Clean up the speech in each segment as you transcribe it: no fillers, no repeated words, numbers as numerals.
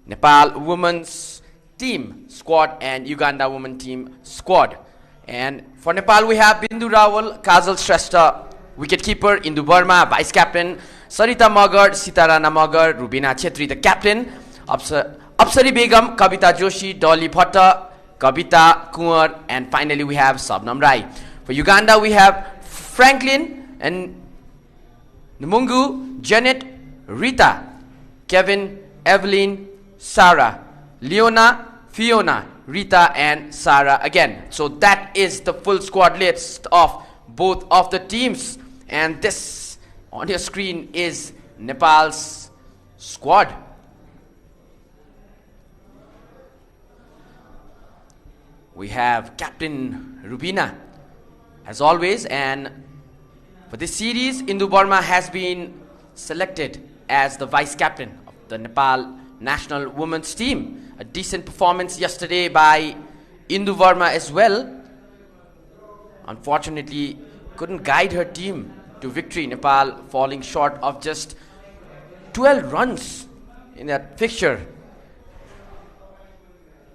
Nepal women's team squad and Uganda women team squad. And for Nepal, we have Bindu Rawal, Kajal Shrestha, wicketkeeper, Indu Burma, vice captain, Sarita Magar, Sitarana Magar, Rubina Chetri, the captain, Apsari Begum, Kavita Joshi, Dolly Bhatta, Kavita Kunwar, and finally we have Sabnam Rai. For Uganda, we have Franklin and Nmungu, Janet, Rita, Kevin, Evelyn, Sarah, Leona, Fiona, Rita, and Sarah again. So that is the full squad list of both of the teams. And this on your screen is Nepal's squad. We have Captain Rubina as always, and for this series, Indu Burma has been selected as the vice captain of the Nepal national women's team. A decent performance yesterday by Indu Burma as well. Unfortunately, couldn't guide her team to victory. Nepal falling short of just 12 runs in that fixture.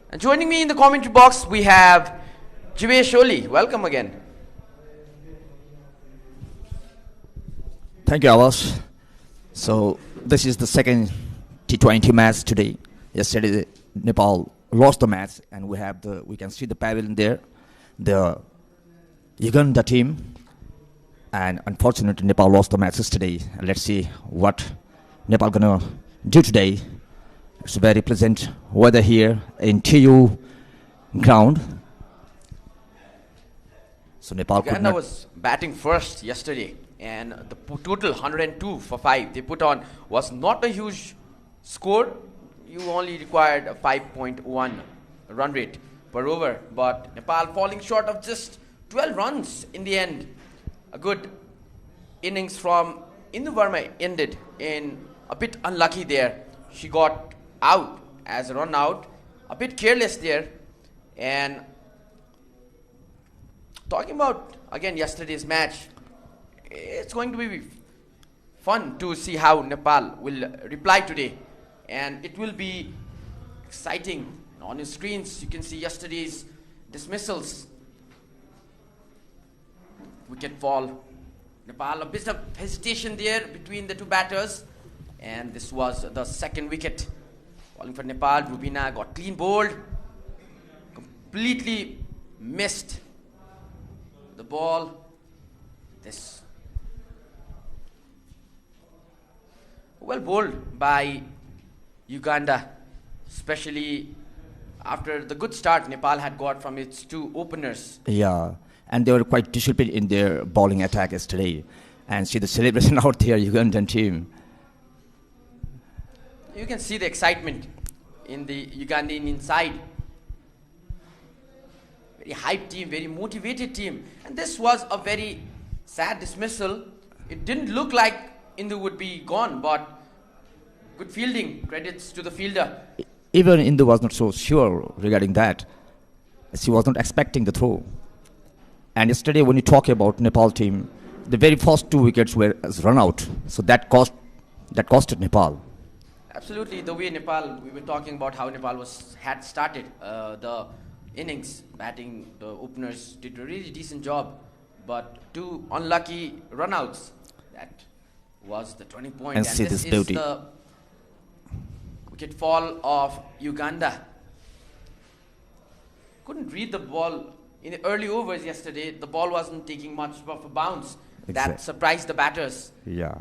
And joining me in the commentary box, we have Jivesh Oli. Welcome again. Thank you, Abbas. So this is the second T20 match today. Yesterday, Nepal lost the match, and we can see the pavilion there, the Uganda team, and unfortunately, Nepal lost the matches today. And let's see what Nepal gonna do today. It's very pleasant weather here in TU ground. So Nepal Uganda was batting first yesterday. And the total 102 for 5 they put on was not a huge score. You only required a 5.1 run rate per over. But Nepal falling short of just 12 runs in the end. A good innings from Indu Burma ended in a bit unlucky there. She got out as a run out. A bit careless there. And talking about again yesterday's match, it's going to be fun to see how Nepal will reply today, and it will be exciting. On your screens you can see yesterday's dismissals. Wicket fall. Nepal, a bit of hesitation there between the two batters, and this was the second wicket falling for Nepal. Rubina got clean bowled, completely missed the ball. This well bowled by Uganda, especially after the good start Nepal had got from its two openers. Yeah, and they were quite disciplined in their bowling attack yesterday. And see the celebration out there, Ugandan team. You can see the excitement in the Ugandan inside. Very hyped team, very motivated team. And this was a very sad dismissal. It didn't look like Indu would be gone, but good fielding. Credits to the fielder. Even Indu was not so sure regarding that. She was not expecting the throw. And yesterday, when you talk about Nepal team, the very first two wickets were run out. So that costed Nepal. Absolutely, the way Nepal, we were talking about how Nepal had started the innings, batting, the openers did a really decent job, but two unlucky runouts. That was the turning point. And see this beauty. Is the wicket fall of Uganda. Couldn't read the ball in the early overs yesterday. The ball wasn't taking much of a bounce. That surprised the batters. Yeah.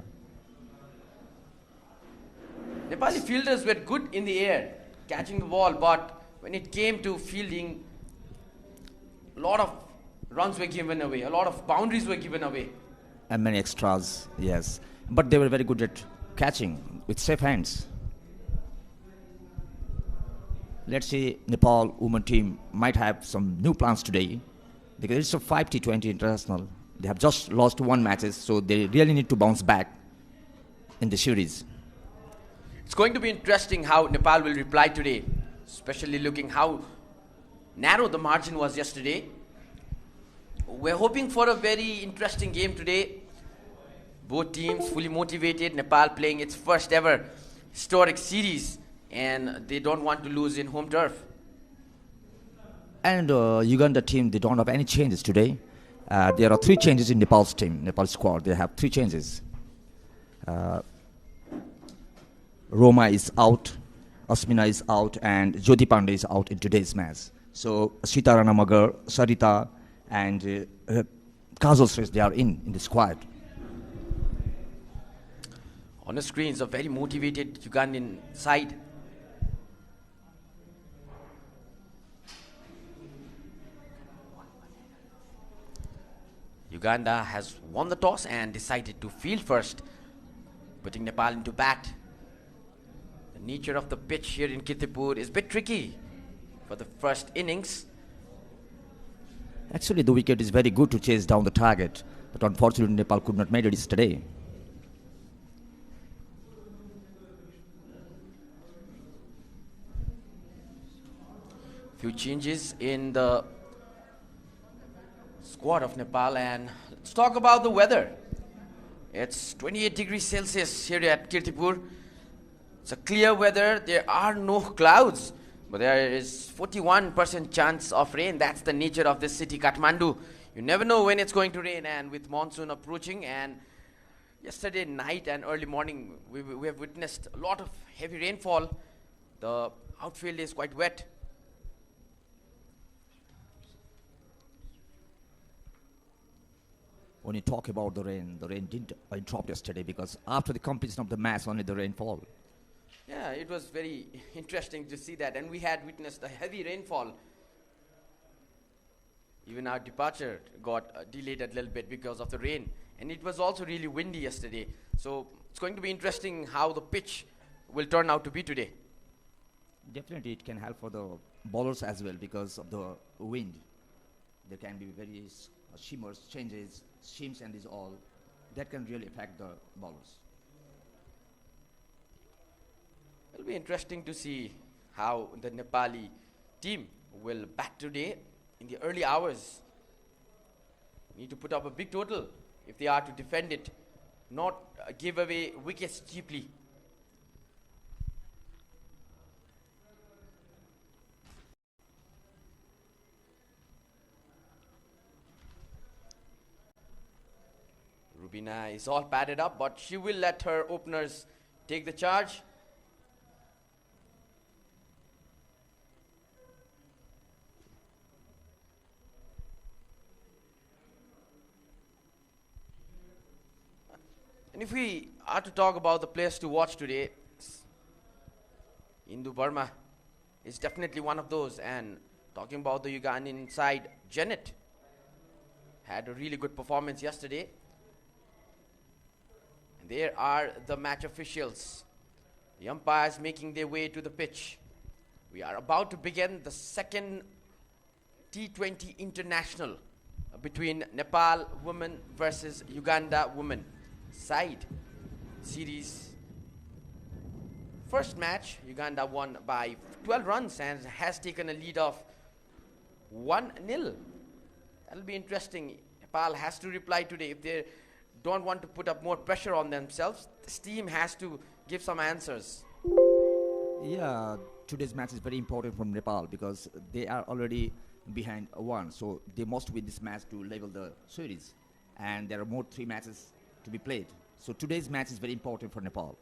Nepali fielders were good in the air, catching the ball, but when it came to fielding, a lot of runs were given away, a lot of boundaries were given away. And many extras, yes. But they were very good at catching with safe hands. Let's say Nepal women team might have some new plans today, because it's a 5 T20 international. They have just lost one matches, so they really need to bounce back in the series. It's going to be interesting how Nepal will reply today, especially looking how narrow the margin was yesterday. We're hoping for a very interesting game today. Both teams fully motivated. Nepal playing its first ever historic series and they don't want to lose in home turf. And Uganda team, they don't have any changes today. There are 3 changes in Nepal's team, Nepal squad. They have 3 changes. Roma is out, Asmina is out, and Jyoti Pandey is out in today's match. So Sitarana Magar, Sarita, and Kajal Shrestha, they are in the squad. On the screen is a very motivated Ugandan side. Uganda has won the toss and decided to field first, putting Nepal into bat. The nature of the pitch here in Kirtipur is a bit tricky for the first innings. Actually, the wicket is very good to chase down the target, but unfortunately Nepal could not make it today. Few changes in the squad of Nepal, and let's talk about the weather. It's 28 degrees Celsius here at Kirtipur. It's a clear weather. There are no clouds, but there is 41% chance of rain. That's the nature of this city, Kathmandu. You never know when it's going to rain, and with monsoon approaching, and yesterday night and early morning, we have witnessed a lot of heavy rainfall. The outfield is quite wet. When you talk about the rain didn't interrupt yesterday because after the completion of the match, only the rainfall. Yeah, it was very interesting to see that, and we had witnessed a heavy rainfall. Even our departure got delayed a little bit because of the rain, and it was also really windy yesterday. So it's going to be interesting how the pitch will turn out to be today. Definitely it can help for the bowlers as well because of the wind. There can be various shimmers, changes, shims, and these all that can really affect the bowlers. It'll be interesting to see how the Nepali team will bat today in the early hours. Need to put up a big total if they are to defend it, not give away wickets cheaply. Rubina is all padded up, but she will let her openers take the charge. And if we are to talk about the players to watch today, Indu Burma is definitely one of those. And talking about the Ugandan side, Janet had a really good performance yesterday. And there are the match officials, the umpires making their way to the pitch. We are about to begin the second T20 international between Nepal women versus Uganda women side series. First match, Uganda won by 12 runs and has taken a lead of 1-0. That'll be interesting. Nepal has to reply today. If they don't want to put up more pressure on themselves, this team has to give some answers. Yeah, today's match is very important from Nepal because they are already behind 1, so they must win this match to level the series, and there are more 3 matches to be played. So today's match is very important for Nepal.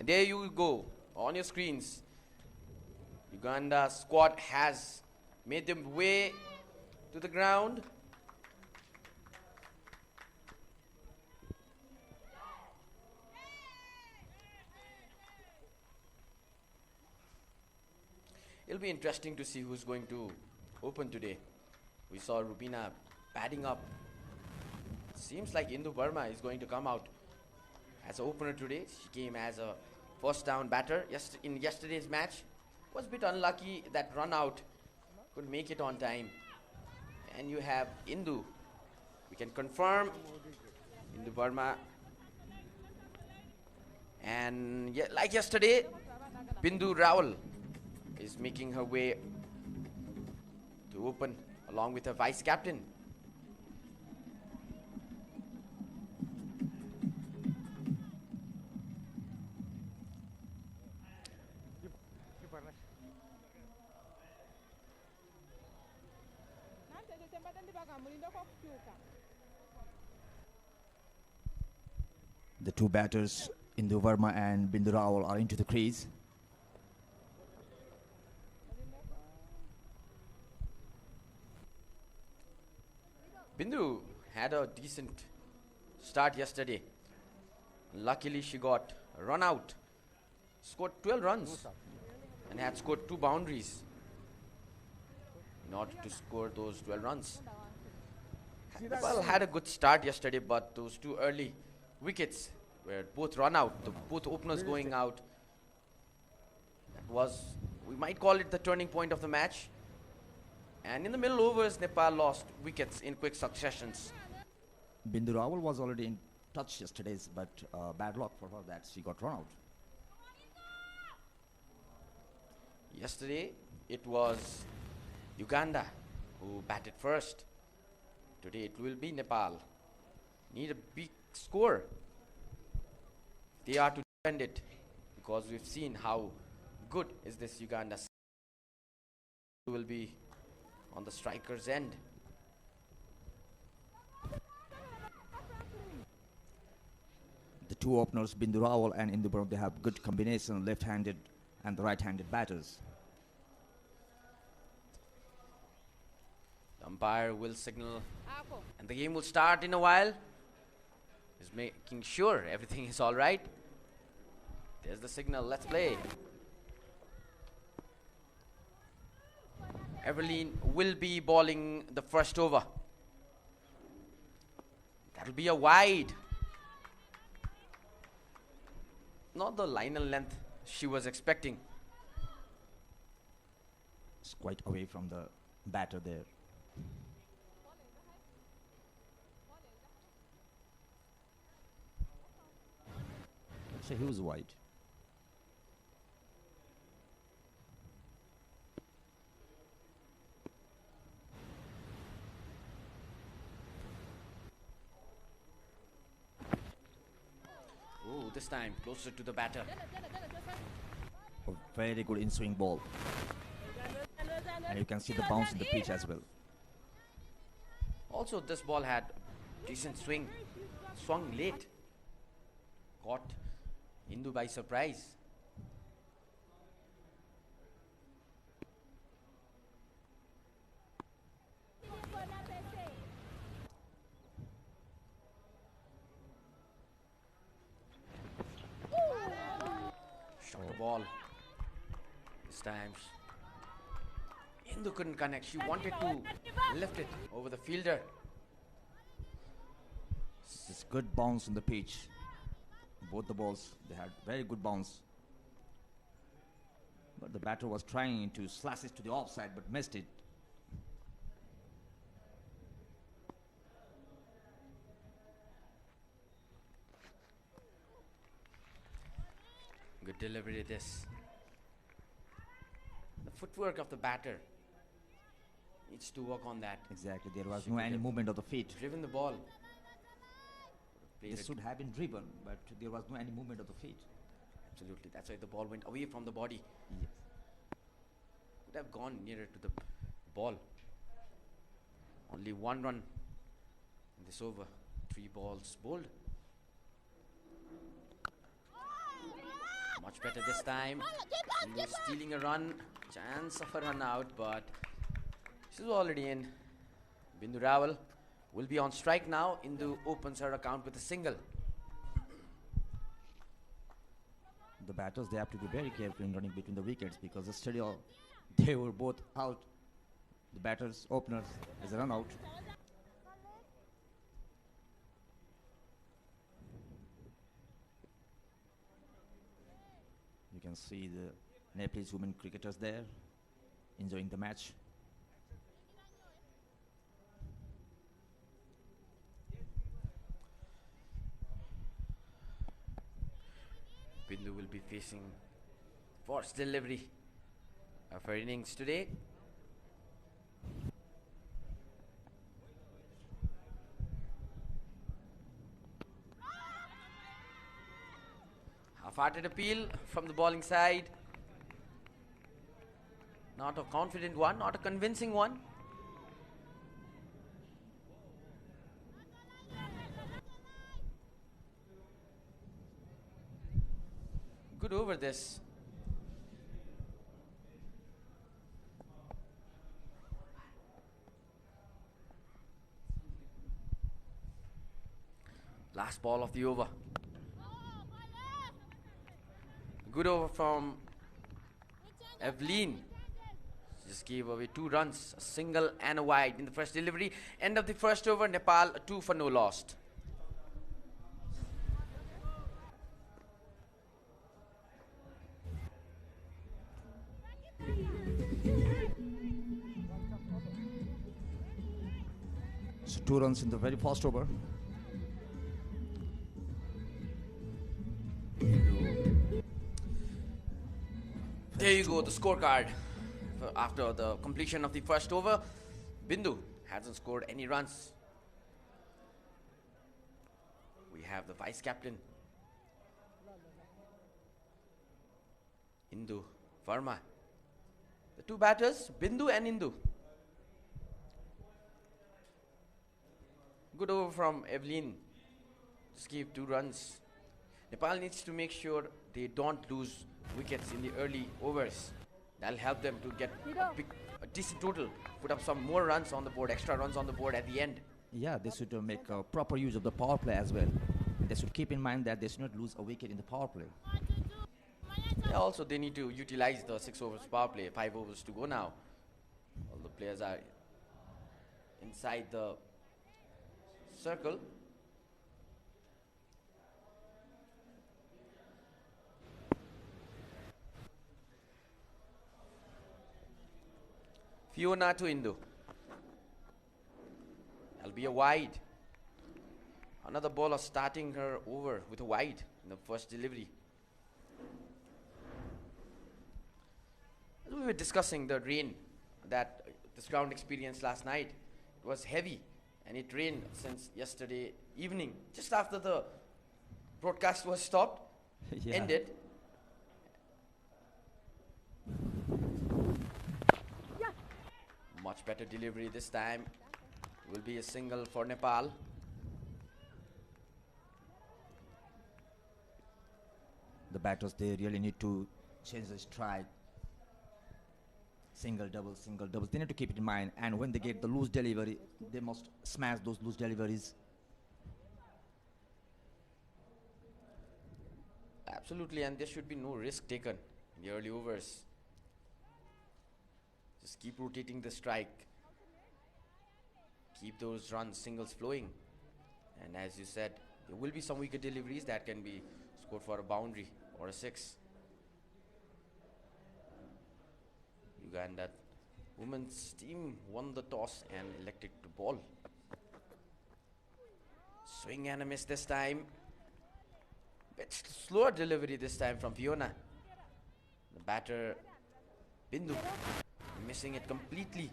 And there you go on your screens. Uganda squad has made them way to the ground. It'll be interesting to see who's going to open today. We saw Rubina padding up. Seems like Indu Burma is going to come out as an opener today. She came as a first down batter in yesterday's match. Was a bit unlucky that run out, couldn't make it on time. And you have Indu. We can confirm Indu Burma. And like yesterday, Bindu Rawal is making her way to open along with her vice captain. The two batters, Indu Verma and Bindu Rawal, are into the crease. Bindu had a decent start yesterday. Luckily, she got run out. Scored 12 runs and had scored 2 boundaries in order to score those 12 runs. Nepal had a good start yesterday, but those 2 early wickets were both run out, both openers going out. That was, we might call it the turning point of the match. And in the middle overs, Nepal lost wickets in quick successions. Bindu Rawal was already in touch yesterday, but bad luck for her that she got run out. Yesterday, it was Uganda who batted first. Today, it will be Nepal. Need a big score. They are to defend it, because we've seen how good is this Uganda side. Will be on the striker's end. The two openers, Bindu Rawal and Indu Verma, they have good combination, left-handed and the right-handed batters. The umpire will signal and the game will start in a while. He's making sure everything is all right. There's the signal. Let's play. Evelyn will be bowling the first over. That'll be a wide. Not the line and length she was expecting. It's quite away from the batter there. It's a huge wide. Oh, this time closer to the batter. A very good in-swing ball. And you can see the bounce in the pitch as well. Also, this ball had decent swing. Swung late. Caught Indu by surprise. Shot the ball. This time Indu couldn't connect. She wanted to lift it over the fielder. It's good bounce on the pitch. Both the balls, they had very good bounce. But the batter was trying to slash it to the offside but missed it. Good delivery this. The footwork of the batter needs to work on that. Exactly, there was no any movement of the feet. Driven the ball. This should have been driven, but there was no any movement of the feet. Absolutely, that's why the ball went away from the body. Yes. Could have gone nearer to the ball. Only 1 run in this over. 3 balls bowled. Much better this time. Indu stealing a run. Chance of a run out, but she's already in. Bindu Rawal will be on strike now. Indu opens her account with a single. The batters, they have to be very careful in running between the wickets because yesterday they were both out. The batters, openers, as a run out. You can see the Nepalese women cricketers there enjoying the match. Bindu will be facing first delivery of her innings today. Half-hearted appeal from the bowling side. Not a confident one, not a convincing one. Good over this. Last ball of the over. Good over from Evelyn. Just gave away 2 runs, a single and a wide in the first delivery. End of the first over, Nepal 2 for no lost. So 2 runs in the very first over. There you go, the scorecard. After the completion of the first over, Bindu hasn't scored any runs. We have the vice captain, Indu Verma. The 2 batters, Bindu and Indu. Good over from Evelyn. Just gave 2 runs. Nepal needs to make sure they don't lose wickets in the early overs. That'll help them to get a decent total, put up some more runs on the board, extra runs on the board at the end. Yeah, they should make proper use of the power play as well. They should keep in mind that they should not lose a wicket in the power play. Yeah, also, they need to utilize the 6 overs power play, 5 overs to go now. All the players are inside the circle. Fiona to Indu. That'll be a wide. Another bowler starting her over with a wide in the first delivery. As we were discussing the rain that this ground experienced last night, it was heavy and it rained since yesterday evening, just after the broadcast was stopped, ended. Much better delivery this time. Will be a single for Nepal. The batters, they really need to change the strike. Single, double, single, double. They need to keep it in mind. And when they get the loose delivery, they must smash those loose deliveries. Absolutely, and there should be no risk taken in the early overs. Just keep rotating the strike. Keep those runs, singles flowing. And as you said, there will be some wicket deliveries that can be scored for a boundary or a 6. Uganda women's team won the toss and elected to bowl. Swing and a miss this time. Bit slower delivery this time from Fiona. The batter, Bindu, missing it completely.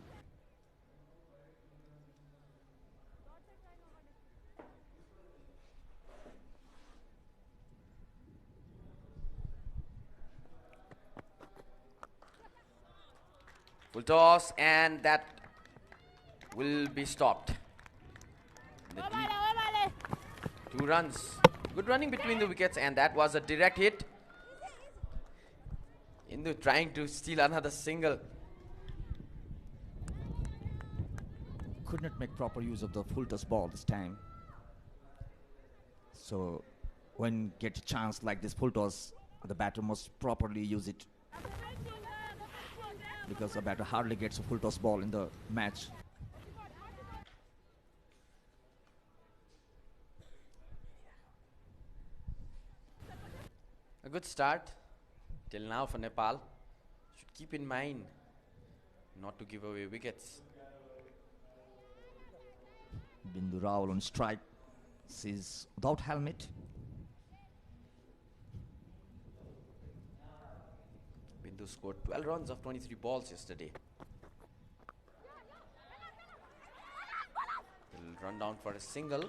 Full toss, and that will be stopped. 2 runs. Good running between the wickets, and that was a direct hit. Indu trying to steal another single. Could not make proper use of the full toss ball this time. So when get a chance like this full toss, the batter must properly use it, because the batter hardly gets a full toss ball in the match. A good start till now for Nepal. Should keep in mind not to give away wickets. Bindu Rawal on strike. She's without helmet. Bindu scored 12 runs of 23 balls yesterday. He'll run down for a single.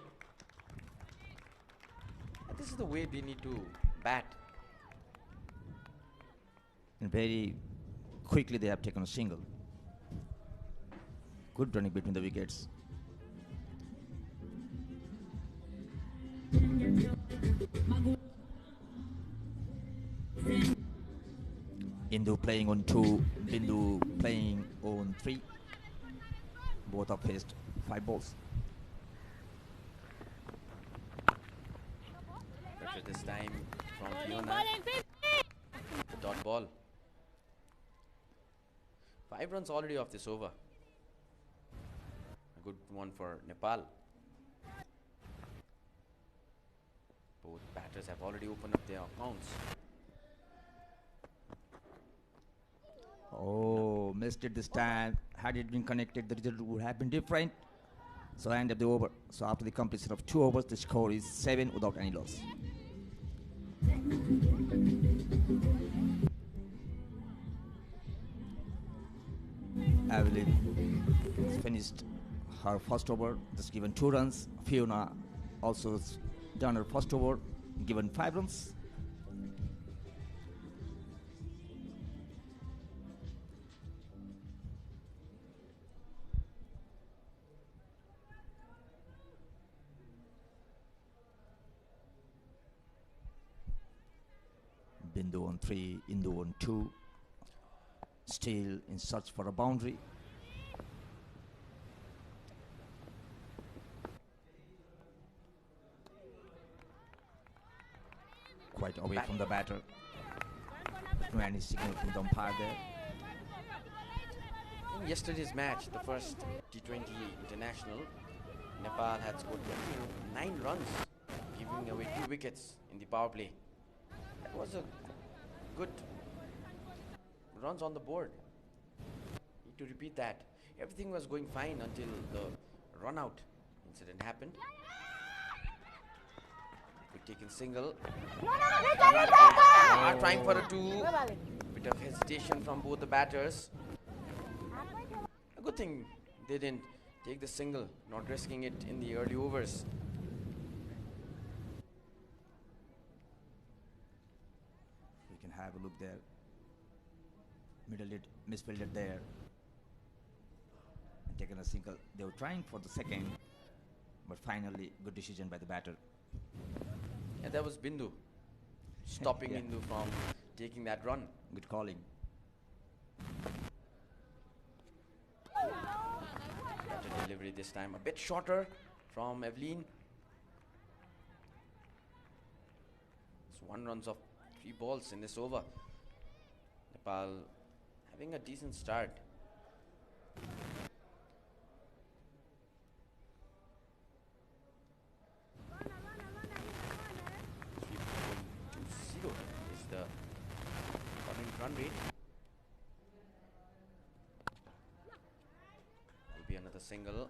And this is the way we need to bat. And very quickly they have taken a single. Good running between the wickets. Indu playing on 2, Bindu playing on 3. Both have faced 5 balls. Pressure this time from Fiona. The dot ball. 5 runs already off this over. A good one for Nepal. Both batters have already opened up their accounts. Oh, missed it this time. Had it been connected, the result would have been different. So end of the over. So after the completion of 2 overs, the score is 7 without any loss. Evelyn has finished her first over, just given 2 runs. Fiona also done her first over, given 5 runs. Bindu on 3, Indu on 2. Still in search for a boundary. Quite away from the batter. No any signal from the umpire there. In yesterday's match, the first T20 international, Nepal had scored 9 runs, giving away 2 wickets in the power play. That was a good runs on the board. Need to repeat that. Everything was going fine until the run out incident happened. Good taken single. Trying for a 2. Bit of hesitation from both the batters. A good thing they didn't take the single, not risking it in the early overs. We can have a look there. Middle it, misfielded there. And taken a single. They were trying for the second, but finally good decision by the batter. And that was Bindu stopping Yeah. Indu from taking that run. Good calling. Better delivery this time, a bit shorter from Evelyn. It's 1 runs off 3 balls in this over. Nepal having a decent start. Zero is the current run rate. Will be another single.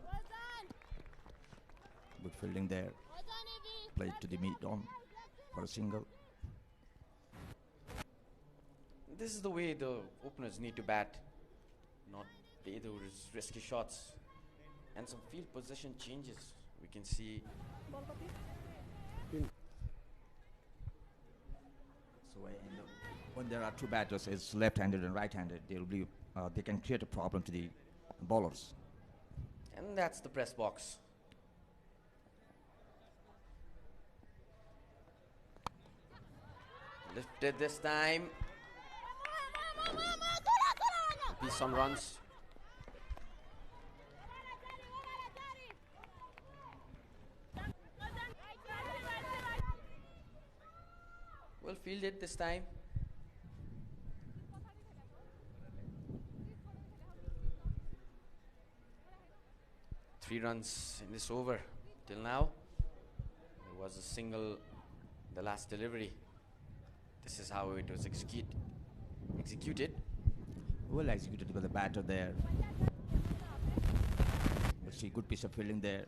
Good fielding there. Played to the mid-on for a single. This is the way the openers need to bat, not play those risky shots. And some field position changes we can see. So when there are 2 batters, it's left-handed and right-handed, they can create a problem to the bowlers. And that's the press box. Lifted this time. Be some runs. Well fielded this time. Three runs in this over till now. There was a single, the last delivery. This is how it was executed. Well executed by the batter there. But see, good piece of fielding there.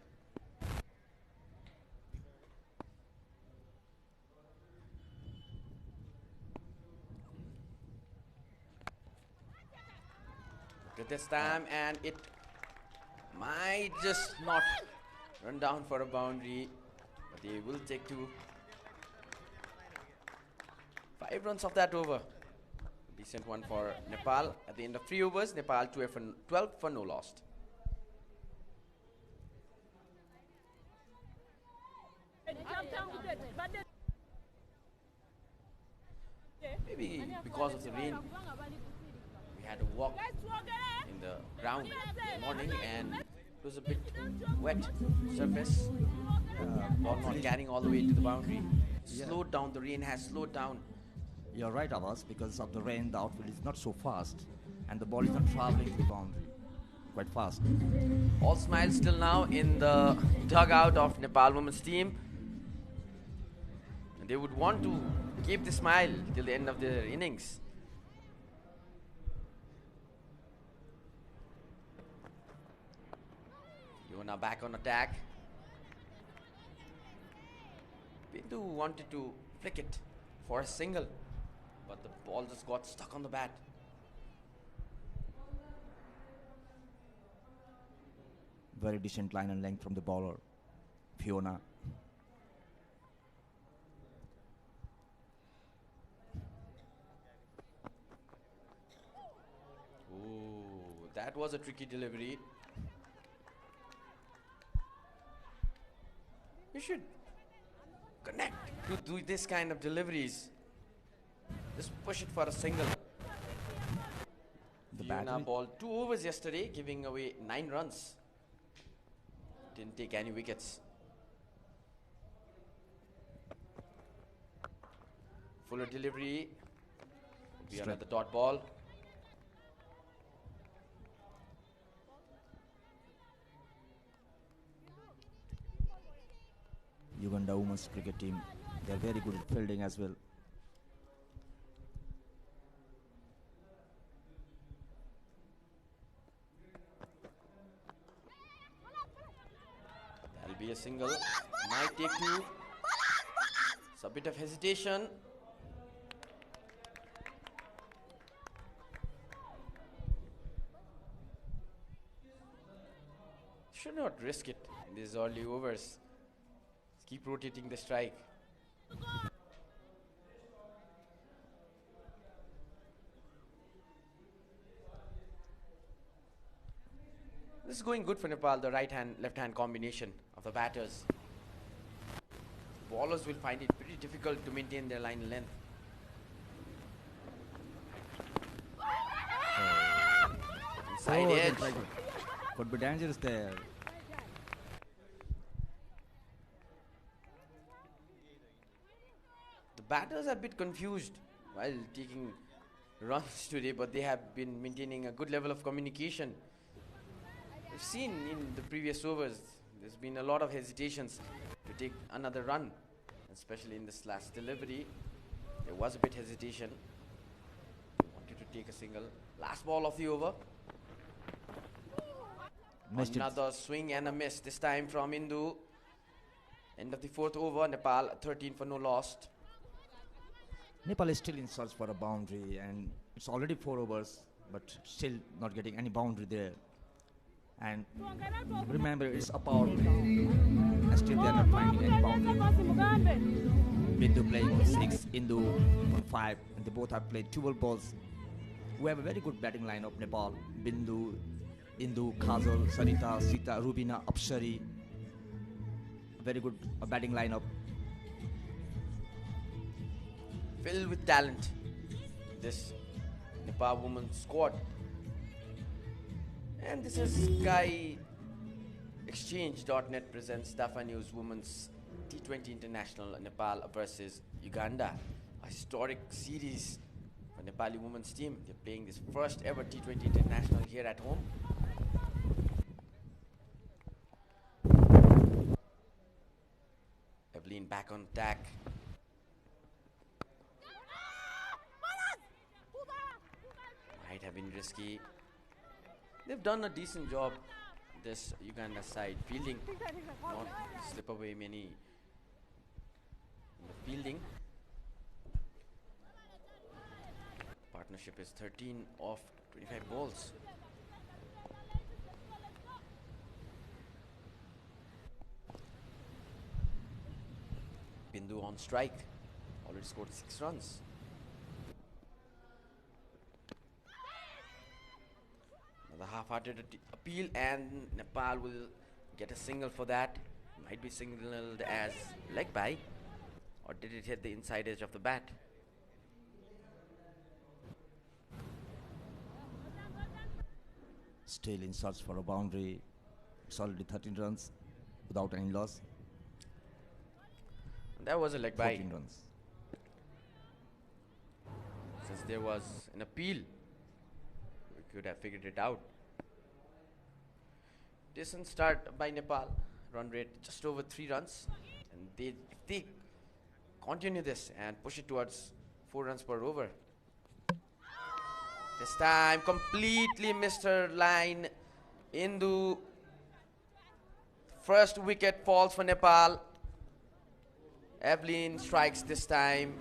Look at this time, and it might just not run down for a boundary, but they will take 2. 5 runs off that over. Decent one for Nepal. At the end of 3 overs, Nepal 12 for no lost. maybe because of the rain, we had to walk in the ground in the morning and it was a bit wet surface. Ball not carrying all the way to the boundary. Slowed down, the rain has slowed down. You're right, Abbas. Because of the rain, the outfield is not so fast, and the ball is not traveling to the boundary quite fast. All smiles still now in the dugout of Nepal women's team. And they would want to keep the smile till the end of their innings. You are now back on attack. Bindu wanted to flick it for a single, but the ball just got stuck on the bat. Very decent line and length from the bowler, Fiona. Ooh, that was a tricky delivery. You should connect to do this kind of deliveries. Just push it for a single. The Fiona balled 2 overs yesterday, giving away 9 runs. Didn't take any wickets. Fuller delivery. Would be another dot ball. Uganda women's cricket team, they're very good at fielding as well. That'll be a single. Might take 2. It's a bit of hesitation. Should not risk it in these early overs. Keep rotating the strike. This is going good for Nepal, the right hand, left hand combination of the batters. Bowlers will find it pretty difficult to maintain their line length. Inside edge. Could be dangerous there. The batters are a bit confused while taking runs today, but they have been maintaining a good level of communication. We've seen in the previous overs, there's been a lot of hesitations to take another run, especially in this last delivery. There was a bit hesitation. Wanted to take a single. Last ball of the over. Another swing and a miss, this time from Indu. End of the 4th over, Nepal 13 for no lost. Nepal is still in search for a boundary, and it's already 4 overs, but still not getting any boundary there. And remember, it's a power play, and still they are not finding any boundary. Bindu playing on 6, Indu on 5, and they both have played 12 balls. We have a very good batting line of Nepal. Bindu, Indu, Kajal, Sarita, Sita, Rubina, Apshari. Very good batting lineup. Filled with talent, this Nepal women's squad. And this is Sky Exchange.net presents Tafa News Women's T20 International Nepal versus Uganda. A historic series for Nepali women's team. They're playing this first ever T20 International here at home. Evelyn back on attack. Might have been risky. They've done a decent job, this Uganda side, fielding, not slip away many in the fielding. Partnership is 13 of 25 balls. Bindu on strike, already scored 6 runs. Another half-hearted appeal, and Nepal will get a single for that. Might be signaled as leg by, or did it hit the inside edge of the bat? Still in search for a boundary. It's already 13 runs without any loss. That was a leg bite. 14 runs. Since there was an appeal, we could have figured it out. Decent start by Nepal. Run rate just over 3 runs. And if they continue this and push it towards 4 runs per over. This time completely missed her line. Indu. First wicket falls for Nepal. Evelyn strikes this time.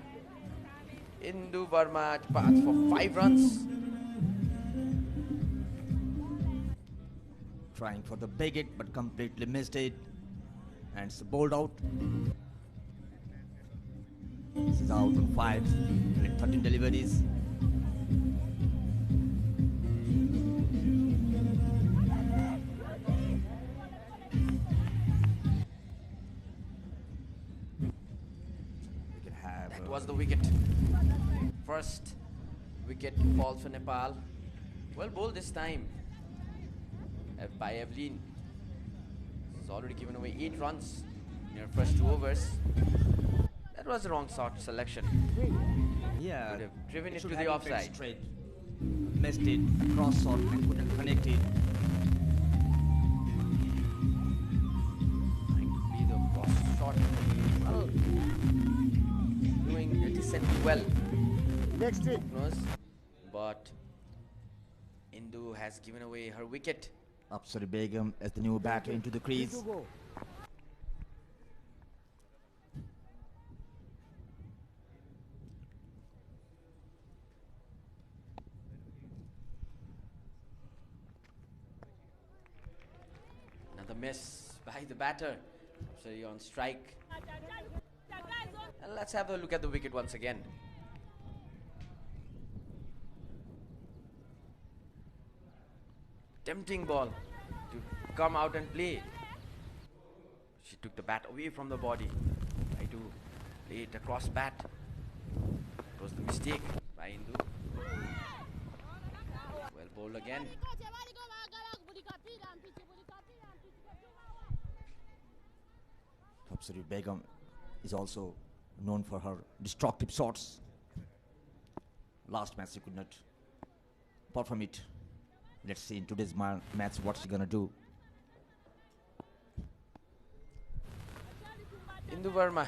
Indu Verma departs for 5 runs. Trying for the big hit but completely missed it. And it's bowled out. This is out on 5. 13 deliveries. That was the wicket. First wicket falls for Nepal. Well bowled this time by Evelyn. She's already given away 8 runs in her first 2 overs. That was the wrong sort selection. Yeah, Could have driven it to should the have offside. Straight. Missed it, cross shot and couldn't connect it. Trying to play the cross shot. Well, doing decently well. Next hit. But Indu has given away her wicket. Apsari Begum as the new batter into the crease. To go. Another miss by the batter. Sorry, on strike. And let's have a look at the wicket once again. Tempting ball to come out and play. She took the bat away from the body. Tried to play it across bat. It was the mistake by Indu. Well bowled again. Apsari Begum is also known for her destructive shots. Last match she could not perform it. Let's see in today's match what she's gonna do. Indu Verma,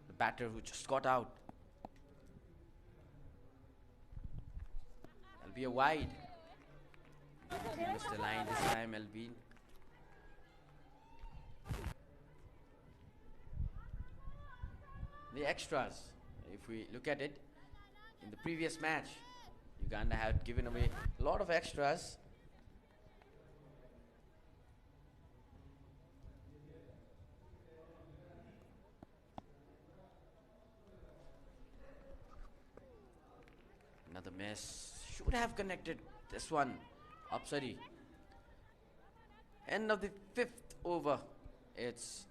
the batter who just got out. That'll be a wide. Missed the line this time, Alvin. The extras, if we look at it, in the previous match, Uganda had given away a lot of extras. Another miss. Should have connected this one. Apsari. End of the 5th over. It's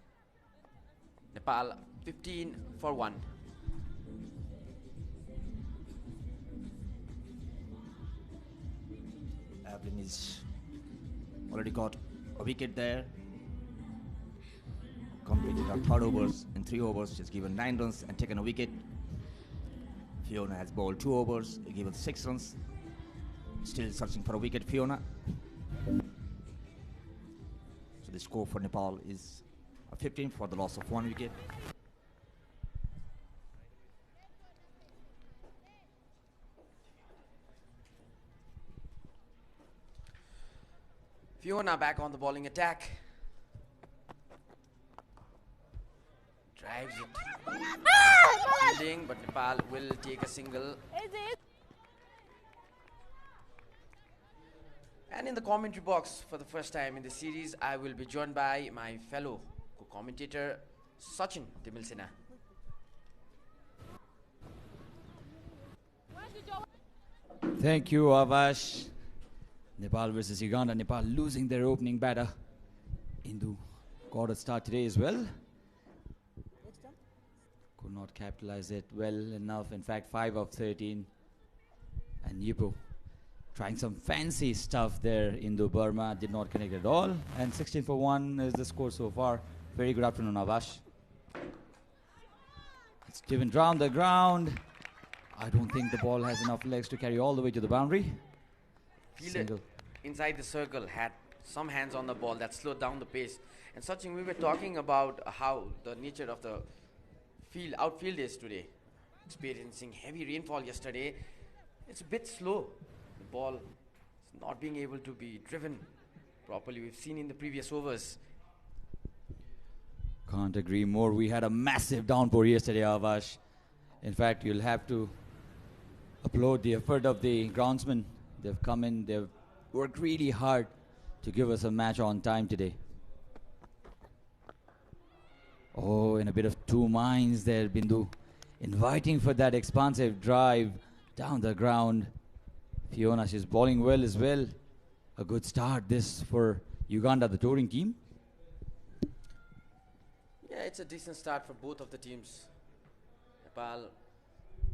Nepal 15 for 1. Evelyn is already got a wicket there. Completed her 3rd overs. In 3 overs, she's given 9 runs and taken a wicket. Fiona has bowled 2 overs, given 6 runs. Still searching for a wicket, Fiona. So the score for Nepal is 15 for the loss of 1 wicket. Fiona back on the bowling attack. Drives it. Fielding, but Nepal will take a single. And in the commentary box, for the first time in the series, I will be joined by my fellow co-commentator, Sachin Timilsena. Thank you, Avash. Nepal versus Uganda. Nepal losing their opening batter. Indu got a start today as well. Could not capitalize it well enough. In fact, 5 of 13. And Yipo Trying some fancy stuff there. Indo Burma did not connect at all. And 16 for 1 is the score so far. Very good afternoon, Avash. It's given down the ground. I don't think the ball has enough legs to carry all the way to the boundary. Fielder inside the circle had some hands on the ball that slowed down the pace. And Sachin, we were talking about how the nature of the outfield is today. Experiencing heavy rainfall yesterday. It's a bit slow. The ball is not being able to be driven properly. We've seen in the previous overs. Can't agree more. We had a massive downpour yesterday, Avash. In fact, you'll have to applaud the effort of the groundsmen. They've come in, they've worked really hard to give us a match on time today. Oh, in a bit of two minds there, Bindu. Inviting for that expansive drive down the ground. Fiona, she's bowling well as well. A good start this for Uganda, the touring team. Yeah, it's a decent start for both of the teams. Nepal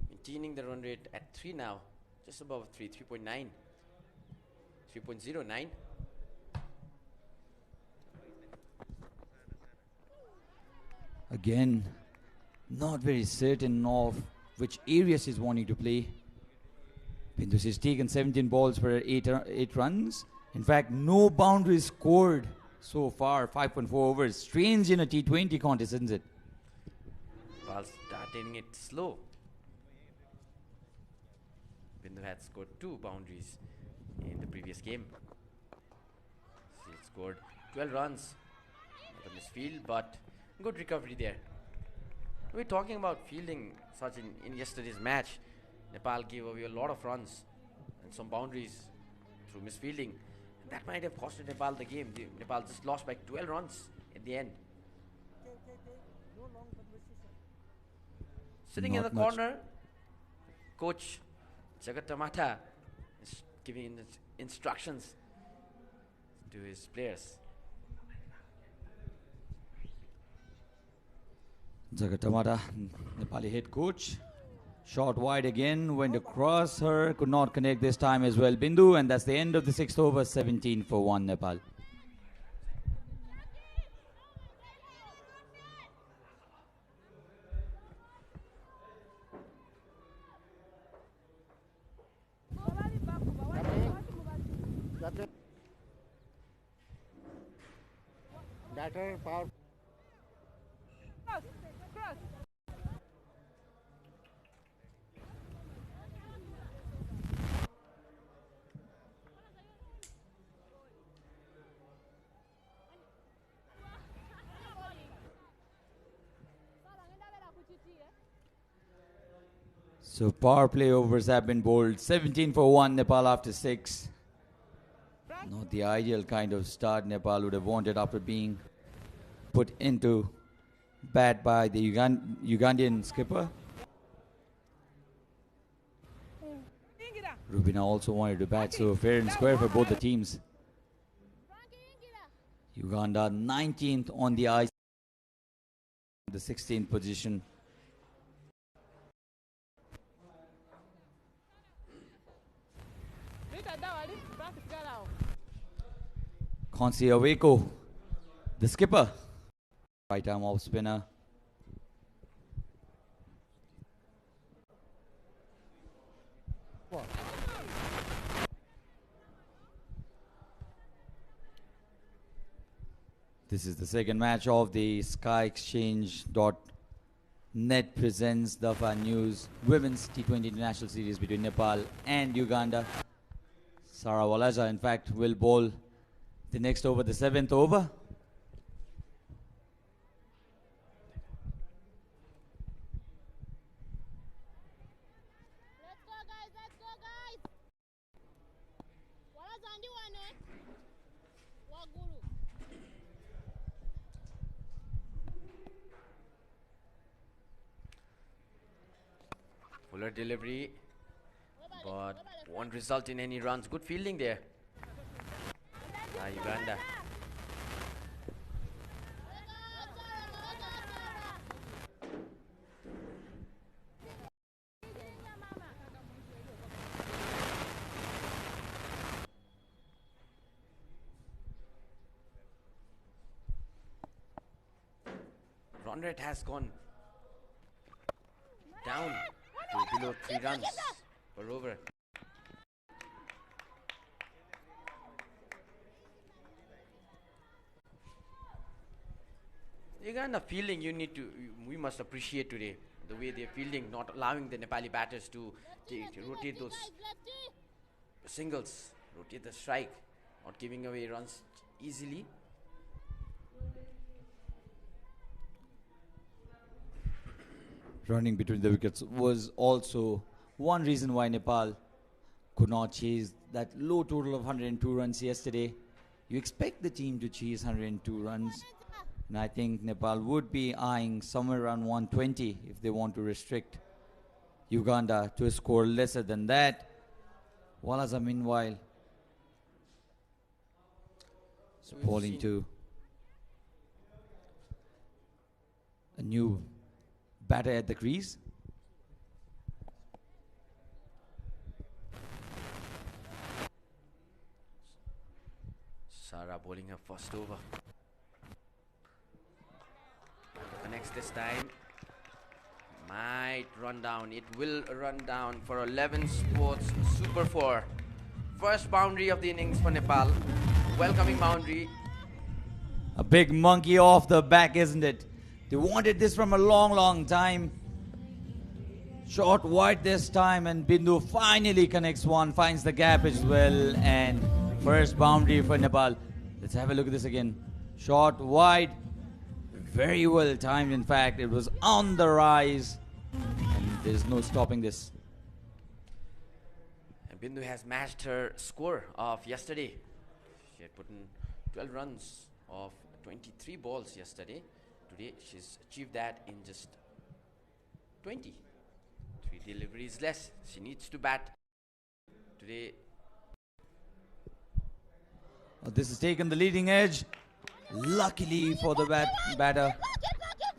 maintaining the run rate at 3 now. Just above 3.9. 3.09. Again, not very certain of which areas he's wanting to play. Bindu has taken 17 balls for 8 runs. In fact, no boundaries scored so far, 5.4 overs. Strange in a T20 contest, isn't it? While starting it slow. Bindu had scored 2 boundaries in the previous game. She scored 12 runs at the misfield, but good recovery there. We're talking about fielding such in yesterday's match. Nepal gave away a lot of runs and some boundaries through misfielding. And that might have costed Nepal the game. Nepal just lost by 12 runs at the end. Sitting in the corner, Coach Jagatamata is giving instructions to his players. Jagatamata, Nepali head coach. Shot wide again, went across her, could not connect this time as well, Bindu, and that's the end of the 6th over, 17 for 1 Nepal. Batter power. So power play overs have been bowled. 17 for 1 Nepal after 6. Not the ideal kind of start Nepal would have wanted after being put into bat by the Ugandan skipper. Rubina also wanted to bat, so fair and square for both the teams. Uganda 19th on the ice, the 16th position. Konsi Aweko, the skipper. Right arm off spinner. This is the second match of the SkyExchange.net presents the Fan News Women's T20 International Series between Nepal and Uganda. Sara Walaja, in fact, will bowl the next over, the 7th over. Let's go guys, let's go guys. Walaja andi wane. Wagulu. Fuller delivery, but won't result in any runs. Good fielding there. Uganda. run rate has gone down to below 3 runs per over. Uganda fielding, we must appreciate today the way they're fielding, not allowing the Nepali batters to rotate those singles, rotate the strike, not giving away runs easily. Running between the wickets was also one reason why Nepal could not chase that low total of 102 runs yesterday. You expect the team to chase 102 runs, and I think Nepal would be eyeing somewhere around 120 if they want to restrict Uganda to a score lesser than that. Walaza, meanwhile, bowling to a new batter at the crease. Sara bowling her first over. Connects this time. Might run down. It will run down for 11 Sports Super 4. First boundary of the innings for Nepal. Welcoming boundary. A big monkey off the back, isn't it? They wanted this from a long time. Short wide this time, and Bindu finally connects one, finds the gap as well, and first boundary for Nepal. Let's have a look at this again. Short wide, very well timed. In fact, it was on the rise, and there's no stopping this. And Bindu has matched her score of yesterday. She had put in 12 runs of 23 balls yesterday. Today she's achieved that in just 20. 3 deliveries less. She needs to bat today. This has taken the leading edge. Luckily for the batter,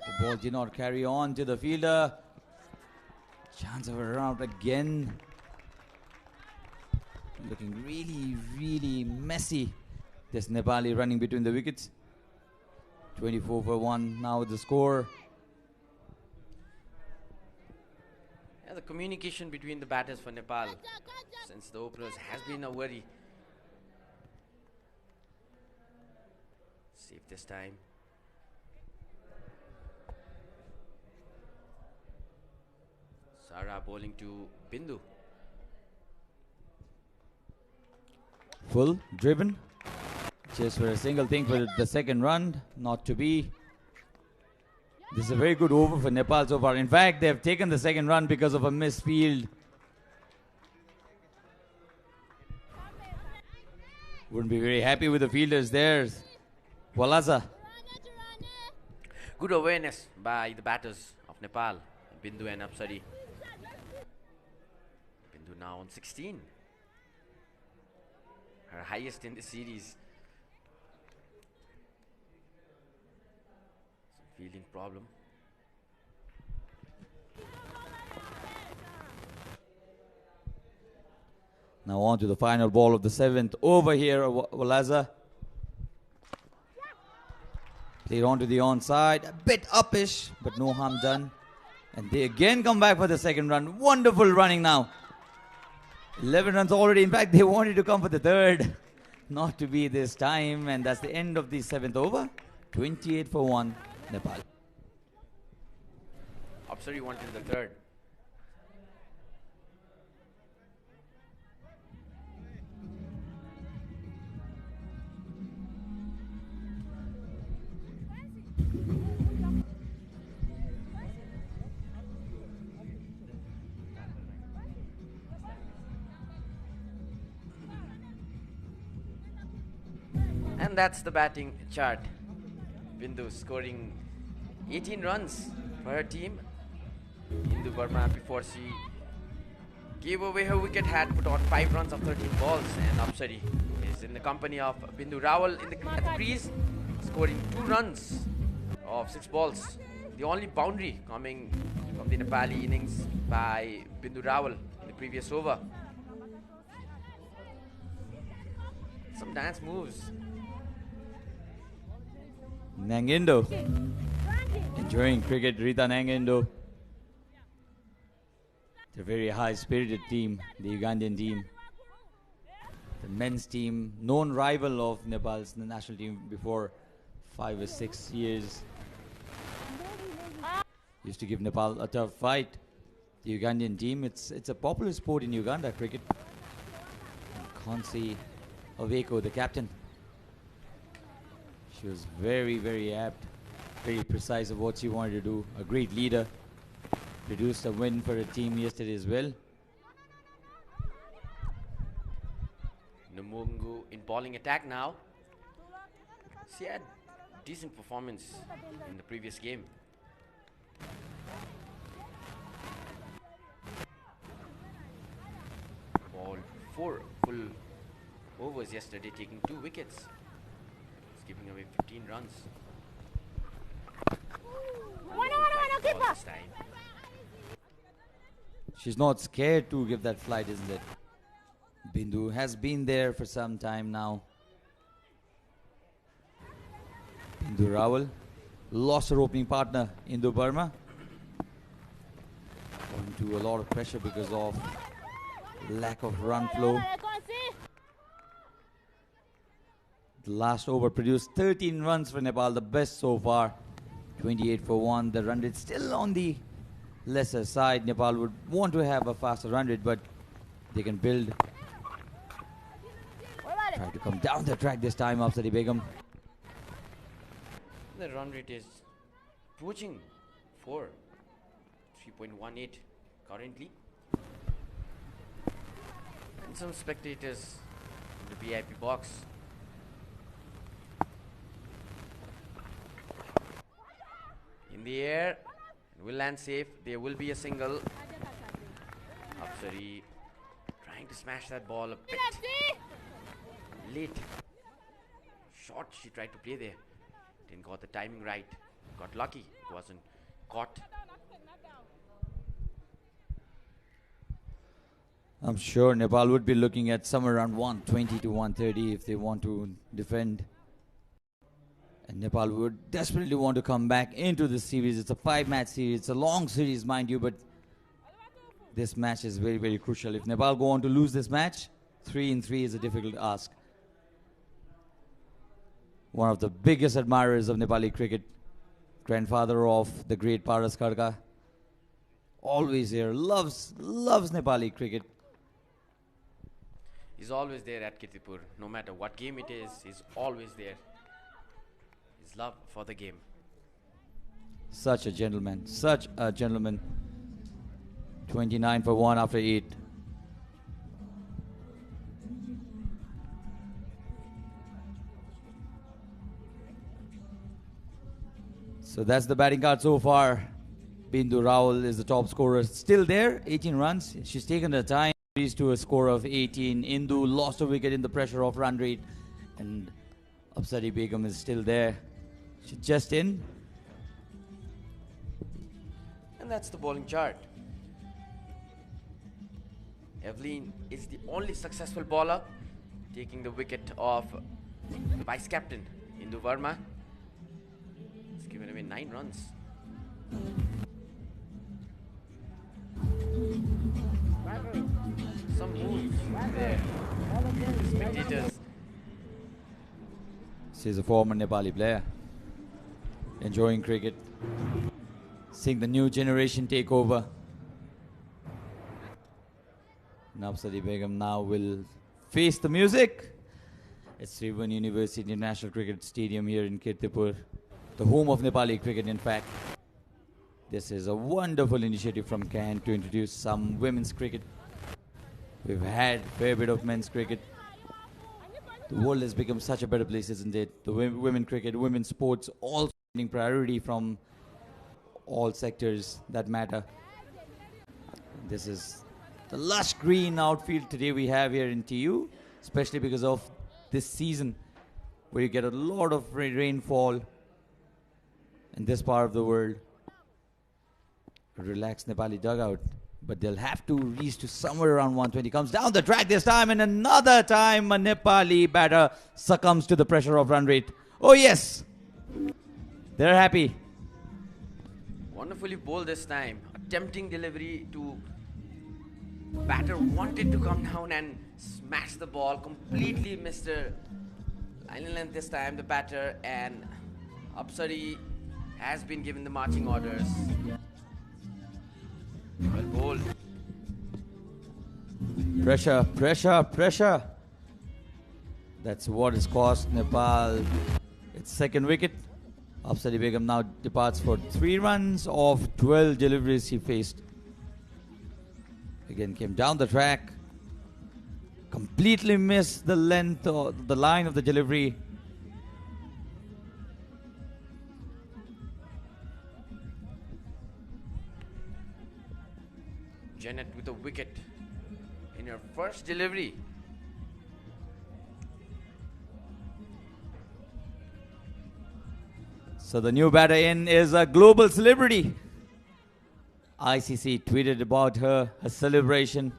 the ball did not carry on to the fielder. Chance of a run out again. Looking really messy. This Nepali running between the wickets. 24 for 1 now the score. Yeah, the communication between the batters for Nepal since the openers has been a worry. Save this time. Sara bowling to Bindu. Full driven. Just for a single thing for the second run, not to be. This is a very good over for Nepal so far. In fact, they have taken the second run because of a missed field. Wouldn't be very happy with the fielders there. Walaza. Good awareness by the batters of Nepal, Bindu and Apsari. Bindu now on 16. Her highest in the series. Fielding problem. Now on to the final ball of the 7th over here, Walaza. Played on to the onside, a bit uppish, but no harm done. And they again come back for the second run. Wonderful running now. 11 runs already. In fact, they wanted to come for the third. Not to be this time. And that's the end of the 7th over. 28 for 1. Nepal. Apsari wanted the third. And that's the batting chart. Bindu scoring 18 runs for her team. Hindu Burma, before she gave away her wicket, had put on 5 runs of 13 balls, and Apsari is in the company of Bindu Rawal at the crease, scoring 2 runs of 6 balls. The only boundary coming from the Nepali innings by Bindu Rawal in the previous over. Some dance moves. Nangindo. Enjoying cricket, Rita Nangendo. They're a very high-spirited team, the Ugandan team. The men's team, known rival of Nepal's national team before 5 or 6 years. Used to give Nepal a tough fight. The Ugandan team, it's a popular sport in Uganda, cricket. Kansi Oveko, the captain. She was very, very apt, very precise of what she wanted to do. A great leader. Produced a win for her team yesterday as well. Namungu in bowling attack now. She had decent performance in the previous game. Bowled 4 full overs yesterday, taking 2 wickets. It's giving away 15 runs. This time. She's not scared to give that flight, isn't it? Bindu has been there for some time now. Bindu Rawal lost her opening partner, Indu Burma. Into a lot of pressure because of lack of run flow. The last over produced 13 runs for Nepal, the best so far. 28 for 1. The run rate still on the lesser side. Nepal would want to have a faster run rate, but they can build. Try to come down the track this time, Afsari Begum. The run rate is approaching 4, 3.18 currently. And some spectators in the VIP box. In the air, will land safe. There will be a single. Afsari trying to smash that ball a bit late. Short she tried to play there. Didn't got the timing right. Got lucky. It wasn't caught. I'm sure Nepal would be looking at somewhere around 120 to 130 if they want to defend. And Nepal would desperately want to come back into the series. It's a 5-match series. It's a long series, mind you, but this match is very, very crucial. If Nepal go on to lose this match, 3-3 is a difficult ask. One of the biggest admirers of Nepali cricket, grandfather of the great Paras Khadka, always here, loves Nepali cricket. He's always there at Kirtipur. No matter what game it is, he's always there. His love for the game. Such a gentleman, such a gentleman. 29 for 1 after 8. So that's the batting card so far. Bindu Rawal is the top scorer. Still there, 18 runs. She's taken her time. Reached to a score of 18. Indu lost a wicket in the pressure of run rate. And Afsari Begum is still there. She's just in. And that's the bowling chart. Evelyn is the only successful bowler, taking the wicket of the vice captain, Indu Verma. It's given away 9 runs. Some moves there. Spectators. She's a former Nepali player. Enjoying cricket. Seeing the new generation take over. Afsari Begum now will face the music. It's Tribhuvan University International Cricket Stadium here in Kirtipur, the home of Nepali cricket, in fact. This is a wonderful initiative from CAN to introduce some women's cricket. We've had a fair bit of men's cricket. The world has become such a better place, isn't it? The women cricket, women's sports, all getting priority from all sectors that matter. This is the lush green outfield today we have here in TU, especially because of this season where you get a lot of rainfall in this part of the world. A relaxed Nepali dugout, but they'll have to reach to somewhere around 120. Comes down the track this time, and another time a Nepali batter succumbs to the pressure of run rate. Oh yes, they're happy. Wonderfully bowled this time. A tempting delivery to batter wanted to come down and smash the ball. Completely missed the line length this time, the batter, and Apsari has been given the marching orders. Well bowled. Pressure, pressure, pressure. That's what has cost Nepal its second wicket. Apsari Begum now departs for 3 runs of 12 deliveries he faced. Again came down the track. Completely missed the length or the line of the delivery. Janet with a wicket in her first delivery. So the new batter in is a global celebrity. ICC tweeted about her celebration.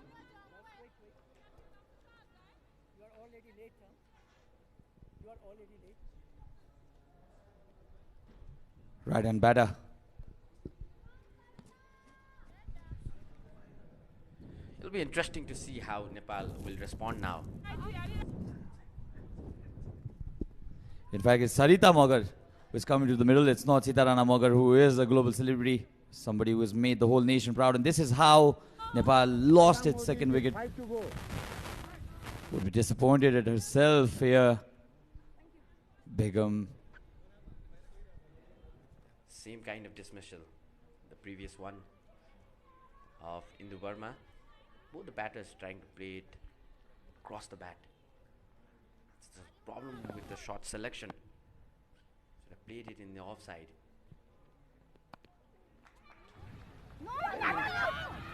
Right hand batter. It'll be interesting to see how Nepal will respond now. In fact, it's Sarita Magar who is coming to the middle. It's not Sitarana Magar, who is a global celebrity. Somebody who has made the whole nation proud. And this is how Nepal lost its second wicket. Would be disappointed at herself here. Begum. Same kind of dismissal, the previous one of Indu Burma. Both the batters trying to play it across the bat. It's the problem with the shot selection. Should have played it in the offside.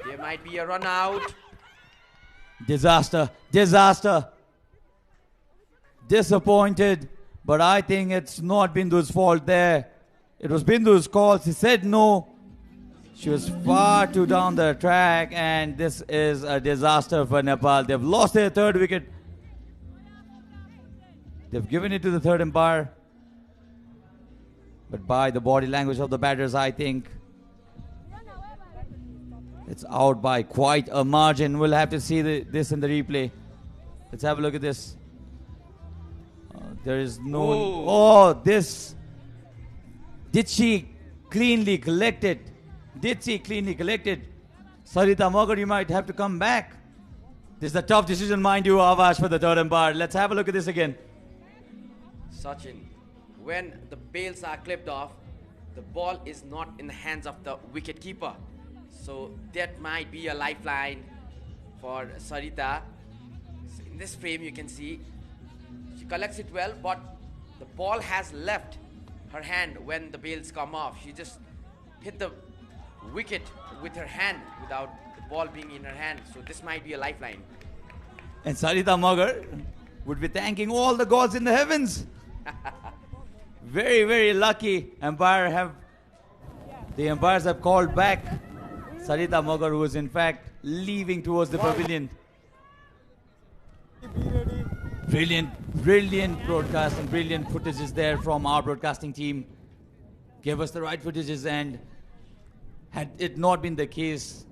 There might be a run out. Disaster, disaster. Disappointed, but I think it's not Bindu's fault there. It was Bindu's call. She said no. She was far too down the track, and this is a disaster for Nepal. They've lost their third wicket. They've given it to the third umpire. But by the body language of the batters, I think it's out by quite a margin. We'll have to see this in the replay. Let's have a look at this. There is no... Oh, this... Did she cleanly collect it? Did she cleanly collect it? Sarita Magar, you might have to come back. This is a tough decision, mind you, Avash, for the third umpire. Let's have a look at this again. Sachin, when the bails are clipped off, the ball is not in the hands of the wicket keeper. So that might be a lifeline for Sarita. So in this frame you can see she collects it well, but the ball has left her hand when the bails come off. She just hit the wicket with her hand without the ball being in her hand. So this might be a lifeline. And Sarita Magar would be thanking all the gods in the heavens. Very, very lucky. The umpires have called back Sarita Magar, who is in fact leaving towards the pavilion. Brilliant broadcasting, brilliant footages there from our broadcasting team. Gave us the right footages, and had it not been the case,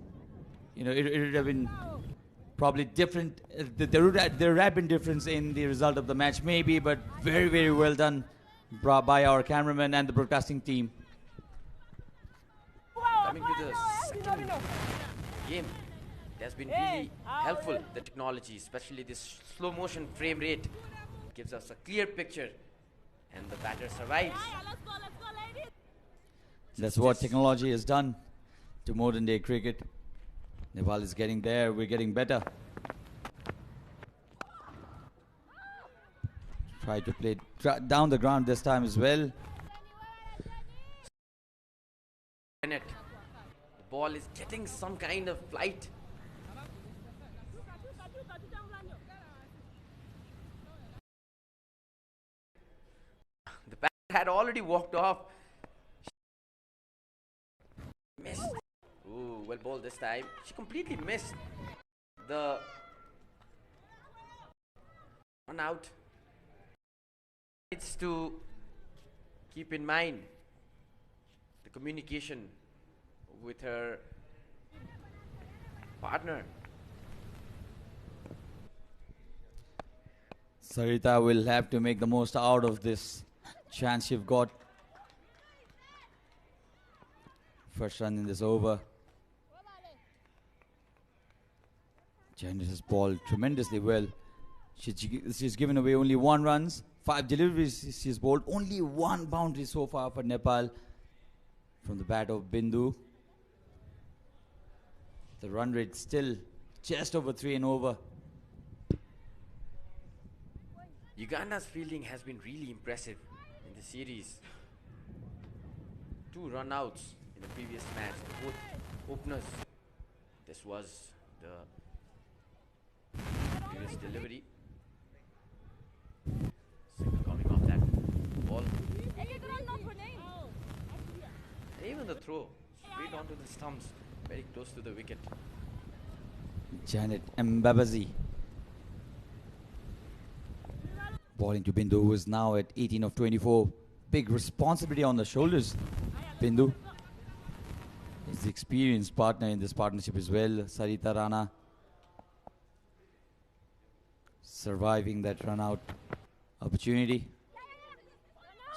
you know, it would have been probably different. There would have been difference in the result of the match, maybe, but very, very well done by our cameraman and the broadcasting team. Coming to the second game, it has been really helpful, the technology, especially this slow motion frame rate. Gives us a clear picture, and the batter survives. That's what technology has done to modern day cricket. Nepal is getting there, we're getting better. Try to play down the ground this time as well. The ball is getting some kind of flight. The batter had already walked off. Missed. Ooh, well bowled this time. She completely missed the run out. It's to keep in mind the communication with her partner. Sarita will have to make the most out of this chance you've got. First run in this over. Janice has bowled tremendously well. She's given away only 1 runs, 5 deliveries. She's bowled only 1 boundary so far for Nepal from the bat of Bindu. The run rate still just over 3 and over. Uganda's fielding has been really impressive in the series. 2 run-outs in the previous match, both openers. This was the previous delivery. Single coming off that ball. And even the throw, straight onto the stumps, very close to the wicket. Janet Mbabazi bowling to Bindu, who is now at 18 of 24. Big responsibility on the shoulders. Bindu is the experienced partner in this partnership as well. Sarita Rana surviving that run out opportunity.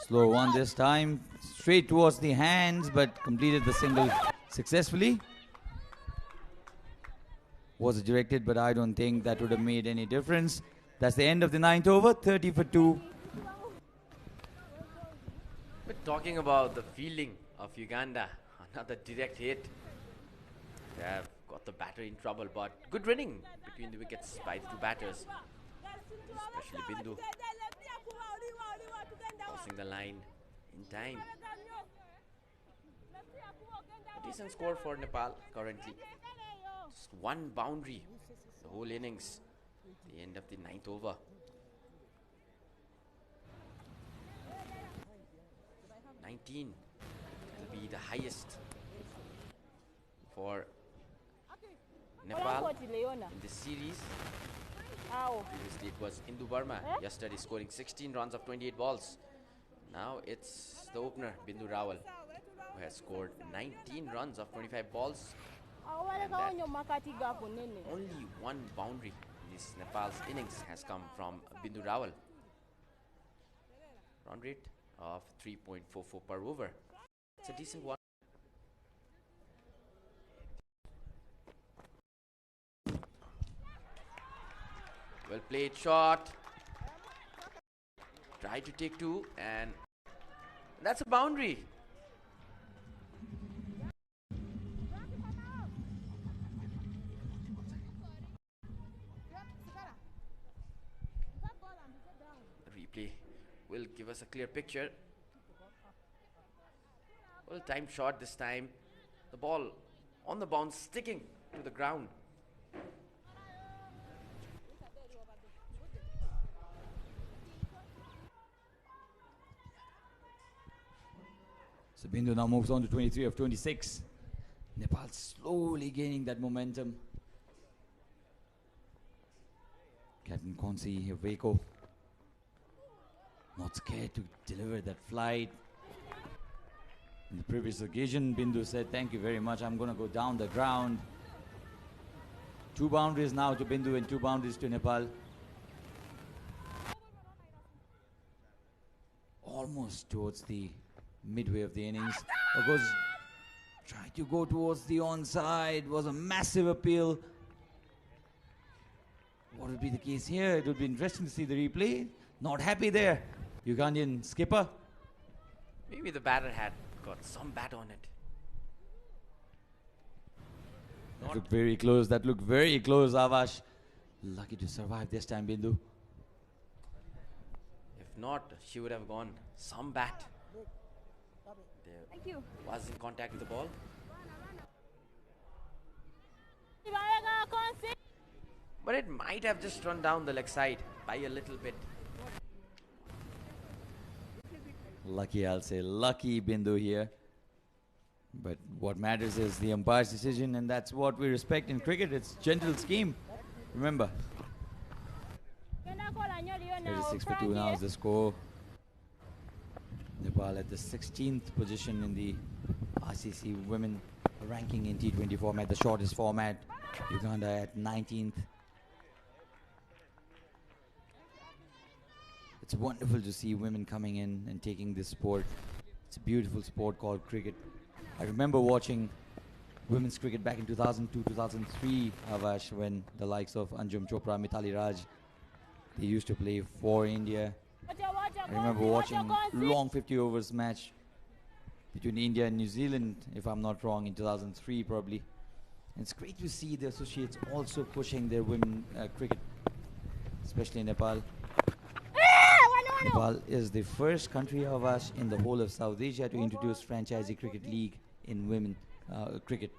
Slow one this time, straight towards the hands, but completed the single successfully. Was directed, but I don't think that would have made any difference. That's the end of the 9th over, 30 for 2. But talking about the fielding of Uganda, another direct hit. They have got the batter in trouble, but good running between the wickets by the 2 batters, especially Bindu. Crossing the line in time. A decent score for Nepal currently. Just 1 boundary the whole innings. The end of the 9th over. 19 will be the highest for Nepal in this series. Previously it was Indu Burma yesterday scoring 16 runs of 28 balls. Now it's the opener Bindu Rawal who has scored 19 runs of 25 balls. And that only 1 boundary in this Nepal's innings has come from Bindu Rawal. Run rate of 3.44 per over. It's a decent one. Well played shot. Try to take 2 and that's a boundary. Replay will give us a clear picture. Well timed shot this time. The ball on the bounce sticking to the ground. So Bindu now moves on to 23 of 26. Nepal slowly gaining that momentum. Captain Konsi Veko not scared to deliver that flight. In the previous occasion, Bindu said, "Thank you very much, I'm going to go down the ground." 2 boundaries now to Bindu and 2 boundaries to Nepal. Almost towards the midway of the innings. Tried to go towards the onside. Was a massive appeal. What would be the case here? It would be interesting to see the replay. Not happy there. Ugandan skipper. Maybe the batter had got some bat on it. That looked very close. That looked very close, Avash. Lucky to survive this time, Bindu. If not, she would have gone some bat. Thank you. Was in contact with the ball. But it might have just run down the leg side by a little bit. Lucky, I'll say. Lucky Bindu here. But what matters is the umpire's decision, and that's what we respect in cricket. It's gentle scheme. Remember. 36 for 2 now is the score. Nepal at the 16th position in the ICC Women ranking in T20 format, the shortest format. Uganda at 19th. It's wonderful to see women coming in and taking this sport. It's a beautiful sport called cricket. I remember watching women's cricket back in 2002, 2003, Avash, when the likes of Anjum Chopra, Mithali Raj, they used to play for India. I remember watching long 50 overs match between India and New Zealand, if I'm not wrong, in 2003 probably. And it's great to see the associates also pushing their women cricket, especially in Nepal. Nepal is the first country of us in the whole of South Asia to introduce franchisee cricket league in women cricket.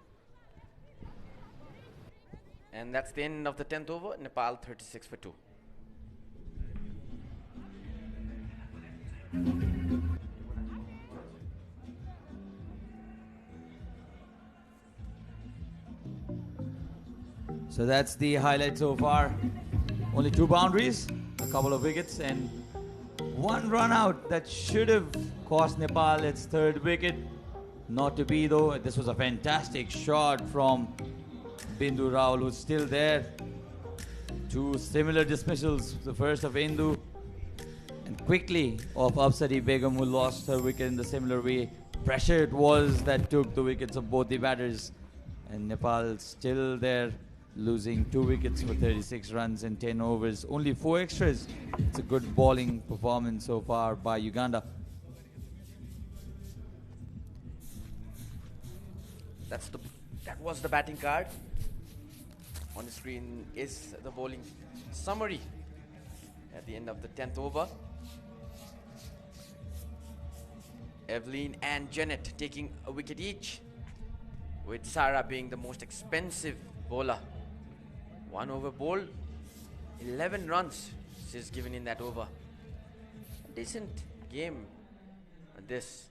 And that's the end of the 10th over. Nepal 36 for 2. So that's the highlight so far. Only 2 boundaries, a couple of wickets, and 1 run out that should have cost Nepal its 3rd wicket. Not to be though. This was a fantastic shot from Bindu Raul, who's still there. 2 similar dismissals. The first of Indu, and quickly of Apsari Begum, who lost her wicket in the similar way. Pressure it was that took the wickets of both the batters, and Nepal still there, losing 2 wickets for 36 runs in 10 overs. Only 4 extras. It's a good bowling performance so far by Uganda. That was the batting card. On the screen is the bowling summary at the end of the 10th over. Evelyn and Janet taking a wicket each, with Sarah being the most expensive bowler. 1 over bowled, 11 runs she's given in that over. A decent game this.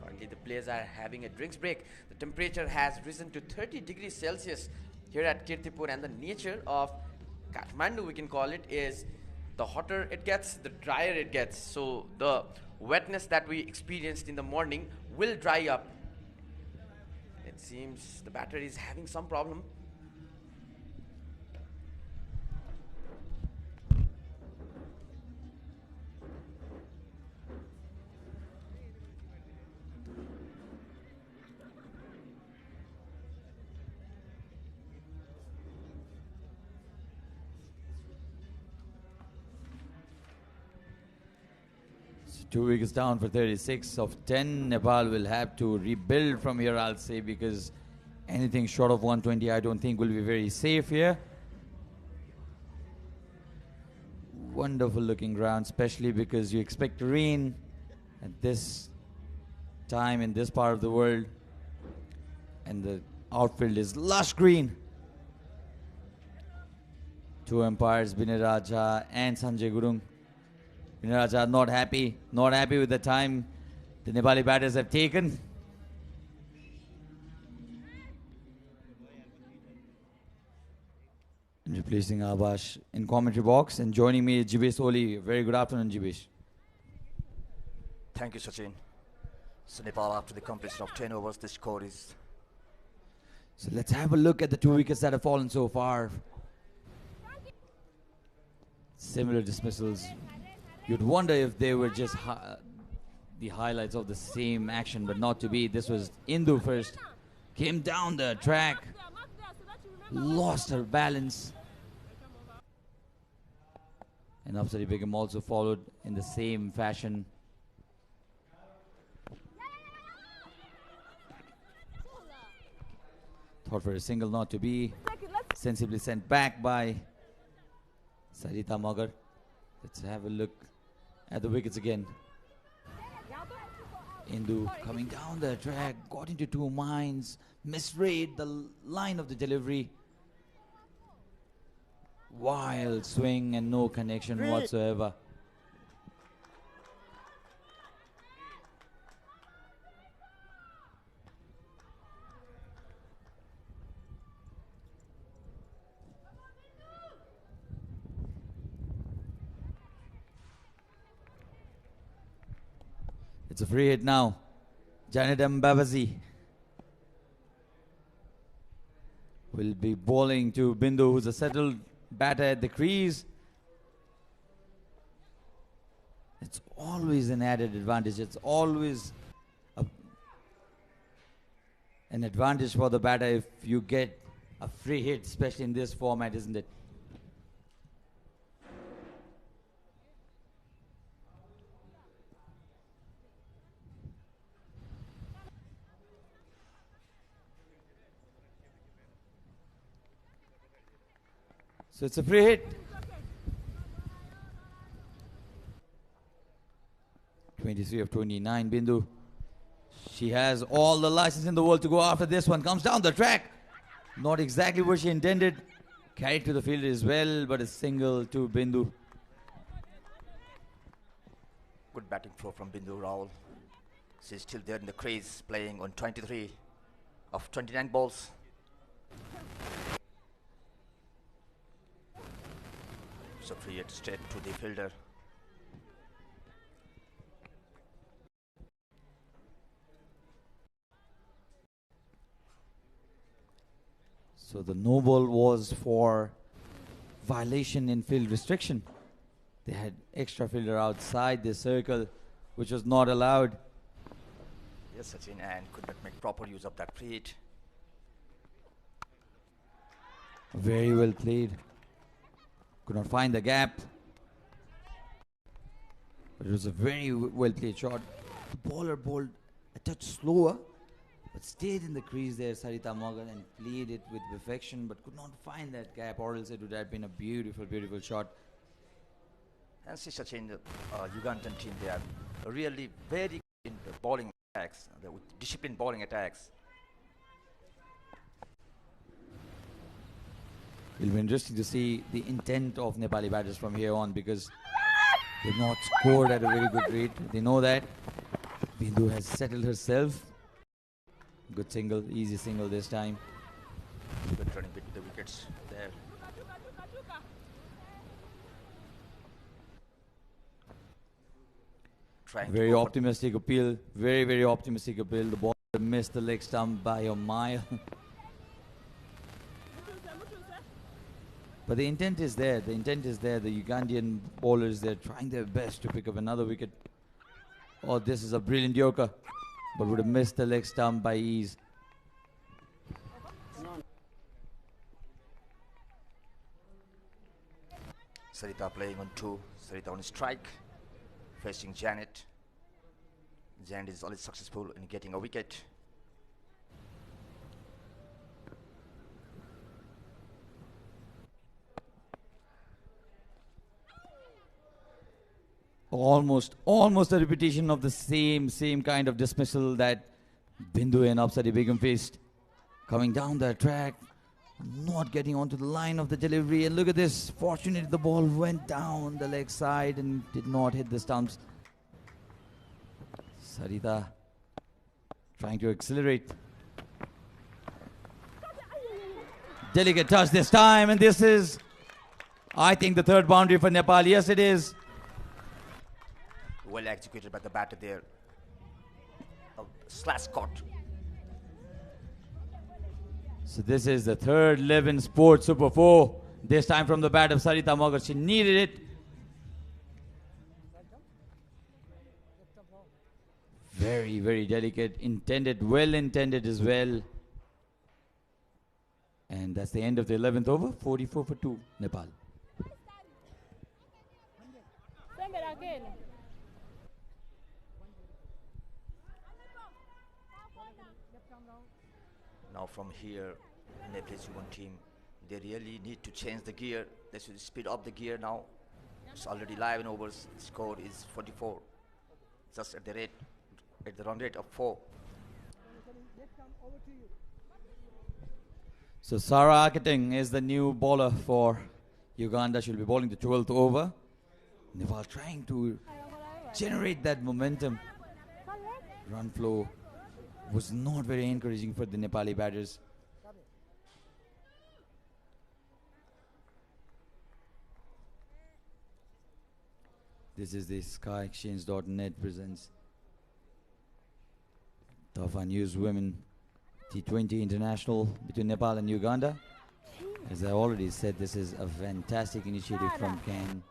Currently the players are having a drinks break. The temperature has risen to 30 degrees Celsius here at Kirtipur, and the nature of Kathmandu, we can call it, is the hotter it gets, the drier it gets. So the wetness that we experienced in the morning will dry up. It seems the batter is having some problem. So 2 wickets down for 36 of 10. Nepal will have to rebuild from here, I'll say, because anything short of 120 I don't think will be very safe here. Wonderful looking ground, especially because you expect rain at this time in this part of the world, and the outfield is lush green. 2 umpires, Binay Raja and Sanjay Gurung. Binay Raja not happy with the time the Nepali batters have taken. And replacing Abash in commentary box, and joining me is Jibesh Oli. Very good afternoon, Jibesh. Thank you, Sachin. So Nepal, after the completion of 10 overs, the score is... So let's have a look at the 2 wickets that have fallen so far. Similar dismissals. You'd wonder if they were just the highlights of the same action, but not to be. This was Indu first. Came down the track, lost her balance. And Apsari Begum also followed in the same fashion. Thought for a single, not to be. Sensibly sent back by Sarita Magar. Let's have a look at the wickets again. Indu coming down the track, got into 2 minds, misread the line of the delivery. Wild swing and no connection whatsoever. It's a free hit now. Janet Mbabazi. will be bowling to Bindu, who's a settled batter at the crease. It's always an added advantage. It's always an advantage for the batter if you get a free hit, especially in this format, isn't it? So it's a free hit. 23 of 29, Bindu. She has all the license in the world to go after this one. Comes down the track. Not exactly what she intended. Carried to the field as well, but a single to Bindu. Good batting throw from Bindu Rahul. She's still there in the crease, playing on 23 of 29 balls. So free hit straight to the fielder. So the no ball was for violation in field restriction. They had extra fielder outside the circle, which was not allowed. Yes, Sachin, and could not make proper use of that free hit. Very well played. Could not find the gap. But it was a very well played shot. The bowler bowled a touch slower, but stayed in the crease there, Sarita Morgan, and played it with perfection, but could not find that gap, or else it would have been a beautiful, beautiful shot. And see, Sachin, the Ugandan team, they are really very good in the bowling attacks, with disciplined bowling attacks. It'll be interesting to see the intent of Nepali batters from here on, because they've not scored at a very good rate. They know that. Bindu has settled herself. Good single, easy single this time. Good running between the wickets there. Very optimistic appeal. Very, very optimistic appeal. The ball missed the leg stump by a mile. But the intent is there. The intent is there. The Ugandan bowlers, they're trying their best to pick up another wicket. Oh, this is a brilliant Yorker, but would have missed the leg stump by ease. Sarita playing on 2. Sarita on strike, facing Janet. Janet is always successful in getting a wicket. Almost a repetition of the same kind of dismissal that Bindu and Apsari Begum faced. Coming down the track, not getting onto the line of the delivery, and look at this. Fortunately, the ball went down the leg side and did not hit the stumps. Sarita trying to accelerate. Delicate touch this time, and this is, I think, the third boundary for Nepal. Yes, it is. Well executed by the batter there. A slash caught. So this is the third Levin Sports Super 4. This time from the bat of Sarita Mogar. She needed it. Very, very delicate. Intended, well intended as well. And that's the end of the 11th over. 44 for 2, Nepal. Now from here, Nepal's human team, they really need to change the gear. They should speed up the gear now. It's already 11 overs. The score is 44. Just at the run rate of 4. So Sarah Akating is the new bowler for Uganda. She'll be bowling the 12th over. Nepal trying to generate that momentum. Run flow was not very encouraging for the Nepali batters. This is the SkyExchange.net presents Tafa News Women T20 International between Nepal and Uganda. As I already said, this is a fantastic initiative from Ken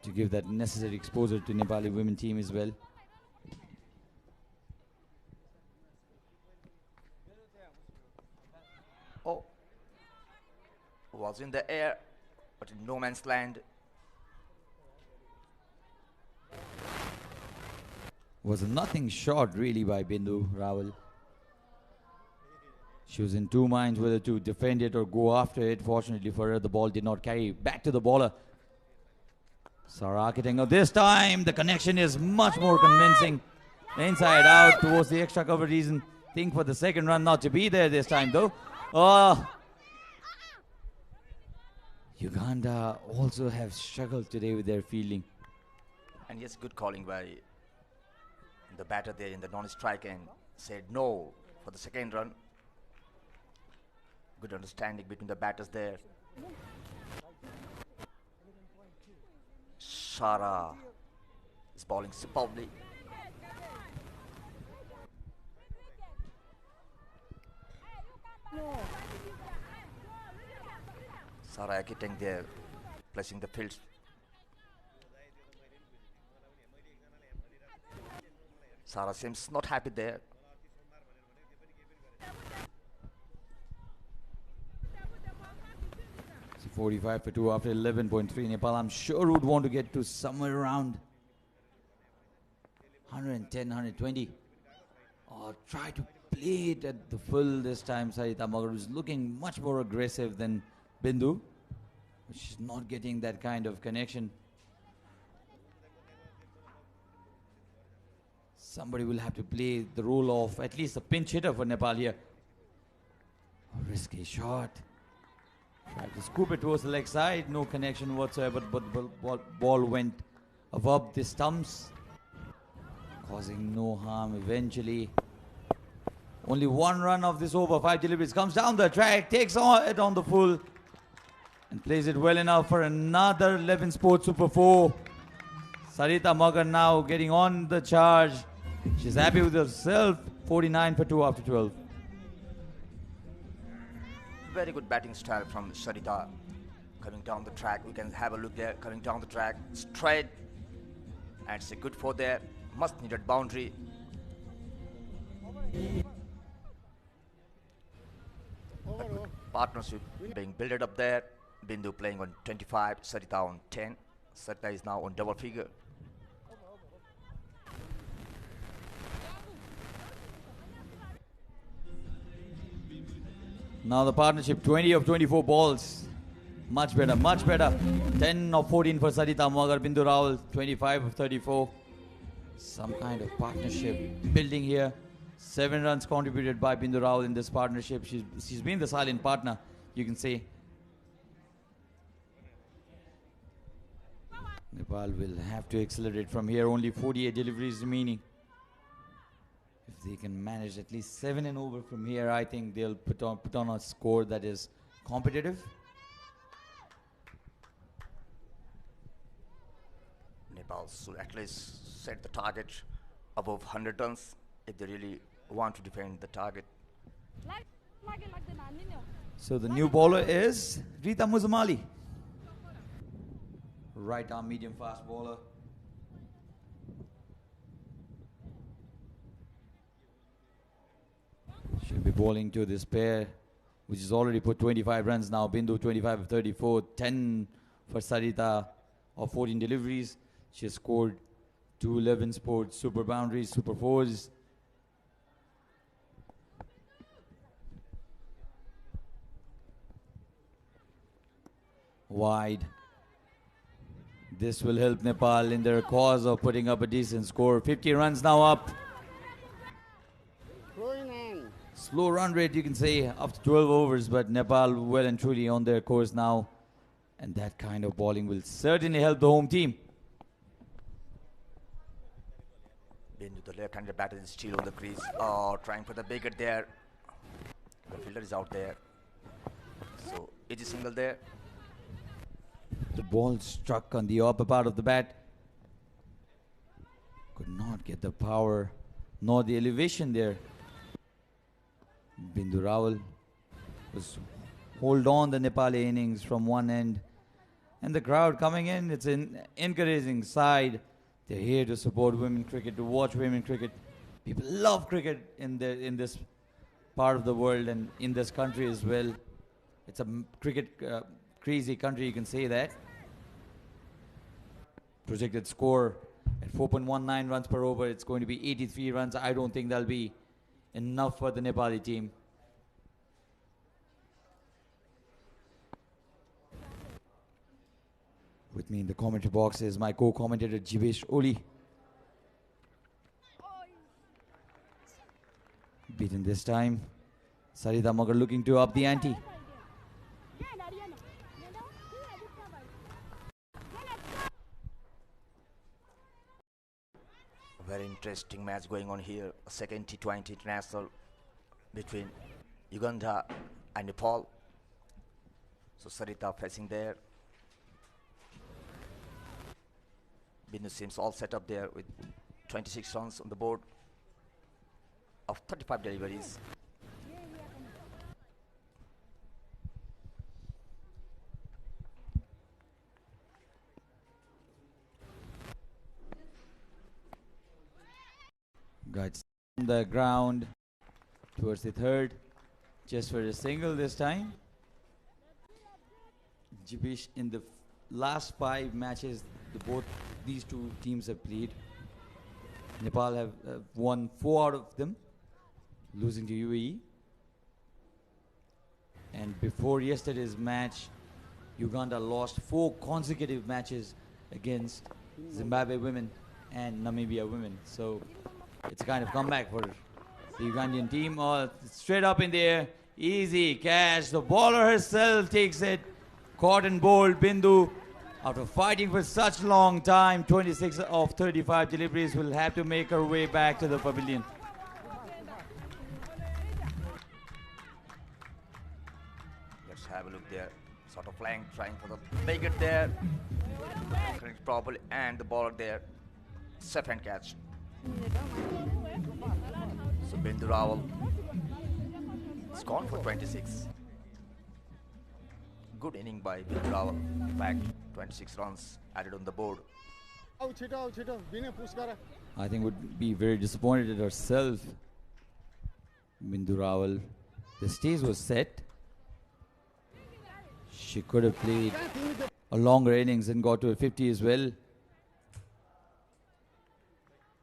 to give that necessary exposure to Nepali women team as well. Oh, was in the air, but in no man's land. Was a nothing shot really by Bindu Rawal. She was in two minds whether to defend it or go after it. Fortunately for her, the ball did not carry. Back to the bowler. Sarah Kittingo. This time, the connection is much more convincing. Inside out towards the extra cover reason. Think for the second run not to be there this time though. Oh. Uganda also have struggled today with their fielding. And yes, good calling by the batter there in the non-strike and said no for the second run. Good understanding between the batters there. Shara is bowling superbly. Sarah Kitting there, placing the field. Sarah seems not happy there. So 45 for 2 after 11.3. Nepal, I'm sure, would want to get to somewhere around 110, 120. Or try to play it at the full this time. Sarita Magar is looking much more aggressive than Bindu. But she's not getting that kind of connection. Somebody will have to play the role of at least a pinch hitter for Nepal here. A risky shot. Tried to scoop it towards the leg side. No connection whatsoever, but ball went above the stumps, causing no harm eventually. Only one run of this over. 5 deliveries. Comes down the track, takes it on the full, and plays it well enough for another 11 Sports Super 4. Sarita Magar now getting on the charge. She's happy with herself. 49 for 2 after 12. Very good batting style from Sarita. Coming down the track, we can have a look there. Coming down the track, straight. And it's a good for there. Much needed boundary. Partnership being built up there. Bindu playing on 25, Sarita on 10. Sarita is now on double figure. Now the partnership, 20 of 24 balls. Much better, much better. 10 of 14 for Sarita Magar. Bindu Rawal, 25 of 34. Some kind of partnership building here. 7 runs contributed by Bindu Rawal in this partnership. She's been the silent partner, you can say. Nepal will have to accelerate from here. Only 48 deliveries remaining. If they can manage at least 7 and over from here, I think they'll put on a score that is competitive. Nepal should at least set the target above 100 runs if they really want to defend the target. So the new bowler is Rita Muzamali. Right arm medium fast bowler. She'll be bowling to this pair, which has already put 25 runs now. Bindu 25 of 34, 10 for Sarita of 14 deliveries. She has scored 2 11 Sports Super boundaries, Super 4s. Wide. This will help Nepal in their cause of putting up a decent score. 50 runs now up. Slow run rate, you can say, after 12 overs, but Nepal well and truly on their course now. And that kind of bowling will certainly help the home team. Bindu, the left-handed batter, is still on the crease. Trying for the bigger there. The fielder is out there. So, easy single there. The ball struck on the upper part of the bat. Could not get the power nor the elevation there. Bindu Rawal was hold on the Nepali innings from one end. And the crowd coming in, it's an encouraging side. They're here to support women cricket, to watch women cricket. People love cricket in this part of the world and in this country as well. It's a cricket crazy country, you can say that. Projected score at 4.19 runs per over. It's going to be 83 runs. I don't think that'll be enough for the Nepali team. With me in the commentary box is my co-commentator Jivesh Oli. Beaten this time. Sarita Magar looking to up the ante. Very interesting match going on here. A second T20 international between Uganda and Nepal. So Sarita facing there. Bindu seems all set up there with 26 runs on the board of 35 deliveries. Guides on the ground towards the third, just for a single this time. Jibish, in the last 5 matches, these two teams have played. Nepal have won 4 out of them, losing to UAE. And before yesterday's match, Uganda lost 4 consecutive matches against Zimbabwe women and Namibia women. So it's a kind of comeback for the Ugandan team. Straight up in the air, easy catch. The bowler herself takes it. Caught and bowled. Bindu, after fighting for such long time, 26 of 35 deliveries, will have to make her way back to the pavilion. Let's have a look there. Sort of flank, trying for the wicket there. Correct properly, and the bowler there. Safe hand catch. So Bindu Rawal is gone for 26. Good inning by Bindu Rawal. In fact, 26 runs added on the board. I think would be very disappointed at herself. Bindu Rawal. The stage was set. She could have played a longer innings and got to a 50 as well.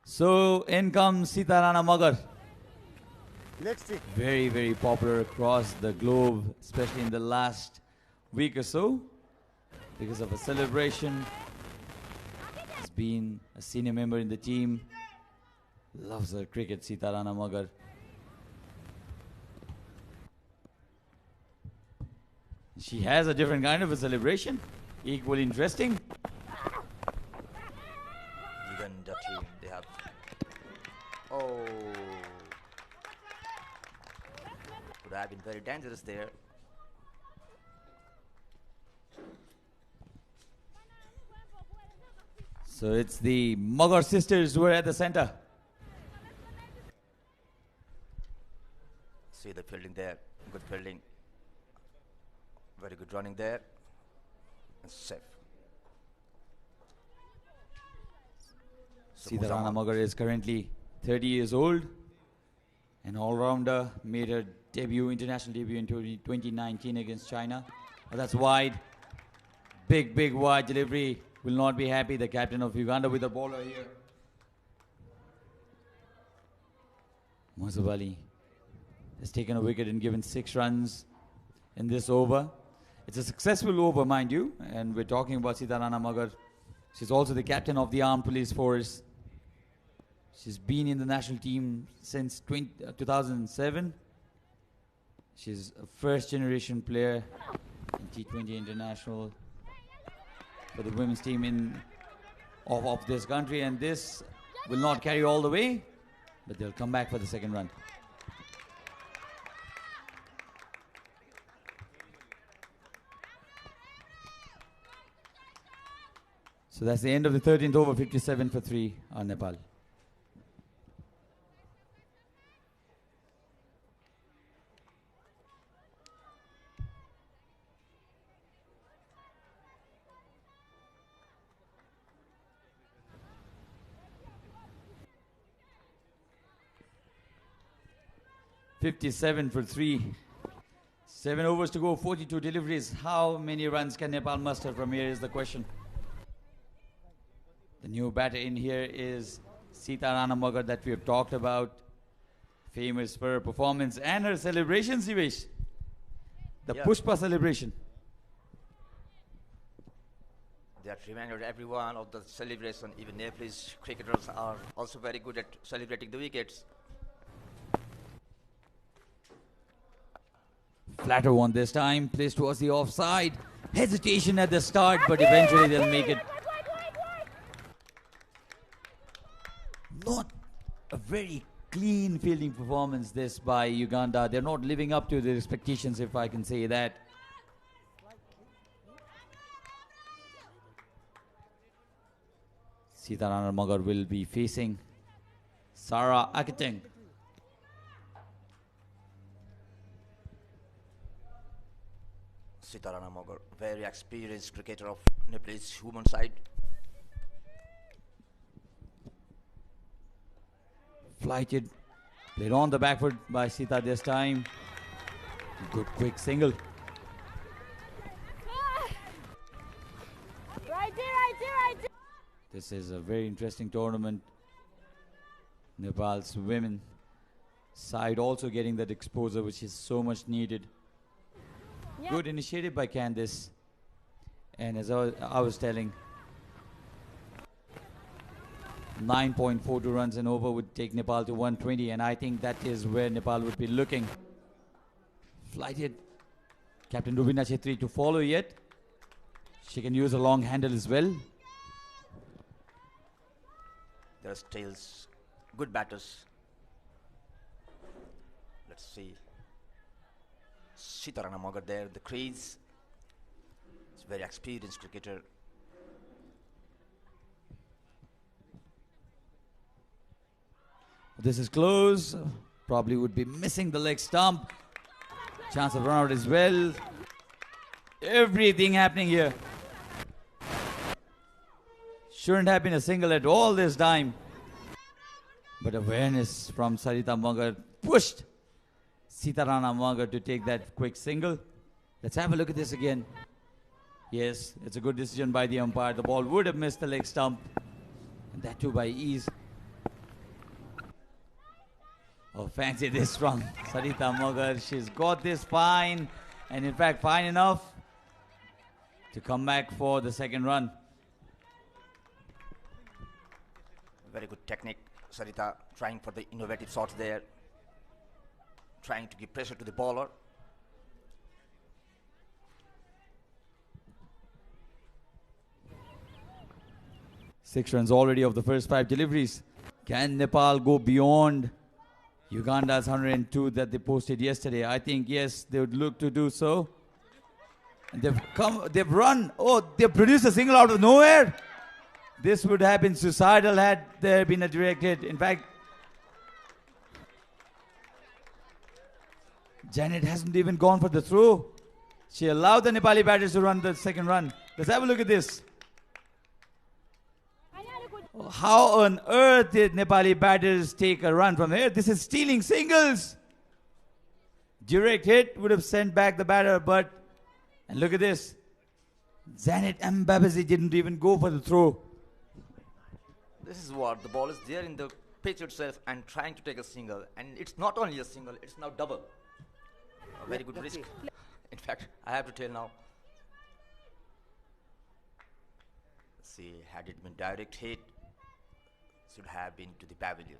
So in comes Sitarana Magar. Very, very popular across the globe, especially in the last week or so, because of a celebration. Has been a senior member in the team. Loves her cricket, Sitarana Magar. She has a different kind of a celebration, equally interesting. Uganda team, they have. Oh, could have been very dangerous there. So it's the Magar sisters who are at the center. See the fielding there, good fielding. Very good running there. And safe. So Sitarana Magar is currently 30 years old. An all-rounder, made her international debut in 2019 against China. That's wide. Big wide delivery. Will not be happy, the captain of Uganda, with the bowler here. Mazhab Ali has taken a wicket and given 6 runs in this over. It's a successful over, mind you, and we're talking about Sitarana Magar. She's also the captain of the Armed Police Force. She's been in the national team since 2007. She's a first-generation player in T20 International for the women's team of this country, and this will not carry all the way, but they'll come back for the second run. So that's the end of the 13th over, 57 for 3 on Nepal. 57 for 3. 7 overs to go, 42 deliveries. How many runs can Nepal muster from here is the question. The new batter in here is Sita Rana Magar that we have talked about. Famous for her performance and her celebration, Sivesh. The Pushpa celebration. They have reminded everyone of the celebration. Even Nepalese cricketers are also very good at celebrating the wickets. Flatter one this time, placed towards the offside. Hesitation at the start, but eventually they'll make it. Not a very clean fielding performance this by Uganda. They're not living up to their expectations, if I can say that. Sitarana Magar will be facing Sarah Akiteng. Sita Rana Magar, very experienced cricketer of Nepalese women's side. Flighted, played on the back foot by Sita this time. Good quick single. Right there. This is a very interesting tournament. Nepal's women side also getting that exposure which is so much needed. Yeah. Good initiative by Candice. And as I was telling, 9.42 runs and over would take Nepal to 120, and I think that is where Nepal would be looking. Flighted. Captain Rubina Chetri to follow yet. She can use a long handle as well. There are still good batters. Let's see. Sita Rana Magar there, the crease. It's a very experienced cricketer. This is close. Probably would be missing the leg stump. Chance of run out as well. Everything happening here. Shouldn't have been a single at all this time. But awareness from Sarita Magar pushed Sitarana Magar to take that quick single. Let's have a look at this again. Yes, it's a good decision by the umpire. The ball would have missed the leg stump. And that too by ease. Oh, fancy this from Sarita Magar. She's got this fine. And in fact, fine enough to come back for the second run. Very good technique. Sarita trying for the innovative shots there. Trying to give pressure to the bowler. Six runs already of the first 5 deliveries. Can Nepal go beyond Uganda's 102 that they posted yesterday? I think yes, they would look to do so. And they've run. Oh, they've produced a single out of nowhere. This would have been suicidal had there been a direct hit. In fact, Janet hasn't even gone for the throw. She allowed the Nepali batters to run the second run. Let's have a look at this. How on earth did Nepali batters take a run from here? This is stealing singles. Direct hit would have sent back the batter, but, and look at this. Janet Mbabazi didn't even go for the throw. This is what the ball is there in the pitch itself and trying to take a single. And it's not only a single, it's now double. A very good risk. In fact, I have to tell now. Let's see, had it been direct hit, should have been to the pavilion.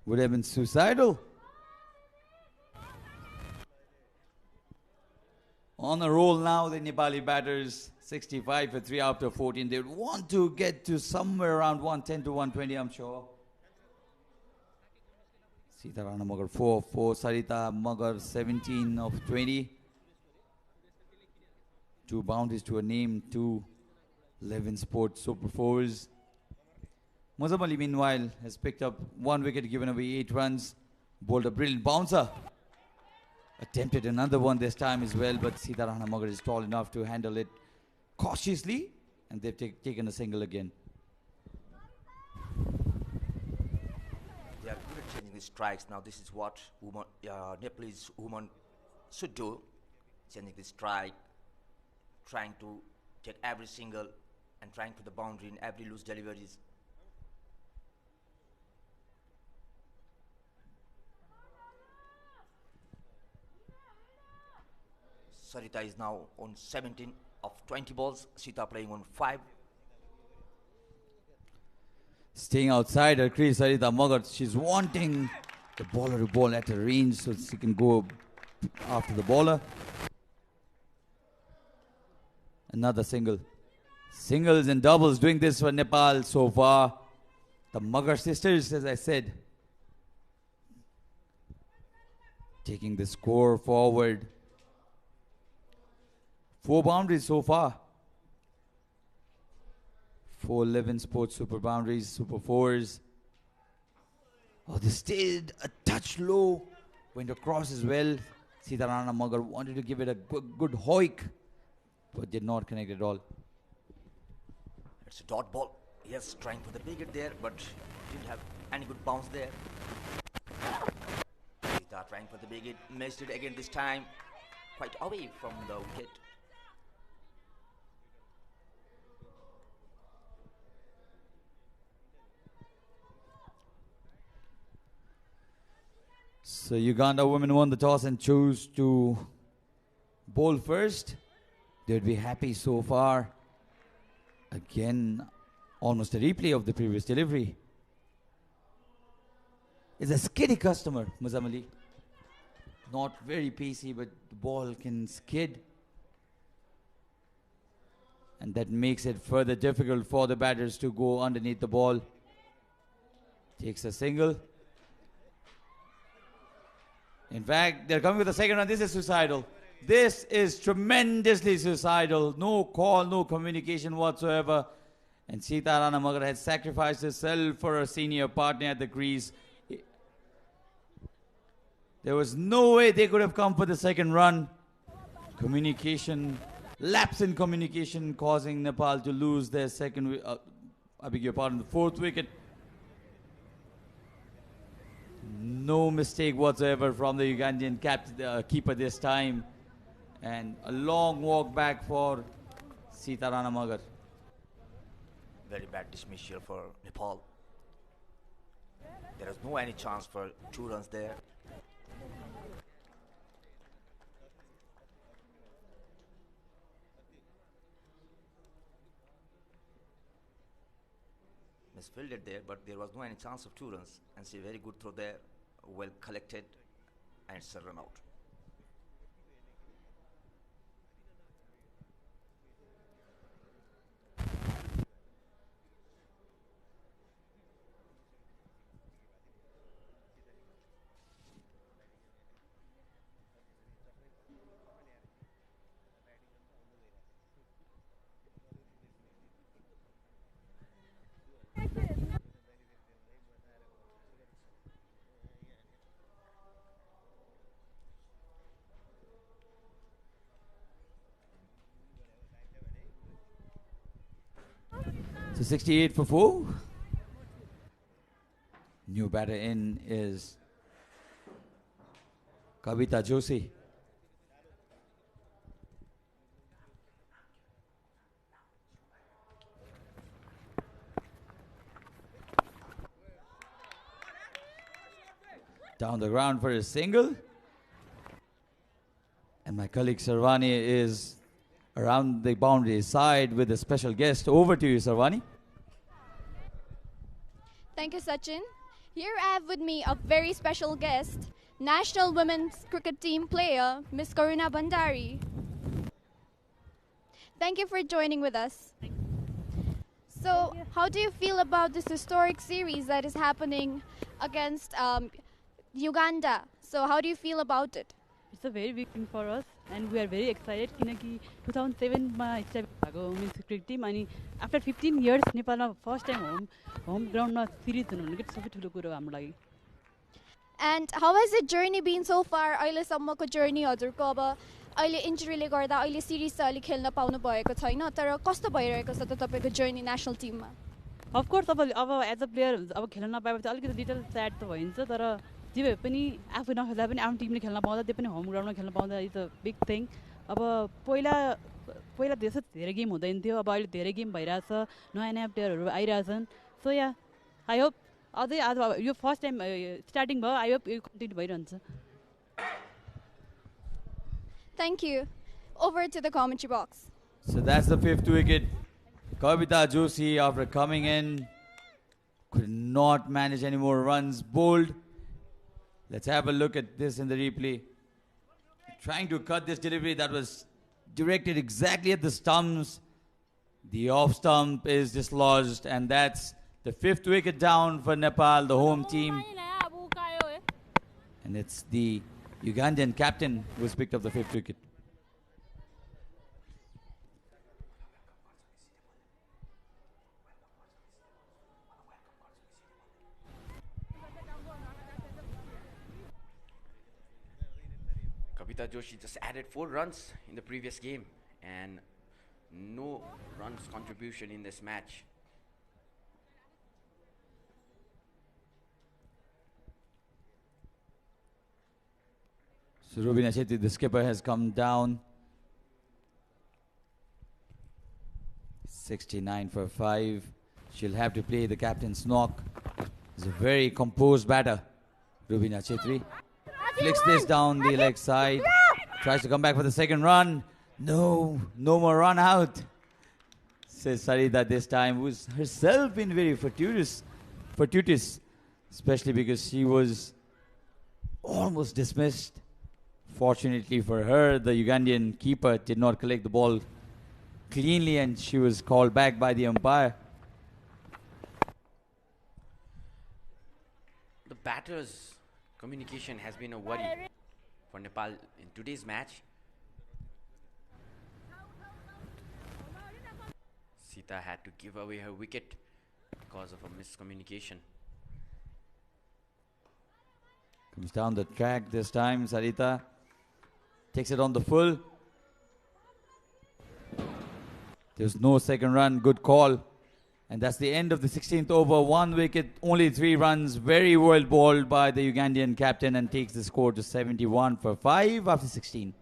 Would have been suicidal. On a roll now, the Nepali batters, 65 for 3 after 14. They want to get to somewhere around 110 to 120, I'm sure. Sita Rana Magar 4 of 4, Sarita Magar 17 of 20. 2 boundaries to a name, 2 11 Sports Super 4s. Muzammil Ali, meanwhile, has picked up 1 wicket, given away 8 runs. Bowled a brilliant bouncer. Attempted another one this time as well, but Sita Rana Magar is tall enough to handle it cautiously, and they've taken a single again. They are good at changing the strikes. Now this is what Nepalese women should do, changing the strike, trying to take every single and trying to the boundary in every loose deliveries. Sarita is now on 17 of 20 balls. Sita playing on 5. Staying outside her crease, Sarita Magar, she's wanting the bowler to bowl at her range so she can go after the bowler. Another single. Singles and doubles doing this for Nepal so far. The Magar sisters, as I said, taking the score forward. 4 boundaries so far. 4 11 sports super boundaries, super 4s. Oh, they stayed a touch low. Went across as well. Sitarana Magar wanted to give it a good hoik, but did not connect at all. It's a dot ball. Yes, trying for the wicket there, but didn't have any good bounce there. Sita trying for the wicket, missed it again this time. Quite away from the wicket. So Uganda women won the toss and chose to bowl first. They'd be happy so far. Again, almost a replay of the previous delivery. It's a skiddy customer, Muzamali. Not very pacey, but the ball can skid. And that makes it further difficult for the batters to go underneath the ball. Takes a single. In fact, they're coming with a second run. This is suicidal. This is tremendously suicidal. No call, no communication whatsoever. And Sita Rana Magar had sacrificed herself for her senior partner at the crease. There was no way they could have come for the second run. Communication, lapse in communication causing Nepal to lose their second, I beg your pardon, the 4th wicket. No mistake whatsoever from the Ugandan keeper this time. And a long walk back for Sita Rana Magar. Very bad dismissal for Nepal. There is no any chance for 2 runs there. Misfielded there, but there was no any chance of 2 runs. And see, very good throw there, well collected, and it's a run out. So 68 for 4. New batter in is Kavita Joshi. Down the ground for a single. And my colleague Sarvani is around the boundary side with a special guest. Over to you, Sarvani. Thank you, Sachin. Here I have with me a very special guest, National Women's Cricket Team player, Miss Karuna Bandari. Thank you for joining with us. So, how do you feel about this historic series that is happening against Uganda? So, how do you feel about it? It's a very big thing for us, and we are very excited. Kinaki 2007 ma establish bhako women's cricket team, and after 15 years, Nepal ma first time home ground ma series hunu भनेको सबै ठुलो कुरो हाम्रो लागि. And how has the journey been so far? अहिले सम्मको journey हजुरको अब अहिले इन्जुरीले गर्दा अहिले सिरिज त अलि खेल्न पाउनु भएको छैन, तर कस्तो भइरहेको छ त तपाईको journey national team मा? अफकोर्स अब एज अ प्लेयर अब खेल्न नपाएपछि अलिकति लिटल स्याड त भइन्छ तर जे भए पनि आफू नखेल्दा पनि आफ्नो टिमले खेल्न पाउँदा त्यो पनि होम ग्राउन्डमा खेल्न पाउँदा इज अ बिग थिङ अब पहिला त्यस्तो धेरै गेम हुँदैन थियो अब अहिले धेरै गेम भइरहेछ नयाँ नयाँ प्लेयरहरू आइरहेछन् सो या आई होप अझै आज यो फर्स्ट टाइम स्टार्टिङ भयो आई होप यो कन्टिन्यू भइरहन्छ Thank you. Over to the commentary box. So that's the 5th wicket. Kavita Joshi, after coming in, could not manage any more runs. Bowled. Let's have a look at this in the replay. Trying to cut this delivery that was directed exactly at the stumps. The off stump is dislodged, and that's the 5th wicket down for Nepal, the home team. And it's the Ugandan captain who's picked up the 5th wicket. Kavita Joshi just added 4 runs in the previous game and no runs contribution in this match. So Rubina Shetty, the skipper, has come down. 69 for 5. She'll have to play the captain's knock. It's a very composed batter. Rubina Chetri flicks this down the leg side. Tries to come back for the second run. No more run out. Says Sarita this time, who's herself been very fortuitous, especially because she was almost dismissed. Fortunately for her, the Ugandan keeper did not collect the ball cleanly and she was called back by the umpire. The batter's communication has been a worry for Nepal in today's match. Sita had to give away her wicket because of a miscommunication. Comes down the track this time, Sarita takes it on the full. There's no second run, good call. And that's the end of the 16th over. 1 wicket, only 3 runs. Very well bowled by the Ugandan captain and takes the score to 71 for 5 after 16.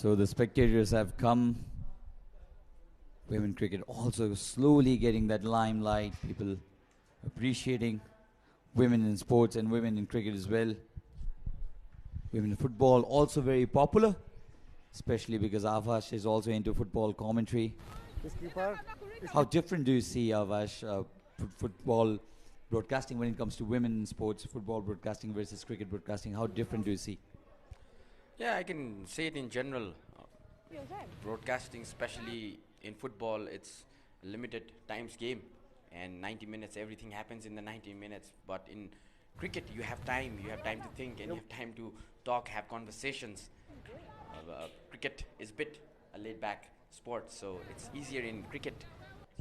So the spectators have come. Women cricket also slowly getting that limelight. People appreciating women in sports and women in cricket as well. Women in football also very popular, especially because Avash is also into football commentary. How different do you see, Avash, football broadcasting when it comes to women in sports, football broadcasting versus cricket broadcasting? How different do you see? Yeah, I can say it in general. Broadcasting, especially in football, it's a limited times game and 90 minutes, everything happens in the 90 minutes. But in cricket, you have time to think and you have time to talk, have conversations. Cricket is a bit a laid back sport, so it's easier in cricket.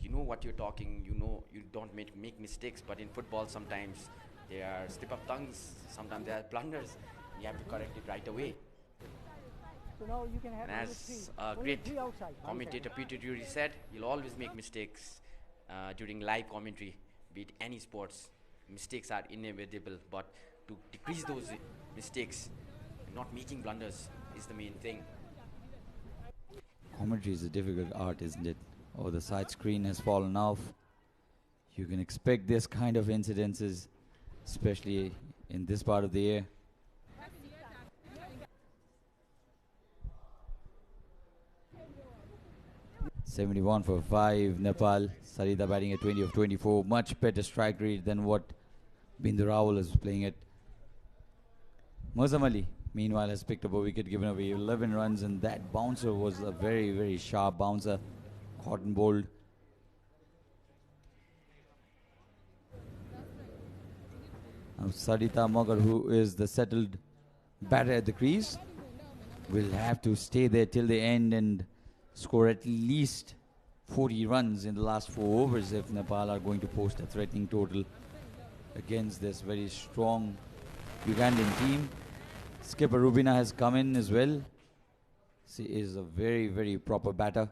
You know what you're talking, you know you don't make mistakes, but in football sometimes there are slip of tongues, sometimes there are blunders, you have to correct it right away. So now you can have And as a great commentator Peter Drury said, you'll always make mistakes during live commentary, be it any sports. Mistakes are inevitable, but to decrease those mistakes, not making blunders is the main thing. Commentary is a difficult art, isn't it? Oh, the side screen has fallen off. You can expect this kind of incidences, especially in this part of the year. $71 for 5, Nepal. Sarita batting at 20 of 24. Much better strike rate than what Bindu Rawal is playing at. Mozam Ali, meanwhile, has picked up a wicket, given away 11 runs, and that bouncer was a very, very sharp bouncer. Caught and bowled. Now Sarita Magar, who is the settled batter at the crease, will have to stay there till the end and score at least 40 runs in the last 4 overs if Nepal are going to post a threatening total against this very strong Ugandan team. Skipper Rubina has come in as well. She is a very, very proper batter.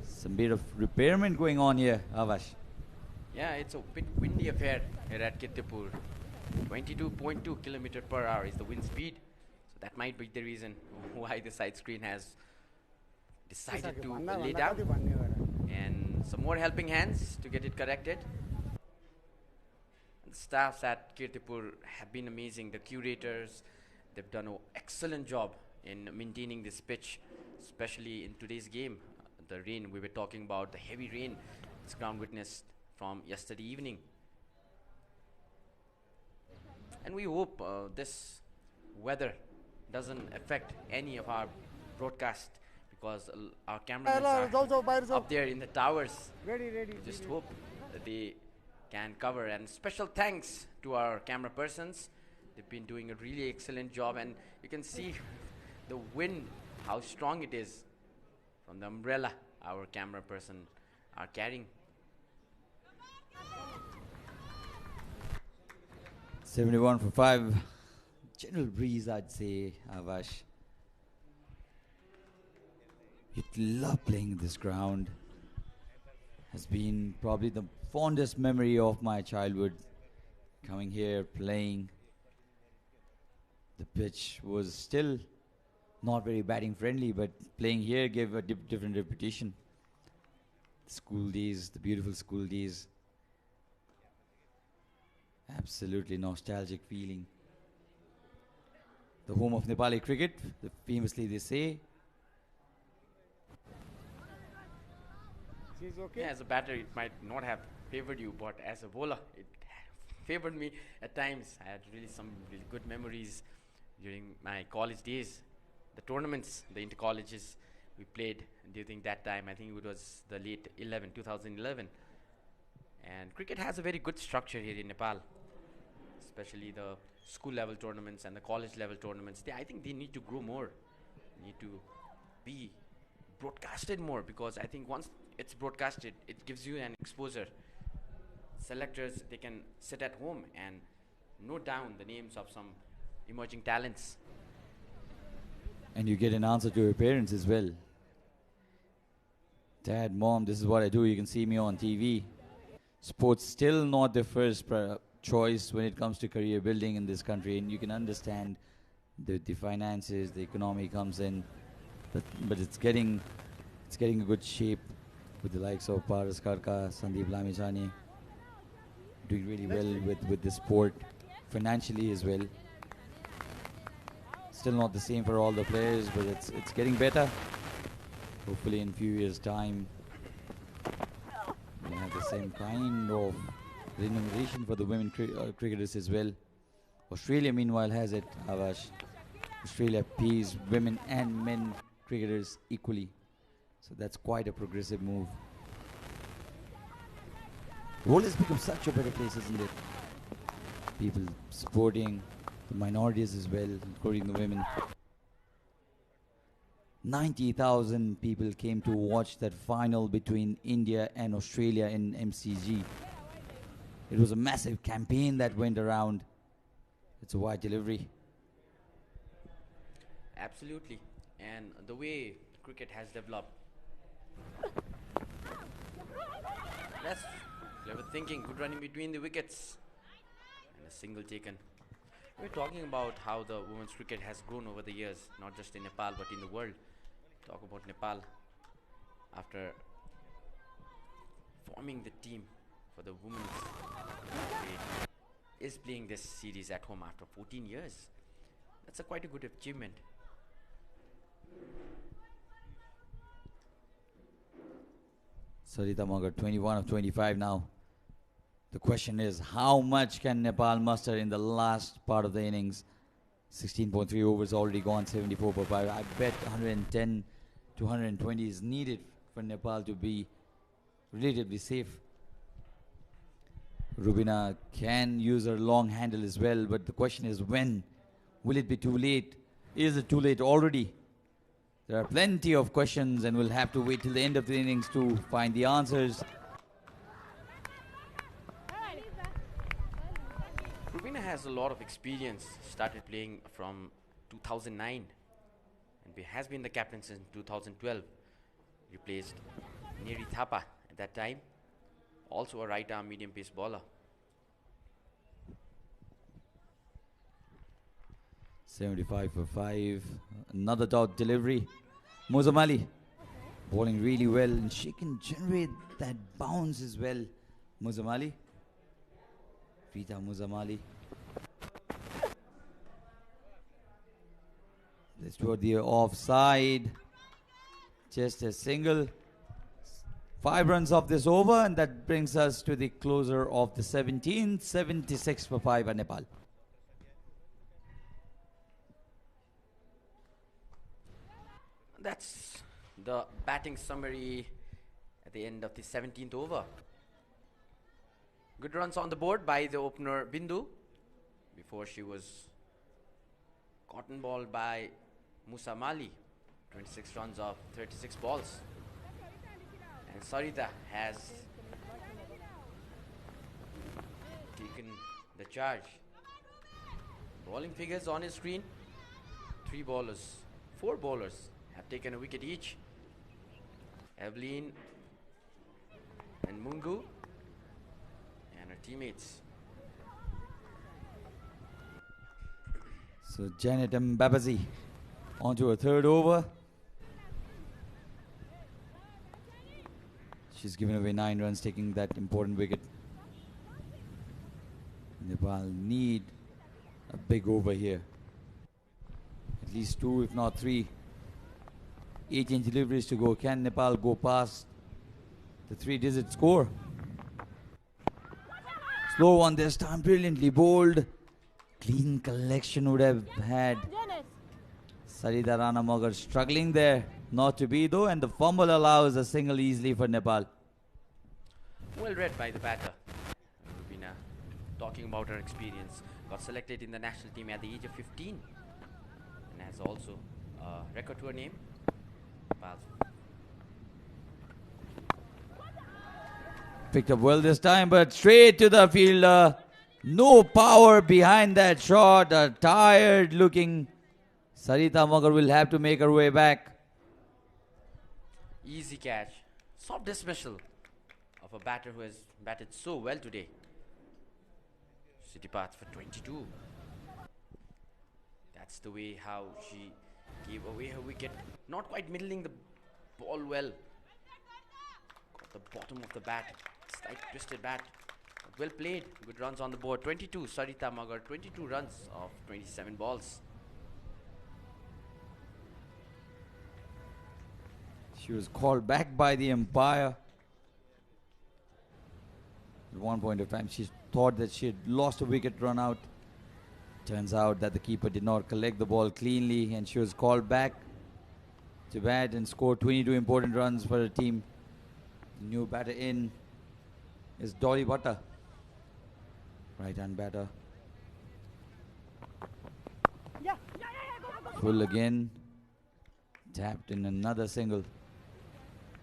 Some bit of repairment going on here, Avash. Yeah, it's a bit windy affair here at Kirtipur. 22.2 kilometer per hour is the wind speed. So that might be the reason why the side screen has decided to lay down. And some more helping hands to get it corrected. The staffs at Kirtipur have been amazing. The curators, they've done an excellent job in maintaining this pitch, especially in today's game. The rain, we were talking about the heavy rain this ground witnessed from yesterday evening. And we hope this weather doesn't affect any of our broadcast, because our cameramen are up there in the towers. Just hope that they can cover. And special thanks to our camera persons. They've been doing a really excellent job, and you can see the wind, how strong it is from the umbrella our camera person are carrying. 71 for 5. General breeze, I'd say, Avash. You'd love playing this ground. Has been probably the fondest memory of my childhood. Coming here, playing. The pitch was still not very batting friendly, but playing here gave a different reputation. School days, the beautiful school days. Absolutely nostalgic feeling. The home of Nepali cricket, famously they say. Yeah, as a batter, it might not have favored you, but as a bowler, it favored me at times. I had some really good memories during my college days. The tournaments, the inter-colleges we played during that time, I think it was the late 2011. And cricket has a very good structure here in Nepal, especially the school level tournaments and the college level tournaments. I think they need to grow more, need to be broadcasted more, because I think once it's broadcasted, it gives you an exposure. Selectors, they can sit at home and note down the names of some emerging talents. And you get an answer to your parents as well. Dad, Mom, this is what I do. You can see me on TV. Sports still not the first choice when it comes to career building in this country, and you can understand the finances, the economy comes in, but it's getting a good shape with the likes of Paras Karka, Sandeep Lamichani, doing really well with the sport financially as well. Still not the same for all the players, but it's getting better. Hopefully in a few years' time, we'll have the same kind of remuneration for the women cricketers as well. Australia, meanwhile, has it, Avash. Australia pays women and men cricketers equally. So that's quite a progressive move. The world has become such a better place, isn't it? People supporting the minorities as well, including the women. 90,000 people came to watch that final between India and Australia in MCG. It was a massive campaign that went around. It's a wide delivery. Absolutely. And the way cricket has developed, that's clever thinking, good running between the wickets, and a single taken. We're talking about how the women's cricket has grown over the years, not just in Nepal but in the world. Talk about Nepal after forming the team for the women's cricket, is playing this series at home after 14 years. That's quite a good achievement. Sarita Magar, 21 of 25 now. The question is, how much can Nepal muster in the last part of the innings? 16.3 overs already gone, 74 per 5. I bet 110 to 120 is needed for Nepal to be relatively safe. Rubina can use her long handle as well, but the question is when? Will it be too late Is it too late already? There are plenty of questions and we'll have to wait till the end of the innings to find the answers. Rubina has a lot of experience, started playing from 2009 and has been the captain since 2012. Replaced Neri Thapa at that time, also a right arm medium pace bowler. 75 for 5. Another dot delivery. Muzamali bowling really well and she can generate that bounce as well. Muzamali. Rita Muzamali. This toward the offside. Just a single. 5 runs off this over and that brings us to the closer of the 17th. 76 for 5 at Nepal. That's the batting summary at the end of the 17th over. Good runs on the board by the opener Bindu before she was cotton balled by Musa Mali. 26 runs off 36 balls. And Sarita has taken the charge. Bowling figures on his screen. 4 bowlers have taken a wicket each. Evelyn and Mungu and her teammates. So Janet Mbabazi onto her 3rd over. She's given away 9 runs, taking that important wicket. Nepal need a big over here. At least 2, if not 3. 18 deliveries to go. Can Nepal go past the 3-digit score? Slow one this time, brilliantly bowled. Clean collection would have had Sarita Rana Magar struggling there. Not to be though, and the fumble allows a single easily for Nepal. Well read by the batter. Rubina talking about her experience. Got selected in the national team at the age of 15 and has also a record to her name. Picked up well this time, but straight to the fielder. No power behind that shot. A tired looking Sarita Magar will have to make her way back. Easy catch. Soft dismissal of a batter who has batted so well today. City Path for 22. That's the way how she gave away her wicket. Not quite middling the ball well. Got the bottom of the bat. Slight twisted bat. But well played. Good runs on the board. 22. Sarita Magar. 22 runs of 27 balls. She was called back by the umpire. At one point of time, she thought that she had lost a wicket run out. Turns out that the keeper did not collect the ball cleanly and she was called back to bat and score 22 important runs for the team. The new batter in is Dolly Bhatta, right hand batter. Full again, tapped in another single.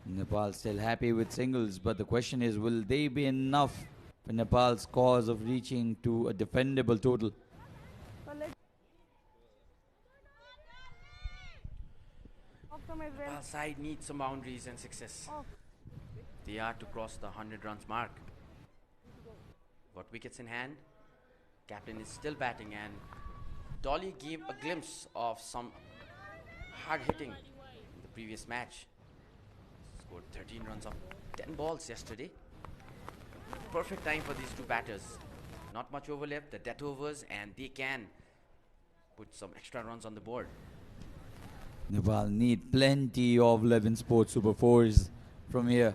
Nepal still happy with singles, but the question is, will they be enough for Nepal's cause of reaching to a defendable total? Nepal side needs some boundaries and success. They are to cross the 100 runs mark. Got wickets in hand. Captain is still batting and Dolly gave a glimpse of some hard hitting in the previous match. Scored 13 runs off 10 balls yesterday. Perfect time for these two batters. Not much over left, the death overs, and they can put some extra runs on the board. Nepal need plenty of 11 Sports Super 4s from here.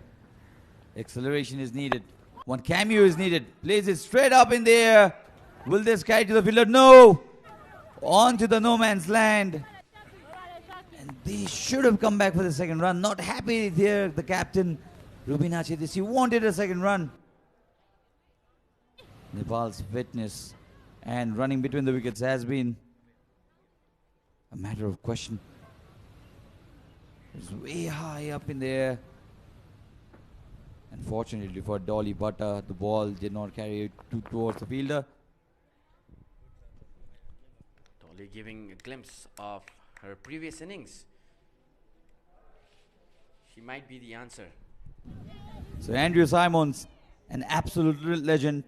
Acceleration is needed. One cameo is needed. Plays it straight up in the air. Will this carry to the fielder? No! On to the no man's land. And they should have come back for the second run. Not happy there, the captain, Rubina Chedis. He wanted a second run. Nepal's fitness and running between the wickets has been a matter of question. It's way high up in the air. Unfortunately for Dolly Butter, the ball did not carry it towards the fielder. Dolly giving a glimpse of her previous innings. She might be the answer. So Andrew Simons, an absolute legend,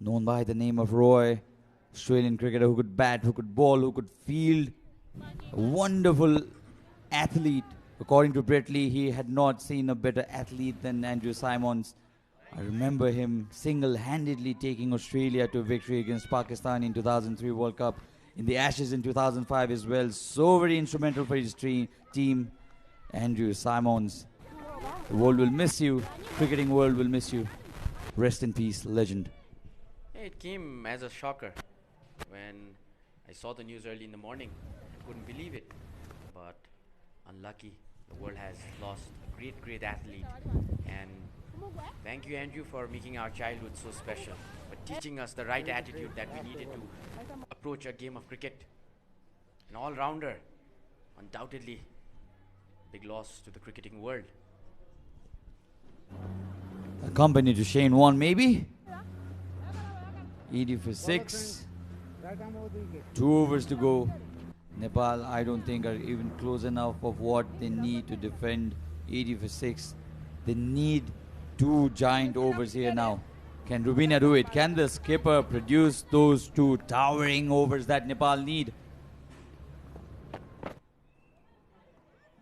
known by the name of Roy, Australian cricketer who could bat, who could bowl, who could field, a wonderful athlete. According to Brett Lee, he had not seen a better athlete than Andrew Simons. I remember him single-handedly taking Australia to victory against Pakistan in 2003 World Cup, in the Ashes in 2005 as well. So very instrumental for his team, Andrew Simons. The world will miss you. Cricketing world will miss you. Rest in peace, legend. It came as a shocker when I saw the news early in the morning. I couldn't believe it. But unlucky, the world has lost a great, great athlete. And thank you, Andrew, for making our childhood so special, for teaching us the right attitude that we needed to approach a game of cricket. An all-rounder, undoubtedly, big loss to the cricketing world. Accompanied to Shane Warne, maybe. 80 for 6. 2 overs to go. Nepal, I don't think, are even close enough of what they need to defend. 80 for 6. They need 2 giant overs here now. Can Rubina do it? Can the skipper produce those 2 towering overs that Nepal need?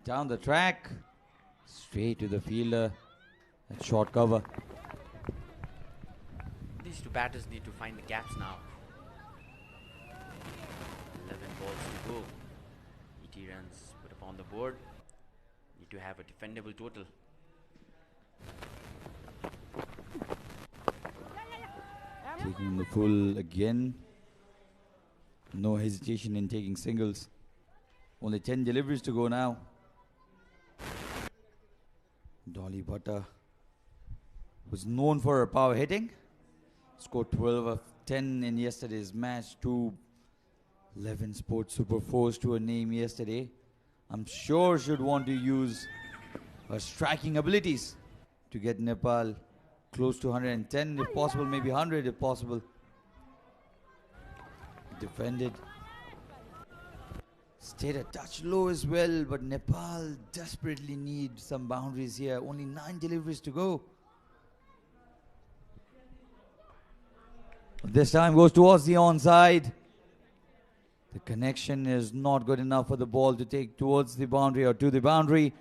Down the track. Straight to the fielder. That short cover. These 2 batters need to find the gaps now. 11 balls to go. 80 runs put upon the board. Need to have a defendable total. Taking the full again. No hesitation in taking singles. Only 10 deliveries to go now. Dolly Butter was known for her power hitting. Scored 12 of 10 in yesterday's match. 2 11 Sports Super 4s to her name yesterday. I'm sure she'd want to use her striking abilities to get Nepal close to 110 if possible, maybe 100 if possible. Defended. Stayed a touch low as well, but Nepal desperately need some boundaries here. Only 9 deliveries to go. This time goes towards the onside. The connection is not good enough for the ball to take towards the boundary or to the boundary.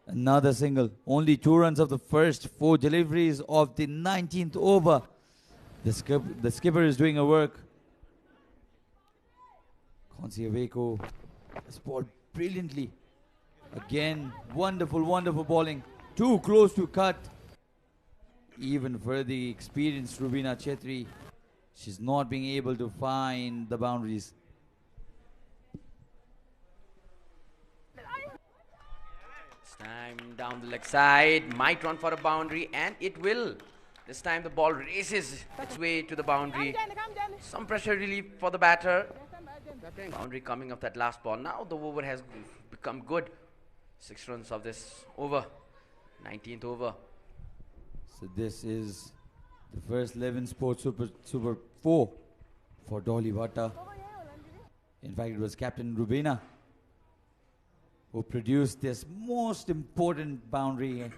Another single. Only 2 runs of the first 4 deliveries of the 19th over. The skipper is doing her work. Konsiaveko has bowled brilliantly. Again, wonderful, wonderful bowling. Too close to cut. Even for the experienced Rubina Chetri, she's not being able to find the boundaries. This time down the leg side, might run for a boundary, and it will. This time the ball races its way to the boundary. Some pressure relief for the batter. Boundary coming off that last ball. Now the over has become good. 6 runs of this over. 19th over. So this is the first 11 Sports Super 4 for Dolly Butter. In fact, it was Captain Rubina who produced this most important boundary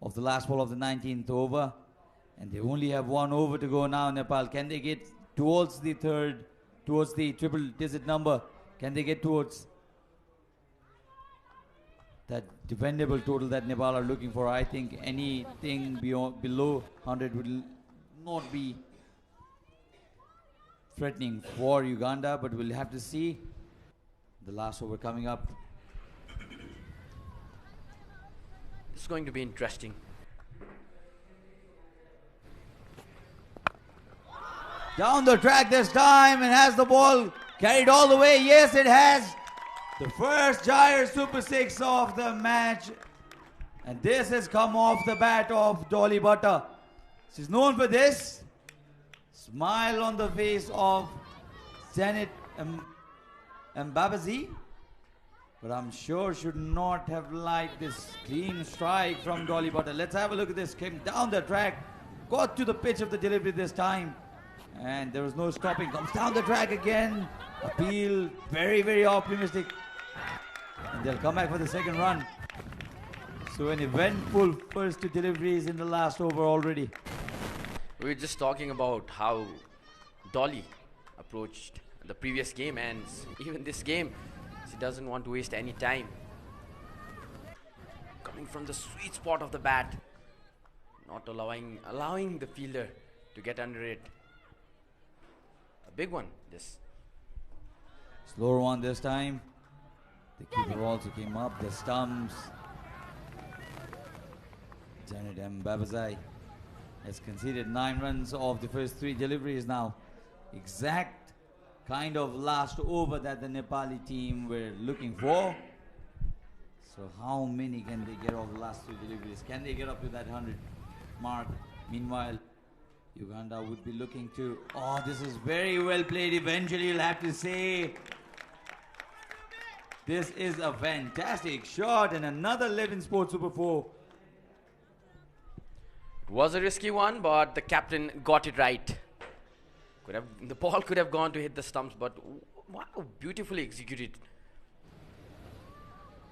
of the last ball of the 19th over. And they only have 1 over to go now, Nepal. Can they get towards the towards the triple digit number? Can they get towards that dependable total that Nepal are looking for? I think anything below 100 will not be threatening for Uganda, but we'll have to see. The last over coming up. This is going to be interesting. Down the track this time, and has the ball carried all the way? Yes, it has. The first Gyre Super 6 of the match. And this has come off the bat of Dolly Butter. She's known for this. Smile on the face of Janet Mbabazi. But I'm sure should not have liked this clean strike from Dolly Butter. Let's have a look at this. Came down the track, got to the pitch of the delivery this time. And there was no stopping. Comes down the track again. Appeal, very, very optimistic. And they'll come back for the second run. So an eventful first two deliveries in the last over already. We were just talking about how Dolly approached the previous game, and even this game, she doesn't want to waste any time. Coming from the sweet spot of the bat, not allowing the fielder to get under it. A big one, this. Slower one this time. The keeper also came up. The stumps. Janet Mbabazai has conceded 9 runs of the first 3 deliveries now. Exact kind of last over that the Nepali team were looking for. So how many can they get off the last 3 deliveries? Can they get up to that 100 mark? Meanwhile, Uganda would be looking to... Oh, this is very well played eventually, you'll have to say. This is a fantastic shot and another 11 Sports Super 4. It was a risky one, but the captain got it right. The ball could have gone to hit the stumps, but wow, beautifully executed.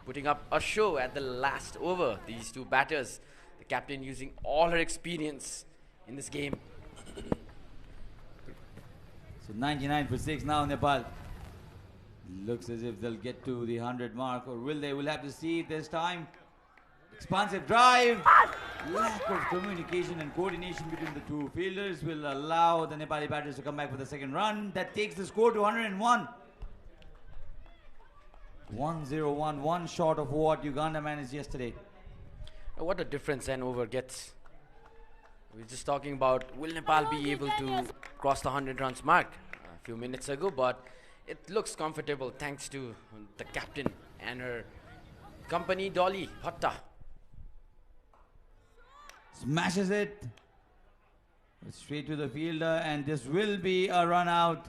Putting up a show at the last over. These two batters, the captain using all her experience in this game. So 99 for 6 now, Nepal. Looks as if they'll get to the 100 mark, or will they? We'll have to see this time. Expansive drive. Lack of communication and coordination between the two fielders will allow the Nepali batters to come back for the second run. That takes the score to 101. 101, one short of what Uganda managed yesterday. What a difference an over gets. We were just talking about, will Nepal be able to cross the 100 runs mark a few minutes ago, but it looks comfortable thanks to the captain and her company, Dolly Bhatta. Smashes it straight to the fielder, and this will be a run out.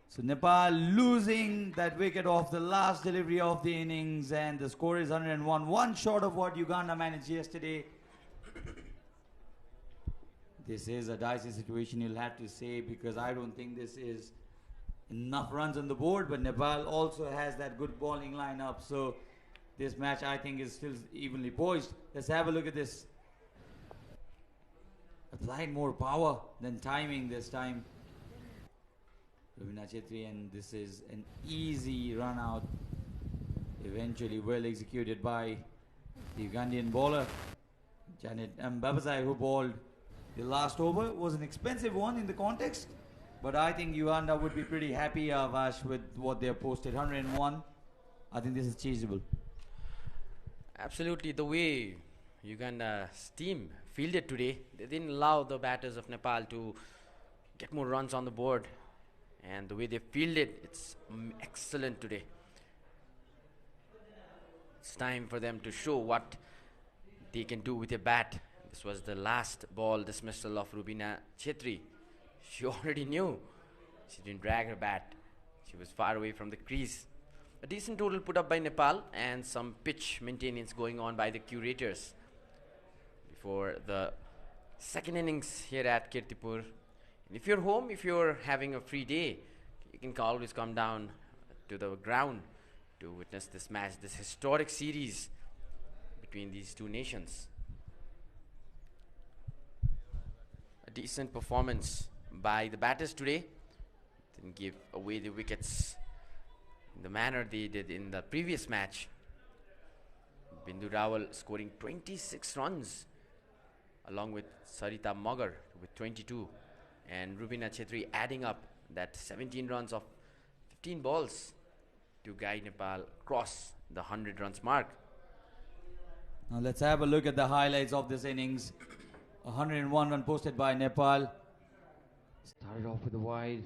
So Nepal losing that wicket off the last delivery of the innings, and the score is 101, one short of what Uganda managed yesterday. This is a dicey situation, you'll have to say, because I don't think this is enough runs on the board, but Nepal also has that good bowling lineup, so this match I think is still evenly poised. Let's have a look at this. Applied more power than timing this time. Rubina Chetri, and this is an easy run out. Eventually well executed by the Ugandan bowler. Janet Mbabazai, who bowled the last over. Was an expensive one in the context, but I think Uganda would be pretty happy, Vash, with what they have posted. 101. I think this is chaseable. Absolutely. The way Uganda's team fielded today, they didn't allow the batters of Nepal to get more runs on the board, and the way they fielded, it's excellent today. It's time for them to show what they can do with a bat. This was the last ball dismissal of Rubina Chetri. She already knew. She didn't drag her bat. She was far away from the crease. A decent total put up by Nepal, and some pitch maintenance going on by the curators for the second innings here at Kirtipur. And if you're home, if you're having a free day, you can always come down to the ground to witness this match, this historic series between these two nations. A decent performance by the batters today. Didn't give away the wickets in the manner they did in the previous match. Bindu Rawal scoring 26 runs, along with Sarita Magar with 22, and Rubina Chetri adding up that 17 runs of 15 balls to guide Nepal cross the 100 runs mark. Now let's have a look at the highlights of this innings. 101 run posted by Nepal. Started off with a wide.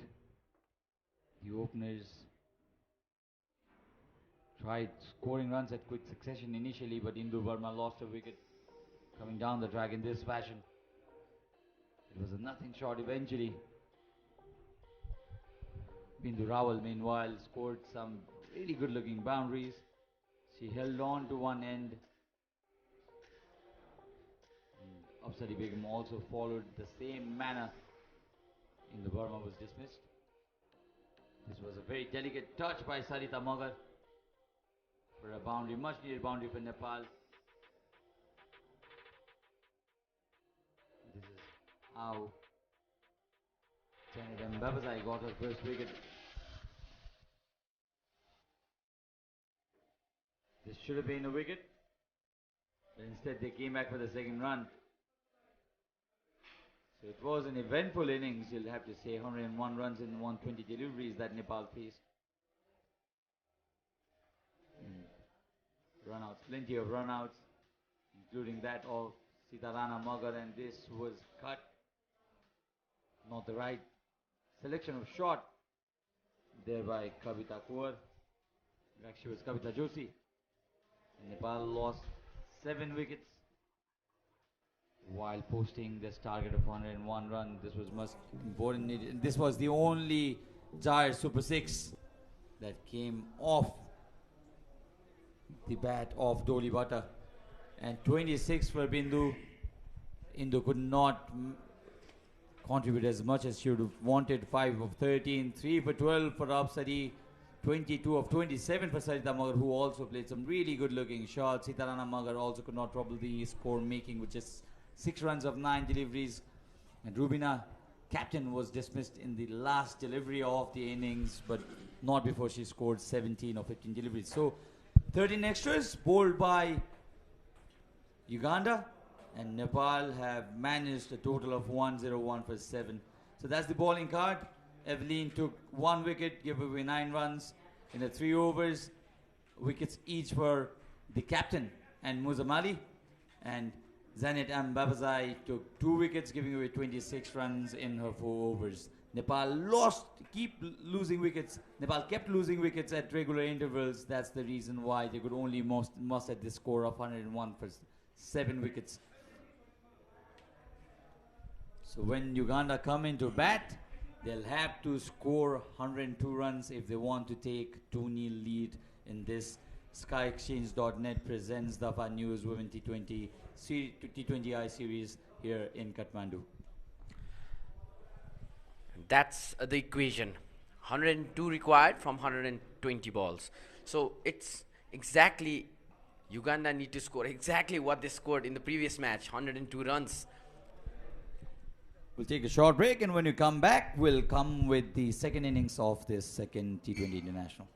The openers tried scoring runs at quick succession initially, but Indu Verma lost a wicket coming down the track in this fashion. It was a nothing shot eventually. Bindu Rawal meanwhile scored some really good looking boundaries. She held on to one end. Afsari Begum also followed the same manner. In the Burma was dismissed. This was a very delicate touch by Sarita Magar for a boundary, much needed boundary for Nepal. This is how Janet Mbabazai got her first wicket. This should have been a wicket, but instead they came back for the second run. So it was an eventful innings, you'll have to say. 101 runs in 120 deliveries that Nepal faced. Runouts, plenty of runouts, including that of Sitarana Magar, and this was cut. Not the right selection of shot there by Kavita Kaur. Actually, it was Kavita Joshi. Nepal lost 7 wickets while posting this target of 101 runs. This was most important. This was the only Jai Super 6 that came off the bat of Doli Bhatta. And 26 for Bindu. Indu could not contribute as much as she would have wanted. 5 of 13, 3 for 12 for Apsari, 22 of 27 for Sarita Magar, who also played some really good looking shots. Sitarana Magar also could not trouble the score making with just 6 runs of 9 deliveries. And Rubina, captain, was dismissed in the last delivery of the innings, but not before she scored 17 or 15 deliveries. So 13 extras bowled by Uganda, and Nepal have managed a total of 101 for 7. So that's the bowling card. Evelyn took 1 wicket, gave away 9 runs in the 3 overs. Wickets each for the captain and Muzamali. And Zanet Mbabazai took 2 wickets, giving away 26 runs in her 4 overs. Nepal kept losing wickets at regular intervals. That's the reason why they could only muster this score of 101 for 7 wickets. So when Uganda come into bat, they'll have to score 102 runs if they want to take 2-0 lead in this. SkyExchange.net presents the Dafa News Women T20I series here in Kathmandu. That's the equation. 102 required from 120 balls. So it's exactly, Uganda need to score exactly what they scored in the previous match, 102 runs. We'll take a short break, and when you come back, we'll come with the second innings of this second T20 International.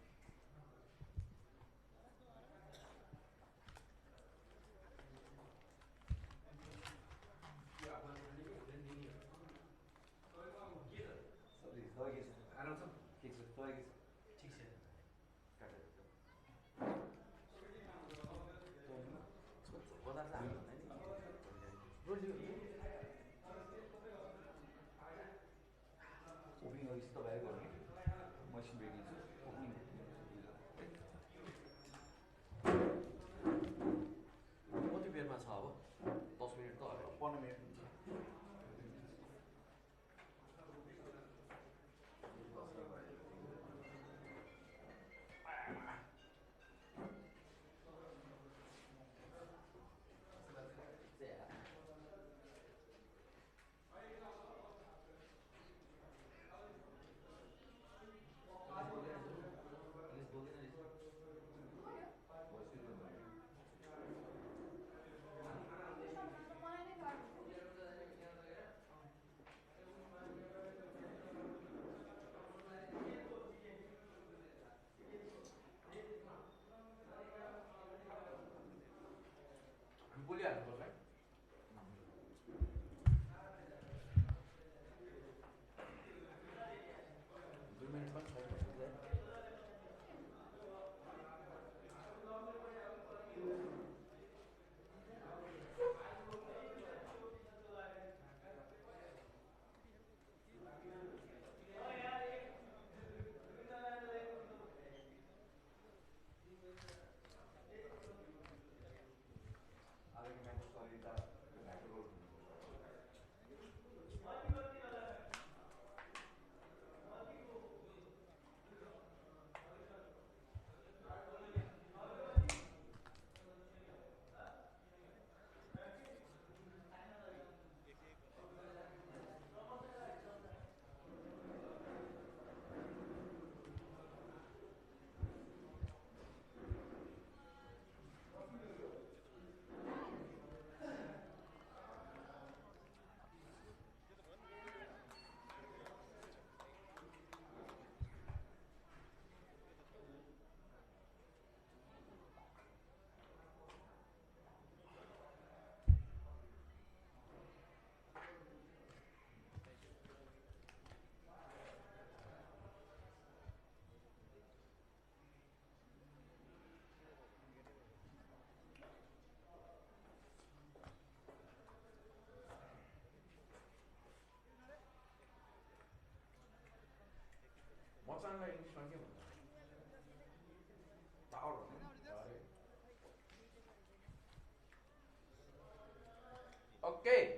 Okay.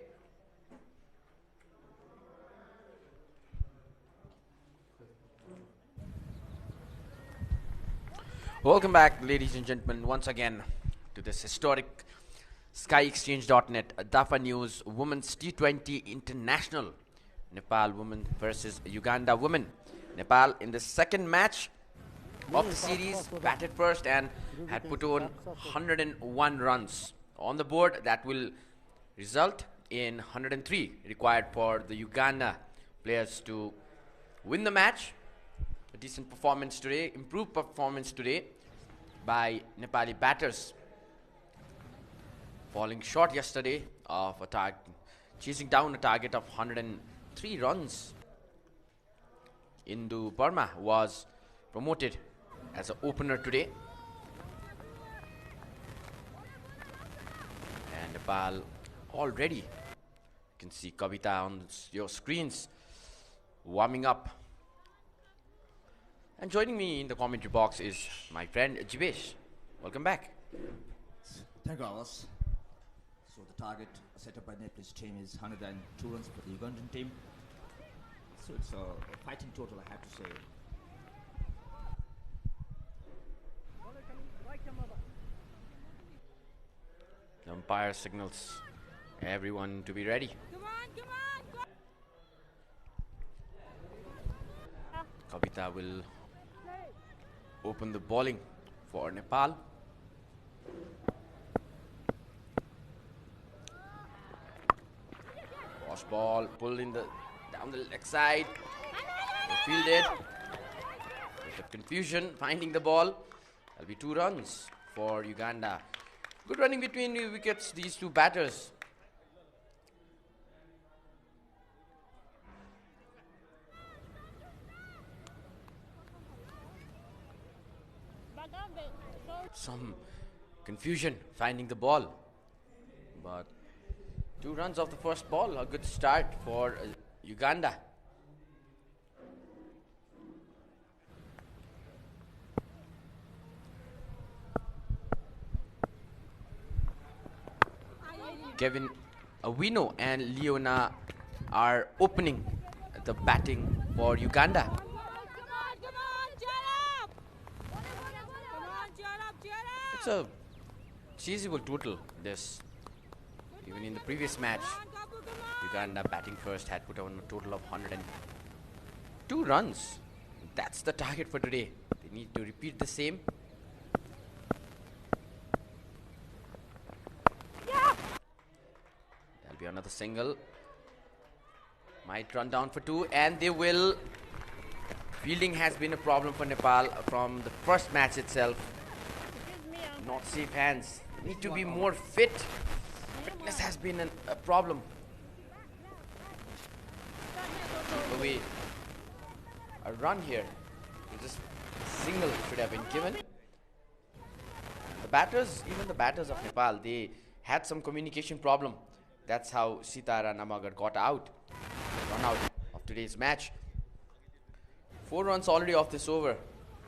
Welcome back, ladies and gentlemen, once again to this historic SkyExchange.net DAFA News Women's T20 International. Nepal women versus Uganda women. Nepal in the second match of the series batted first and had put on 101 runs on the board. That will result in 103 required for the Uganda players to win the match. A decent performance today, improved performance today by Nepali batters, falling short yesterday of a target, chasing down a target of 103 runs. Indu Burma was promoted as an opener today, and Nepal already, you can see Kavita on your screens warming up. And joining me in the commentary box is my friend Jivesh. Welcome back. Thank you, Alice. So the target set up by Nepal's team is 102 runs for the Ugandan team. So it's a fighting total, I have to say. The umpire signals everyone to be ready. Kavita will open the bowling for Nepal. Cross ball pulled in the down the leg side. They fielded. Bit of confusion finding the ball. That'll be 2 runs for Uganda. Good running between the wickets, these two batters. Some confusion finding the ball, but 2 runs off the first ball, a good start for Uganda. Kevin Awino and Leona are opening the batting for Uganda. It's a cheesable total, this. Even in the previous match, Uganda batting first had put on a total of 102 runs. That's the target for today. They need to repeat the same. That'll be another single. Might run down for 2, and they will. Fielding has been a problem for Nepal from the first match itself. Not safe hands. Need to be more fit. Fitness has been a problem. Away a run here. Just single should have been given. The batters, even the batters of Nepal, they had some communication problem. That's how Sitara Namagar got out, run out of today's match. 4 runs already off this over.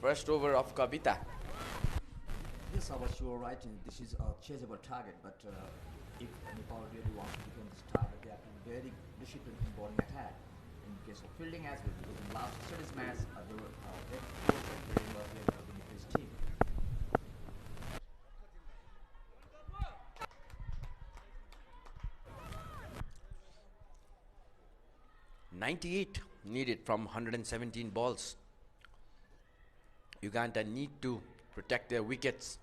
First over of Kavita. Yes, Abbas, you are right. This is a chaseable target, but if Nepal really wants to become this target, they have to be very disciplined in bowling attack. In case of fielding as well, because in last yesterday's match, they were very close and very well played by the Nepalese team. 98 needed from 117 balls. Uganda need to protect their wickets.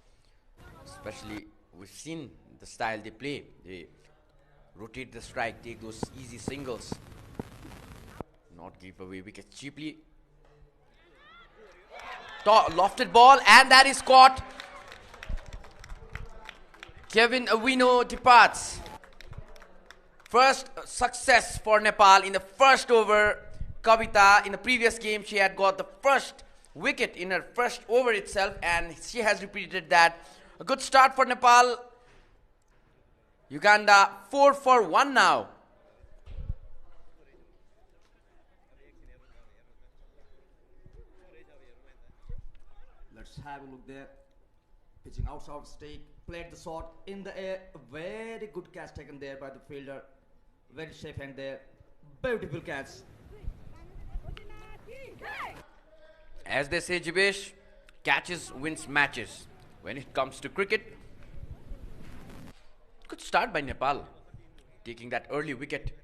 Especially, we've seen the style they play. They rotate the strike, take those easy singles, not give away wickets cheaply. Lofted ball, and that is caught. Kevin Awino departs. First success for Nepal in the first over. Kavita, in the previous game, she had got the first wicket in her first over itself, and she has repeated that. A good start for Nepal. Uganda 4 for 1 now. Just have a look there. Pitching outside stake, played the shot in the air. Very good catch taken there by the fielder. Very safe hand there. Beautiful catch. As they say, Jibesh, catches wins matches. When it comes to cricket, good start by Nepal, taking that early wicket.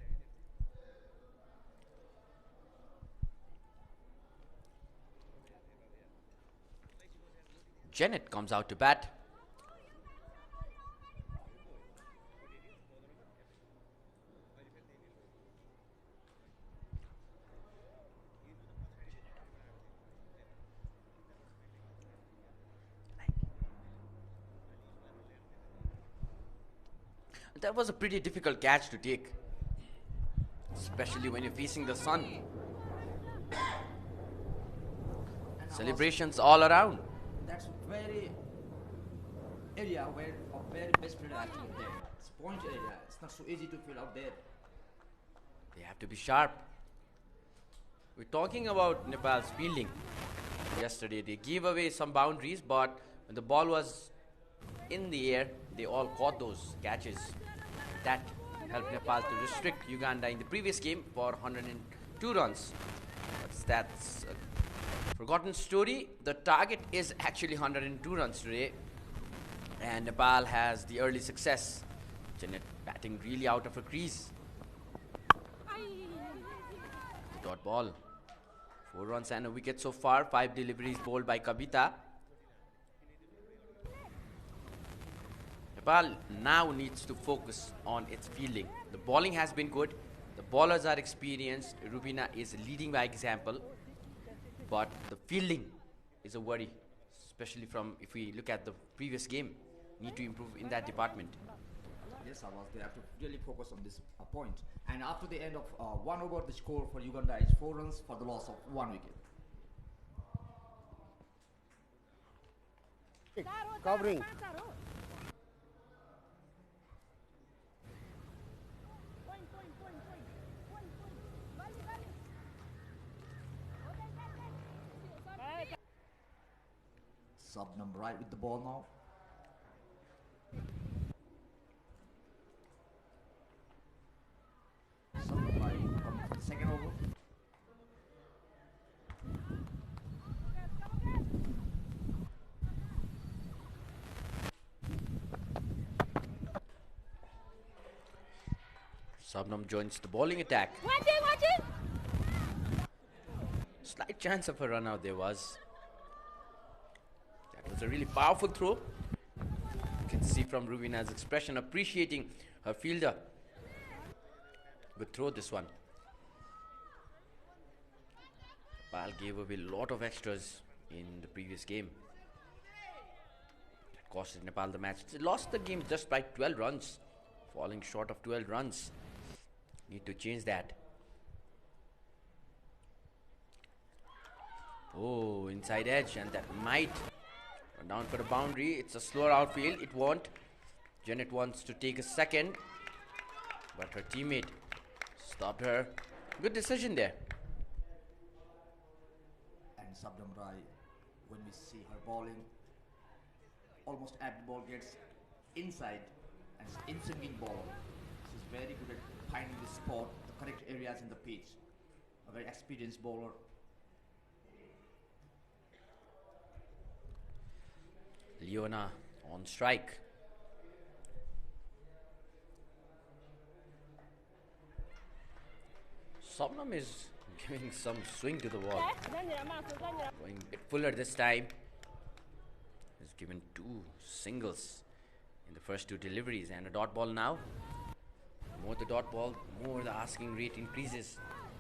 Janet comes out to bat. That was a pretty difficult catch to take, especially when you're facing the sun. Celebrations all around. That's very area where a very best player actually there. It's point area. It's not so easy to field out there. They have to be sharp. We're talking about Nepal's fielding. Yesterday they gave away some boundaries, but when the ball was in the air, they all caught those catches. That helped Nepal to restrict Uganda in the previous game for 102 runs. But that's a forgotten story. The target is actually 102 runs today, and Nepal has the early success. Janet batting really out of her crease. Dot ball. 4 runs and a wicket so far. 5 deliveries bowled by Kavita. Nepal now needs to focus on its fielding. The bowling has been good. The bowlers are experienced. Rubina is leading by example. But the fielding is a worry, especially from if we look at the previous game. Need to improve in that department. Yes, they have to really focus on this point. And after the end of 1 over, the score for Uganda is 4 runs for the loss of 1 wicket. Covering. Subnum right with the ball now. Subnum right coming for the second over. Sabnam joins the bowling attack. Watch it! Slight chance of a run out there was. That was a really powerful throw. You can see from Rubina's expression appreciating her fielder. Good throw this one. Nepal gave away a lot of extras in the previous game. That costed Nepal the match. They lost the game just by 12 runs. Falling short of 12 runs. Need to change that. Oh, inside edge, and that might run down for a boundary. It's a slower outfield. It won't. Janet wants to take a second, but her teammate stopped her. Good decision there. And Subnum Rai, when we see her bowling, almost every ball gets inside and in swinging ball. She's very good at finding the spot, the correct areas in the pitch. A very experienced bowler. Leona on strike. Somnam is giving some swing to the ball. Going a bit fuller this time. He's given 2 singles in the first 2 deliveries and a dot ball now. The more the dot ball, the more the asking rate increases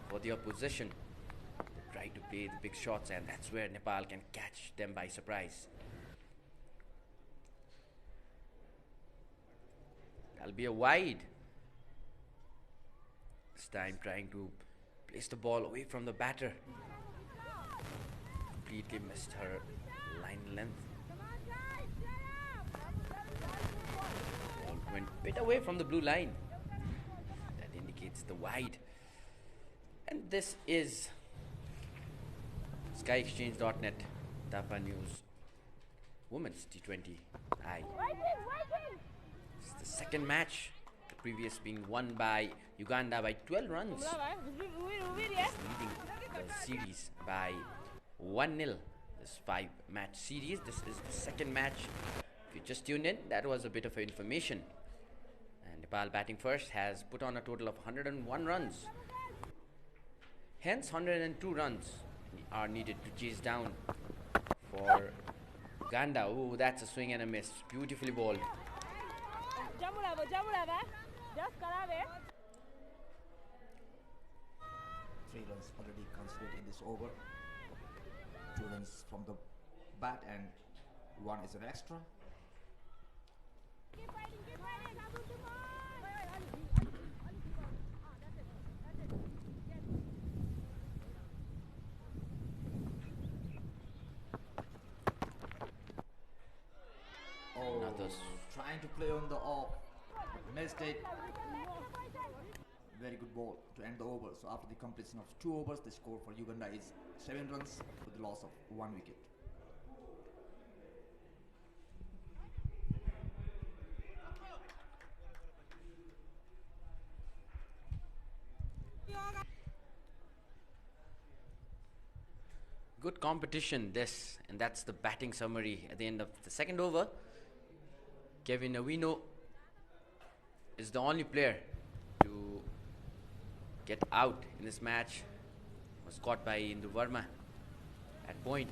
for the opposition. They try to play the big shots, and that's where Nepal can catch them by surprise. That'll be a wide. This time trying to place the ball away from the batter. Completely missed her line length. Ball went a bit away from the blue line. That indicates the wide. And this is SkyExchange.net, Tapa News Women's T20I. It's the second match, the previous being won by Uganda by 12 runs. Leading the series by 1-0. This 5-match series. This is the second match. If you just tuned in, that was a bit of information. And Nepal batting first has put on a total of 101 runs. Hence 102 runs are needed to chase down for Uganda. Oh, that's a swing and a miss. Beautifully bowled. 3 runs already considered in this over. 2 runs from the bat and 1 is an extra. Another Trying to play on the off, missed it. Very good ball to end the over. So after the completion of 2 overs, the score for Uganda is 7 runs with the loss of 1 wicket. good competition this, and that's the batting summary at the end of the second over. Kevin Awino is the only player to get out in this match. Was caught by Indu Verma at point.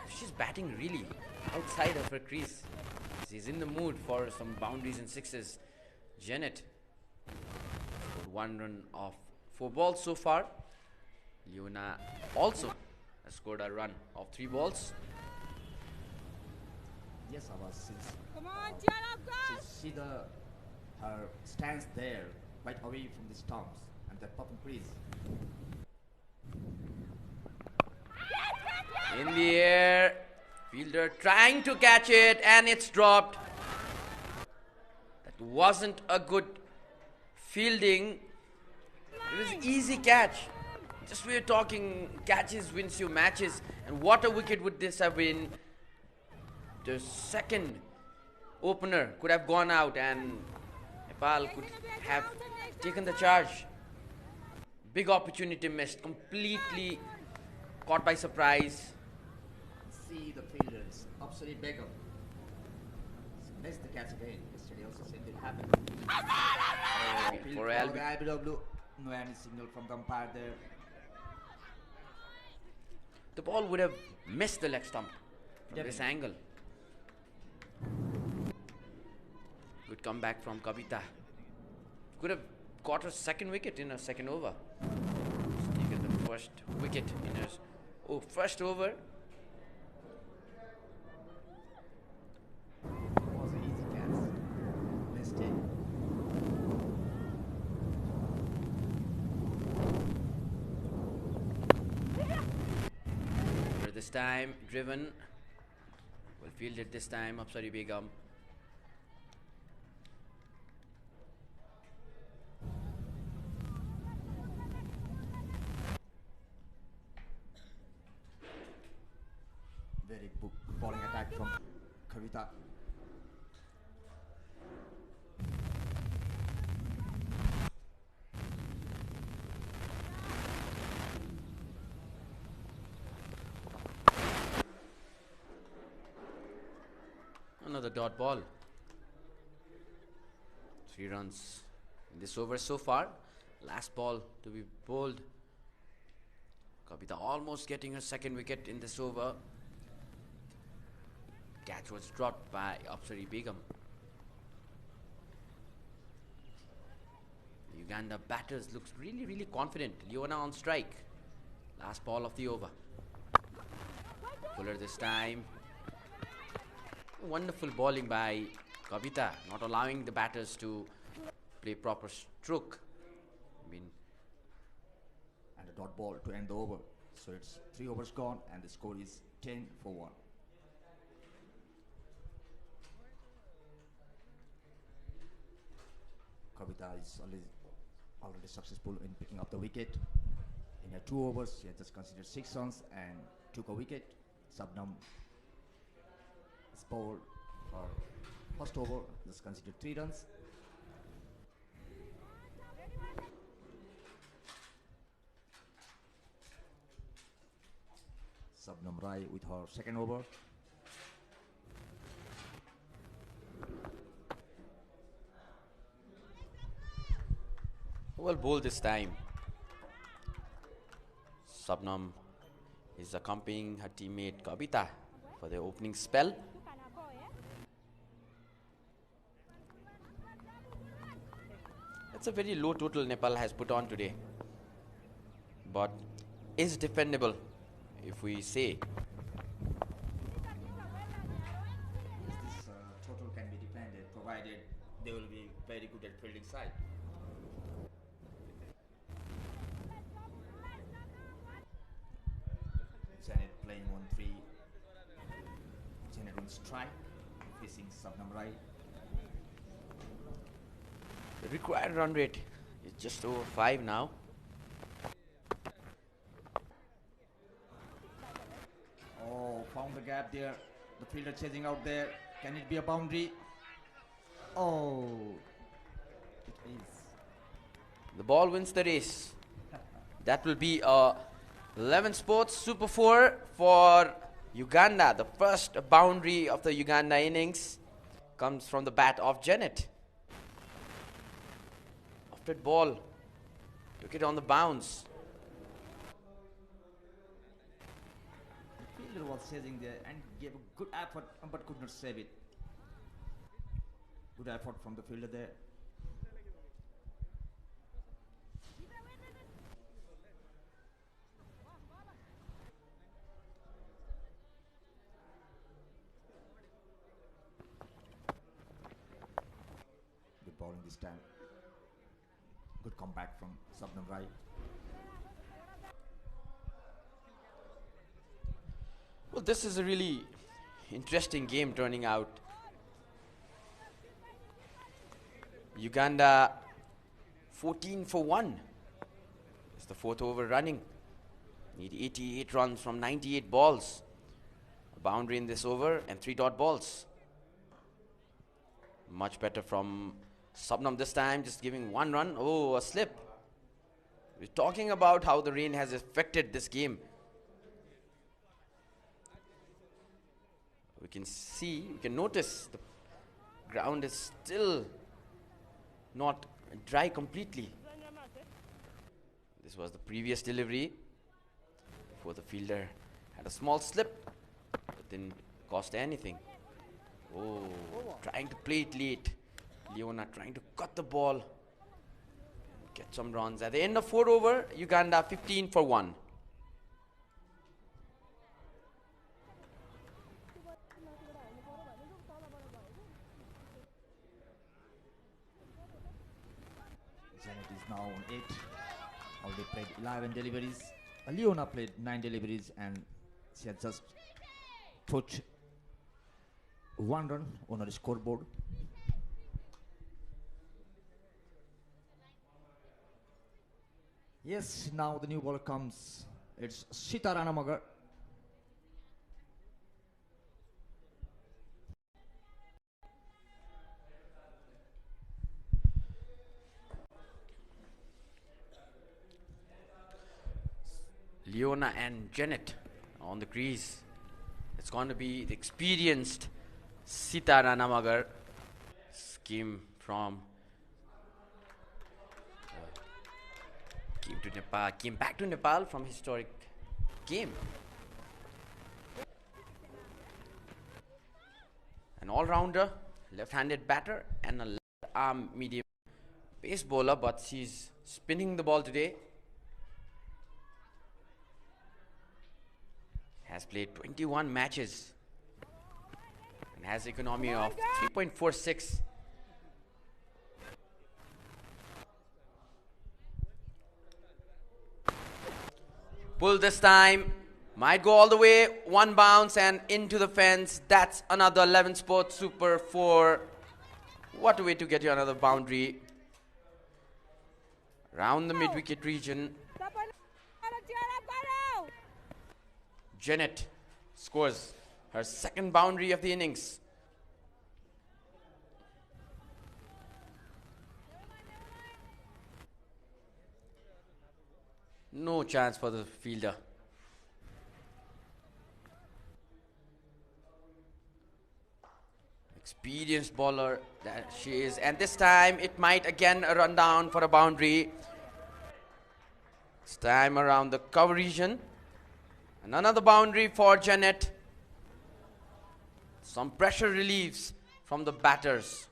She's batting really outside of her crease. She's in the mood for some boundaries and sixes. Janet scored 1 run off 4 balls so far. Leona also has scored a run of 3 balls. Yes, Abbas, since see her stands there right away from the stumps and that bottom crease. In the air, fielder trying to catch it, and it's dropped. That wasn't a good fielding. It was an easy catch. Just we're talking catches wins you matches, and what a wicket would this have been. The second opener could have gone out and Nepal could have taken the charge. Big opportunity missed, completely caught by surprise. See the fielders, Upsari Begum. Missed the catch again. Yesterday also same thing happened. For IBW, no any signal from the umpire there. The ball would have missed the leg stump from this angle. Good comeback from Kavita. Could have got her second wicket in her second over. She's taken the first wicket in her first over. Was an easy catch. Missed it. For this time, Driven will field it this time. Upsari Begum. Very good bowling attack from Kavita. Another dot ball. 3 runs in this over so far. Last ball to be bowled. Kavita almost getting her second wicket in this over. Catch was dropped by Upsari Begum. Uganda batters looks really confident. Leona on strike. Last ball of the over. Fuller this time. Wonderful bowling by Kavita, not allowing the batters to play proper stroke. And a dot ball to end the over. So it's 3 overs gone and the score is 10 for 1. Kavita is already successful in picking up the wicket. In her 2 overs, she has just considered 6 runs and took a wicket. Subnam is bowled for first over, just considered 3 runs. Subnam Rai with her second over. Well bowled this time. Subnam is accompanying her teammate Kavita for the opening spell. It's a very low total Nepal has put on today, but is defendable if we say. This total can be defended provided they will be very good at fielding side. Janet playing 1-3. Janet on strike, facing Subnam Rai. The required run rate is just over 5 now. Oh, found the gap there. The fielder chasing out there. Can it be a boundary? Oh, it is. The ball wins the race. That will be a 11 Sports Super 4 for Uganda. The first boundary of the Uganda innings comes from the bat of Janet. Offed ball, took it on the bounce. The fielder was chasing there and gave a good effort but could not save it. Good effort from the fielder there. Good bowling this time. Good comeback from Subnam Rai. Well, this is a really interesting game turning out. Uganda 14 for 1. It's the 4th over running. Need 88 runs from 98 balls. A boundary in this over and 3 dot balls. Much better from Subnam this time, just giving 1 run. Oh, a slip. We're talking about how the rain has affected this game. We can notice the ground is still not dry completely. This was the previous delivery before the fielder had a small slip, but didn't cost anything. Oh, trying to play it late. Leona trying to cut the ball, get some runs. At the end of 4 over, Uganda 15 for 1. Janet is now on 8. Already played 11 deliveries. Leona played 9 deliveries and she has just put 1 run on her scoreboard. Yes, now the new ball comes. It's Sita Ranamagar. Leona and Janet on the crease. It's going to be the experienced Sita Ranamagar. Came back to Nepal from historic game. An all-rounder, left-handed batter and a left-arm medium pace bowler, but she's spinning the ball today. Has played 21 matches and has economy of 3.46. Pull this time, might go all the way, 1 bounce and into the fence. That's another 11 Sports Super 4. What a way to get you another boundary. Round the mid-wicket region. Janet scores her second boundary of the innings. No chance for the fielder. Experienced bowler that she is, and this time it might again run down for a boundary. This time around the cover region. And another boundary for Janet. Some pressure relieves from the batters.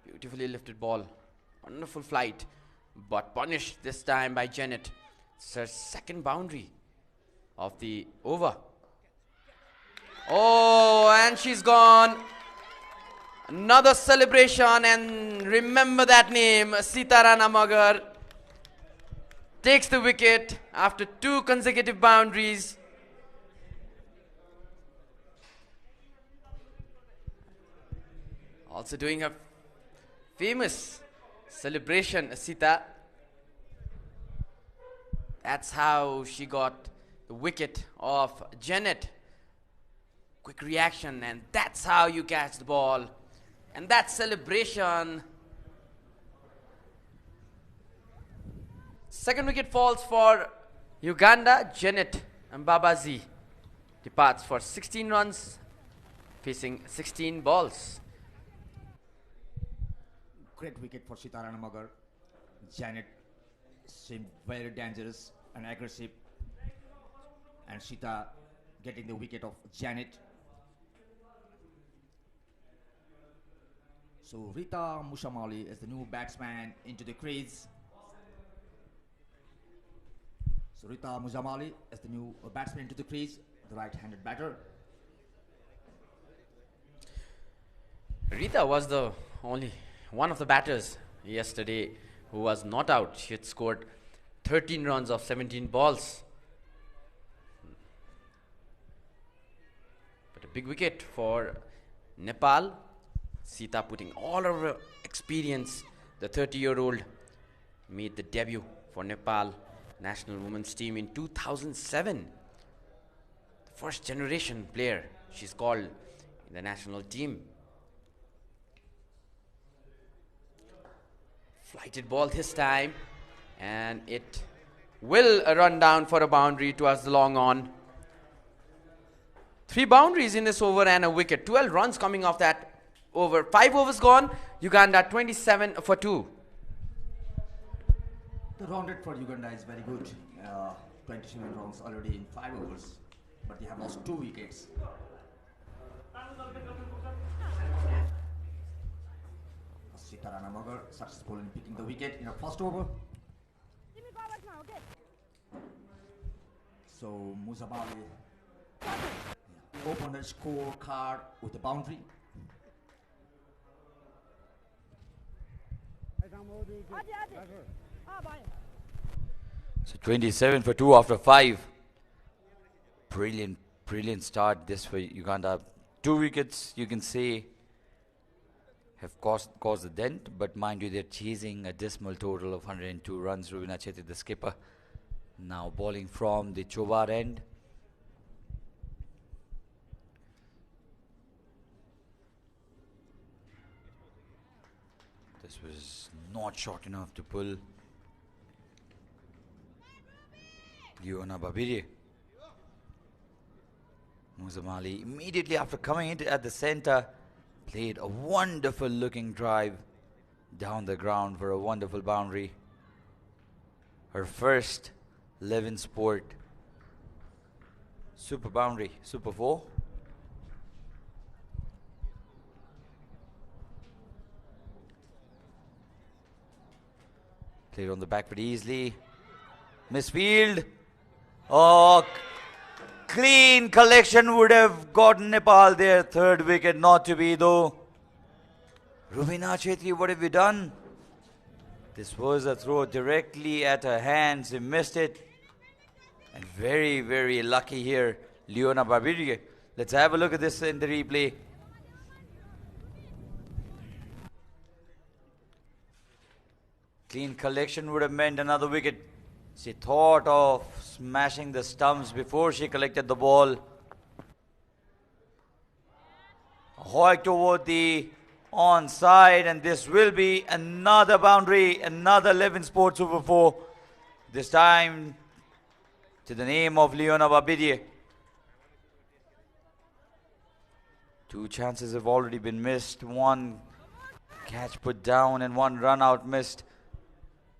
Beautifully lifted ball. Wonderful flight. But punished this time by Janet. It's her second boundary of the over. Oh, and she's gone. Another celebration, and remember that name, Sitarana Magar takes the wicket after 2 consecutive boundaries. Also doing a famous celebration, Sita. That's how she got the wicket of Janet. Quick reaction, and that's how you catch the ball. And that celebration. Second wicket falls for Uganda. Janet Mbabazi departs for 16 runs, facing 16 balls. Great wicket for Sitarana Magar. Janet seemed very dangerous and aggressive. And Sita getting the wicket of Janet. So Rita Mushamali is the new batsman into the crease. So Rita Mushamali is the new batsman into the crease, the right-handed batter. Rita was the only one of the batters yesterday who was not out. She had scored 13 runs of 17 balls. But a big wicket for Nepal. Sita putting all of her experience. The 30-year-old made the debut for Nepal national women's team in 2007. The first generation player she's called in the national team. Flighted ball this time, and it will run down for a boundary towards the long on. 3 boundaries in this over and a wicket. 12 runs coming off that over. 5 overs gone. Uganda 27 for 2. The run rate for Uganda is very good. 27 runs already in 5 overs, but they have lost 2 wickets. Sitarana Magar successful in picking the wicket in her first over. So Musabali opened the scorecard with a boundary. So 27 for 2 after 5. Brilliant start this for Uganda. 2 wickets, you can say, have caused a dent, but mind you, they're chasing a dismal total of 102 runs. Ruvina Chetri, the skipper, now bowling from the Chobar end. This was not short enough to pull Leona Babiri. Muzamali, immediately after coming in at the center, played a wonderful looking drive down the ground for a wonderful boundary. Her first live-in sport. Super boundary, super 4. Played on the back foot easily. Misfield. Oh, clean collection would have gotten Nepal their 3rd wicket, not to be though. Ruvina Chetri, what have you done? This was a throw directly at her hands. He missed it. And very, very lucky here, Leona Babiri. Let's have a look at this in the replay. Clean collection would have meant another wicket. She thought of smashing the stumps before she collected the ball. Hoik toward the onside, and this will be another boundary, another 11 sports over 4. This time to the name of Leona Babidie. 2 chances have already been missed. 1 catch put down and 1 run out missed.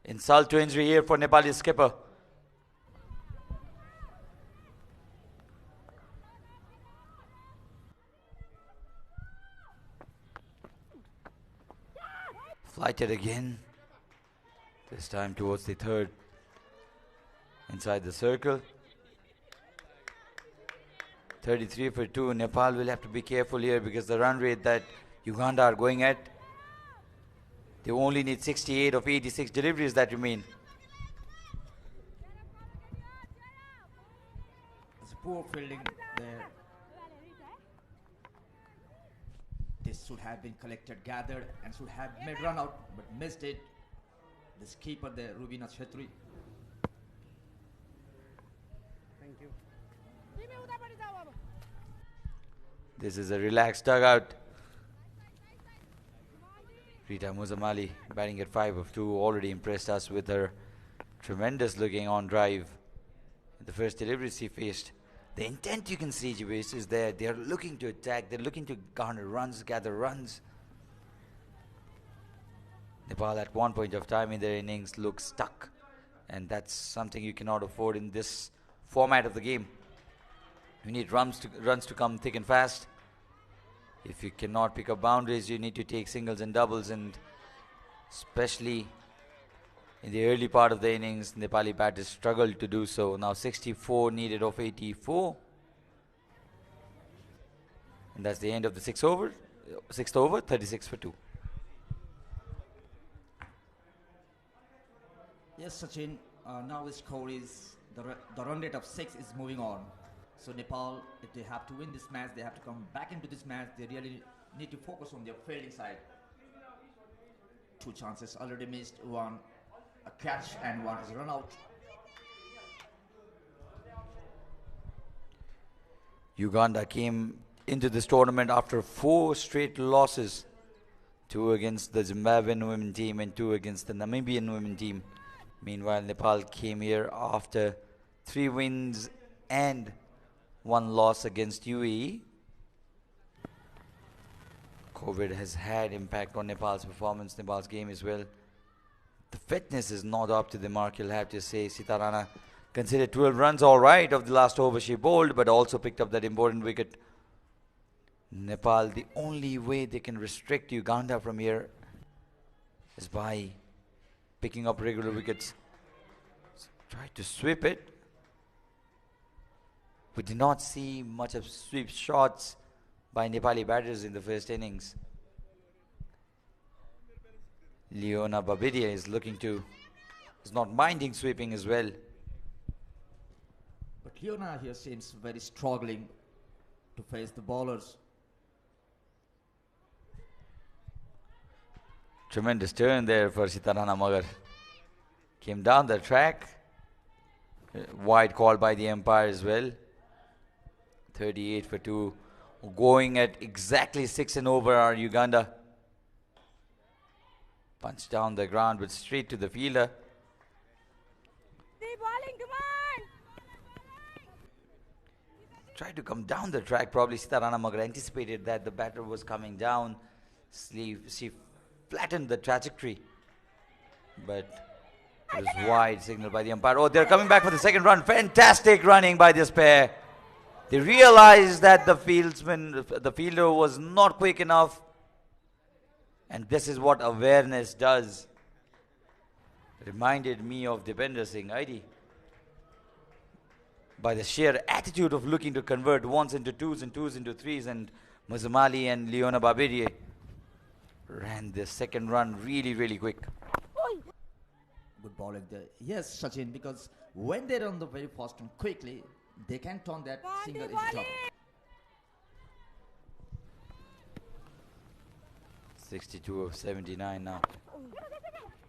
Insult to injury here for Nepali skipper. Flighted again. This time towards the third. Inside the circle. 33 for 2. Nepal will have to be careful here because the run rate that Uganda are going at, they only need 68 of 86 deliveries that remain. It's poor fielding there. This should have been collected, gathered, and should have made run out, but missed it. This keeper there, Rubina Chetri. Thank you. This is a relaxed dugout. Rita Muzamali batting at 5 of 2 already impressed us with her tremendous looking on drive. The first delivery she faced. The intent you can see, Jibes, is there. They are looking to attack. They're looking to garner runs, gather runs. Nepal at one point of time in their innings look stuck. And that's something you cannot afford in this format of the game. You need runs to come thick and fast. If you cannot pick up boundaries, you need to take singles and doubles, and especially in the early part of the innings, Nepali batters struggled to do so. Now 64 needed of 84. And that's the end of the sixth over, 36 for 2. Yes, Sachin. Now the score is the run rate of 6 is moving on. So Nepal, if they have to win this match, they have to come back into this match. They really need to focus on their fielding side. 2 chances already missed, 1 a catch and 1 is run out. Uganda came into this tournament after 4 straight losses. 2 against the Zimbabwean women team and 2 against the Namibian women team. Meanwhile, Nepal came here after 3 wins and 1 loss against UAE. COVID has had impact on Nepal's performance, Nepal's game as well. The fitness is not up to the mark, you'll have to say. Sitarana considered 12 runs all right of the last over she bowled, but also picked up that important wicket. Nepal, the only way they can restrict Uganda from here is by picking up regular wickets. Try to sweep it. We did not see much of sweep shots by Nepali batters in the first innings. Leona Babidie is not minding sweeping as well. But Leona here seems very struggling to face the bowlers. Tremendous turn there for Sitarana Magar. Came down the track. Wide call by the umpire as well. 38 for 2. Going at exactly 6 and over are Uganda. Punch down the ground but straight to the fielder. Tried to come down the track. Probably Sitarana Magar anticipated that the batter was coming down. She flattened the trajectory. But it was wide signal by the umpire. Oh, they're coming back for the second run. Fantastic running by this pair. They realized that the fielder was not quick enough. And this is what awareness does. Reminded me of Dipender Singh Aidi. By the sheer attitude of looking to convert ones into twos and twos into threes, and Muzamali and Leona Babidie ran the second run really, really quick. Good bowling there. Yes, Sachin, because when they run the very fast and quickly, they can turn that single into double. 62 of 79 now.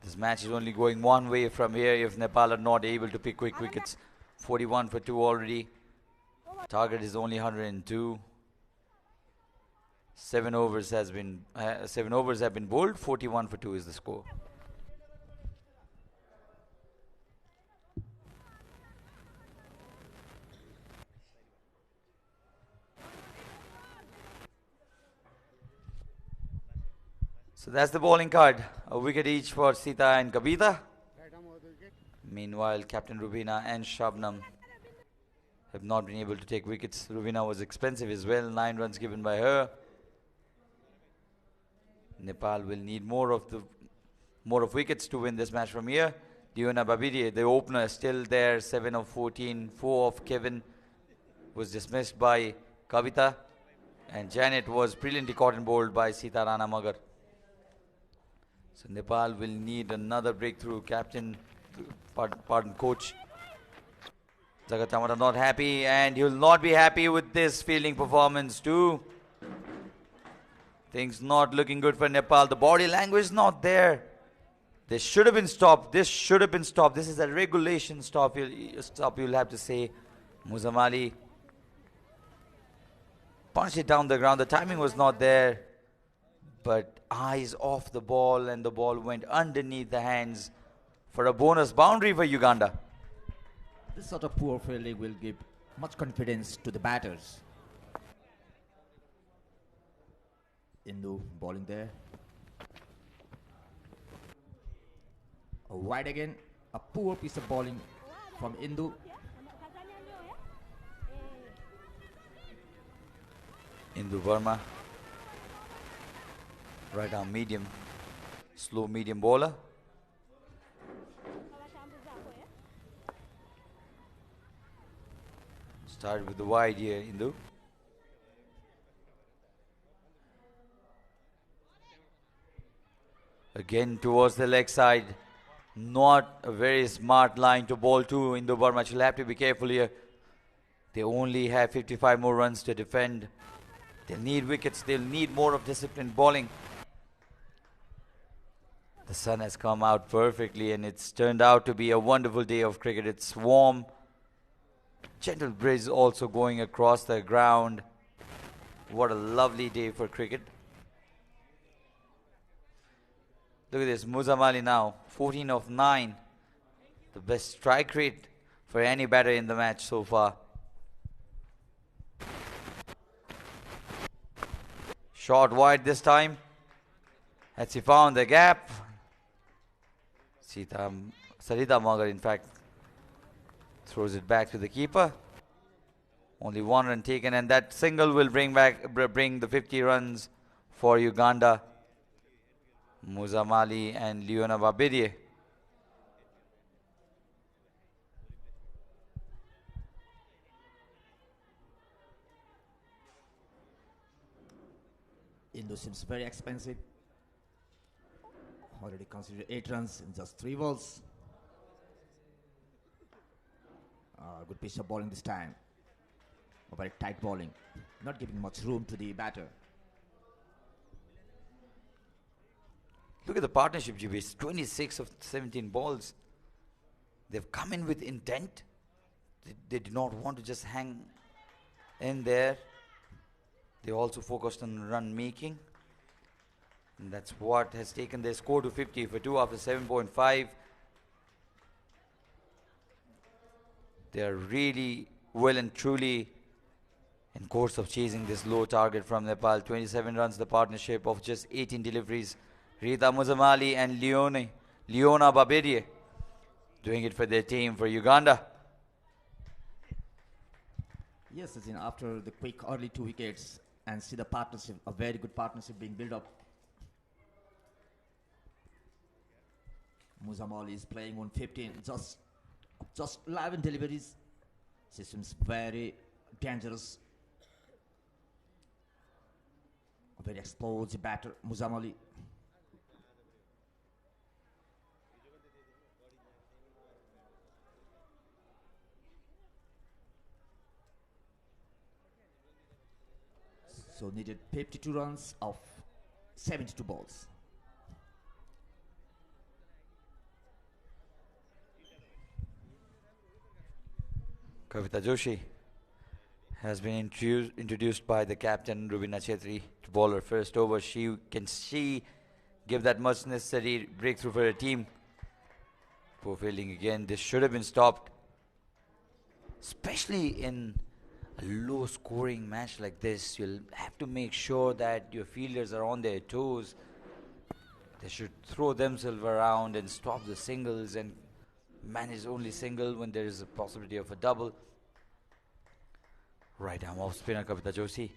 This match is only going one way from here if Nepal are not able to pick quick wickets. 41 for 2 already. Target is only 102. 7 overs have been bowled. 41 for 2 is the score. So that's the bowling card. A wicket each for Sita and Kavita. Meanwhile, Captain Rubina and Shabnam have not been able to take wickets. Rubina was expensive as well. 9 runs given by her. Nepal will need more of wickets to win this match from here. Diona Babidi, the opener, still there. 7 of 14. 4 of Kevin was dismissed by Kavita. And Janet was brilliantly caught and bowled by Sita Rana Magar. So Nepal will need another breakthrough. Coach Jagat Chamara not happy, and he will not be happy with this fielding performance too. Things not looking good for Nepal. The body language not there. This should have been stopped. This should have been stopped. This is a regulation stop. You'll have to say. Muzamali punched it down the ground. The timing was not there, but eyes off the ball, and the ball went underneath the hands for a bonus boundary for Uganda. This sort of poor fielding will give much confidence to the batters. Indu bowling there. Wide again. A poor piece of bowling from Indu. Indu Verma. Right arm medium. Slow medium bowler. Started with the wide here, Indu. Again towards the leg side. Not a very smart line to bowl to. Indu Burma should have to be careful here. They only have 55 more runs to defend. They'll need wickets. They'll need more of disciplined bowling. The sun has come out perfectly, and it's turned out to be a wonderful day of cricket. It's warm. Gentle breeze also going across the ground. What a lovely day for cricket. Look at this, Muzamali now, 14 of 9. The best strike rate for any batter in the match so far. Short wide this time. As he found the gap. Sarita Magar, in fact, throws it back to the keeper. Only 1 run taken, and that single will bring the 50 runs for Uganda. Muzamali and Leona Babidie. Indo seems very expensive. Already considered 8 runs in just 3 balls. Good piece of bowling this time. A very tight bowling. Not giving much room to the batter. Look at the partnership, GB. 26 of 17 balls. They've come in with intent. They did not want to just hang in there. They also focused on run making. And that's what has taken their score to 50 for 2 after 7.5. They are really well and truly in course of chasing this low target from Nepal. 27 runs, the partnership of just 18 deliveries. Rita Muzamali and Leona Babidie doing it for their team, for Uganda. Yes, after the quick early 2 wickets, and see the partnership, a very good partnership being built up. Muzamali is playing on 15, just 11 deliveries. She seems very dangerous. A very explosive batter, Muzamali. So needed 52 runs of 72 balls. Kavita Joshi has been introduced by the captain Rubina Chetri to bowl her first over. Can she give that much necessary breakthrough for her team? Poor fielding again. This should have been stopped, especially in a low scoring match like this. You'll have to make sure that your fielders are on their toes. They should throw themselves around and stop the singles and manage only single when there is a possibility of a double. Right arm off spinner Kavita Joshi.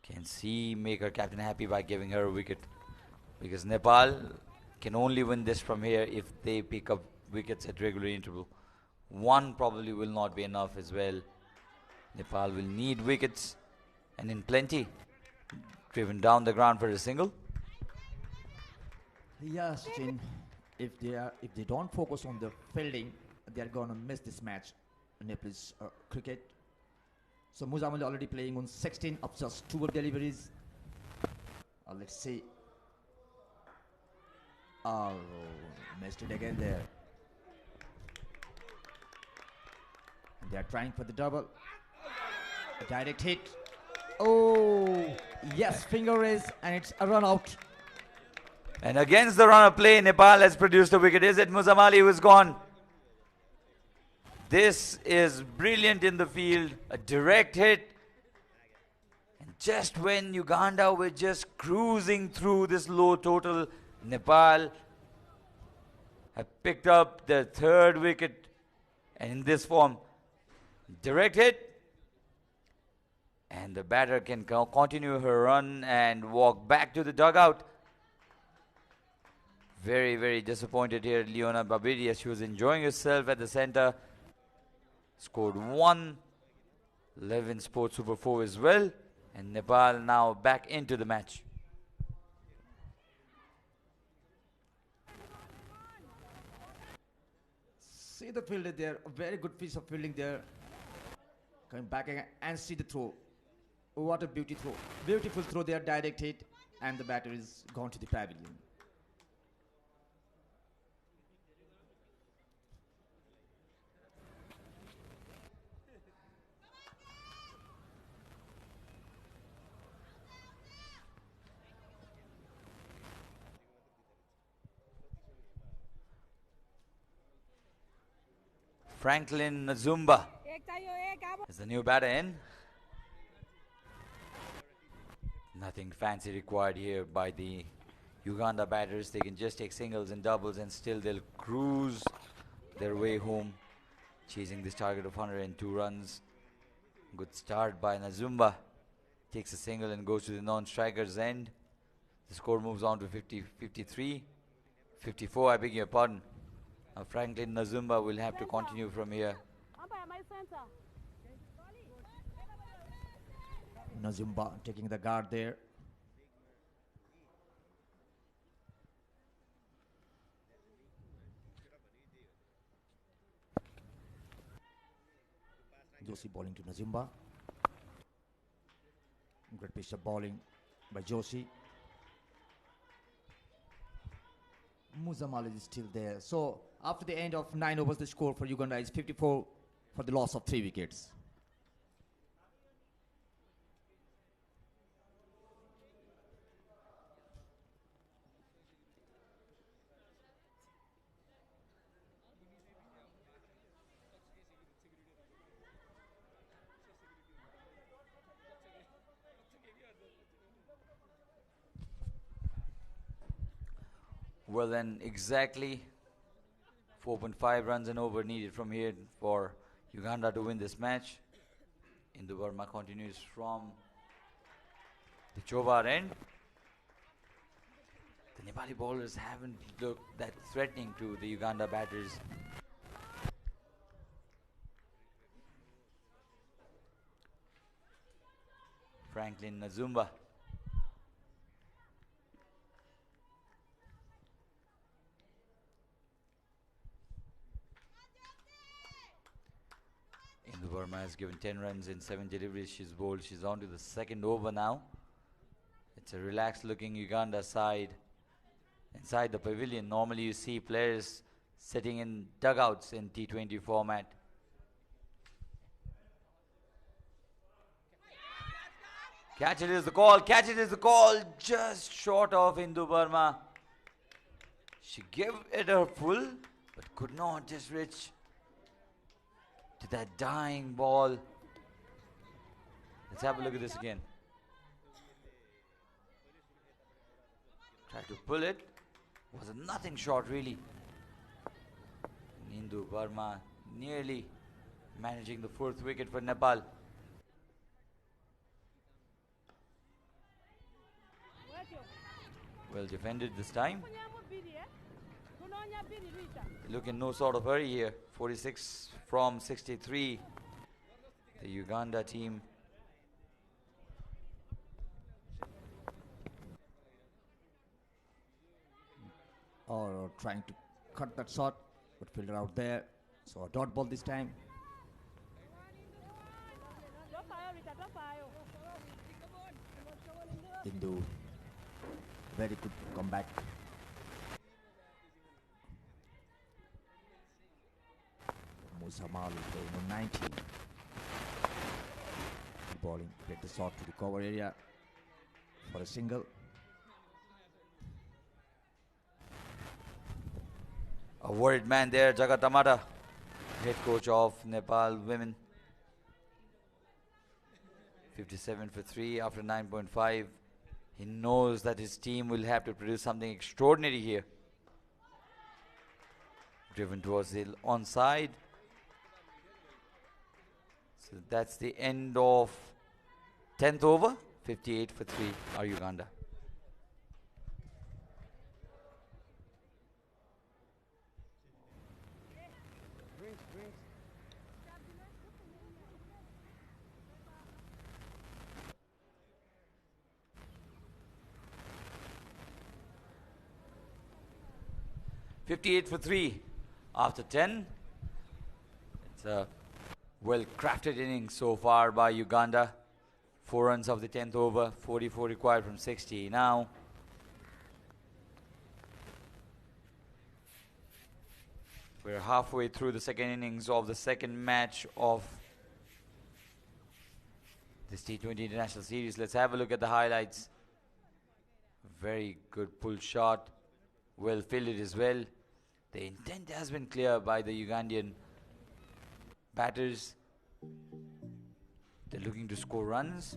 Can she make her captain happy by giving her a wicket? Because Nepal can only win this from here if they pick up wickets at regular interval. One probably will not be enough as well. Nepal will need wickets, and in plenty. Driven down the ground for a single. Yeah, Sachin. If they don't focus on the fielding, they are gonna miss this match. Nepal's cricket. So Muzamal already playing on 16 of just 2 deliveries. Let's see. Oh, missed it again there. And they are trying for the double. A direct hit. Oh, yes, finger raise, and it's a run out. And against the run of play, Nepal has produced a wicket. Is it Muzamali who is gone? This is brilliant in the field. A direct hit. And just when Uganda were just cruising through this low total, Nepal have picked up their 3rd wicket. And in this form, direct hit. And the batter can continue her run and walk back to the dugout. Very, very disappointed here, Leona Babidi, as she was enjoying herself at the center. Scored 1. 11 Sports Super 4 as well. And Nepal now back into the match. See the fielder there. A very good piece of fielding there. Coming back again and see the throw. What a beauty throw. Beautiful throw there, direct hit. And the batter is gone to the pavilion. Franklin Nazumba is the new batter in. Nothing fancy required here by the Uganda batters. They can just take singles and doubles and still they'll cruise their way home, chasing this target of 102 runs. Good start by Nazumba. Takes a single and goes to the non-striker's end. The score moves on to 53, 54, I beg your pardon. Now Franklin Nazumba will have to continue from here. Nazumba taking the guard there. Joshi bowling to Nazumba. Great piece of bowling by Joshi. Muzamal is still there. So after the end of 9 overs, the score for Uganda is 54 for the loss of 3 wickets. Well then, exactly 4.5 runs and over needed from here for Uganda to win this match. Indu Verma continues from the Chobar end. The Nepali bowlers haven't looked that threatening to the Uganda batters. Franklin Nazumba. Indu Verma has given 10 runs in 7 deliveries. She's bowled. She's on to the 2nd over now. It's a relaxed looking Uganda side inside the pavilion. Normally you see players sitting in dugouts in T20 format. Catch it is the call. Catch it is the call. Just short of Hindu Burma. She gave it her full, but could not just reach to that dying ball. Let's have a look at this again. Tried to pull it. Was nothing short really. Hindu Burma nearly managing the 4th wicket for Nepal. Well defended this time. They look in no sort of hurry here. 46 from 63. The Uganda team. Or trying to cut that shot, but fielder out there. So a dot ball this time. Hindu, very good comeback. Musamal playing on 90. Bowling, played the shot to the cover area for a single. A worried man there, Jagat Amata, head coach of Nepal women. 57 for 3 after 9.5. He knows that his team will have to produce something extraordinary here. Driven towards the onside. So that's the end of 10th over. 58 for 3 are Uganda. Drinks. 58 for 3 after 10. It's a well-crafted inning so far by Uganda. 4 runs of the 10th over, 44 required from 60 now. We're halfway through the second innings of the second match of this T20 International Series. Let's have a look at the highlights. Very good pull shot, well fielded as well. The intent has been clear by the Ugandan batters. They're looking to score runs.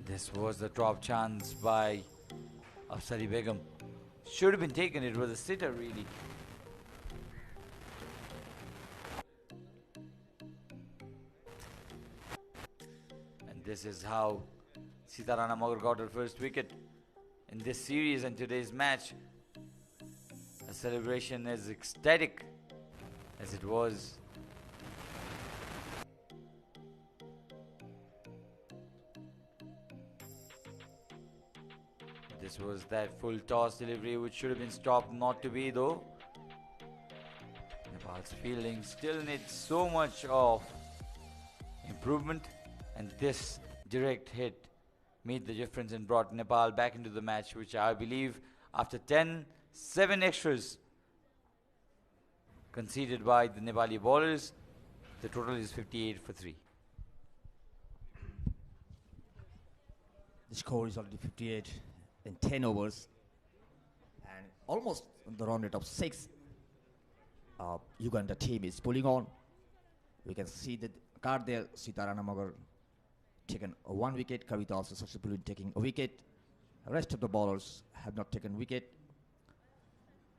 This was the drop chance by Afsari Begum. Should have been taken, it was a sitter really. And this is how Sitarana Magar got her first wicket in this series and today's match. A celebration as ecstatic as it was. This was that full toss delivery which should have been stopped, not to be though. Nepal's fielding still needs so much of improvement, and this direct hit made the difference and brought Nepal back into the match, which I believe after 7 extras conceded by the Nepali bowlers, the total is 58 for 3. The score is already 58 in 10 overs and almost the run rate of 6. Uganda team is pulling on. We can see the card there. Sitarana Magar taken 1 wicket. Kavita also successfully taking a wicket. The rest of the bowlers have not taken wicket.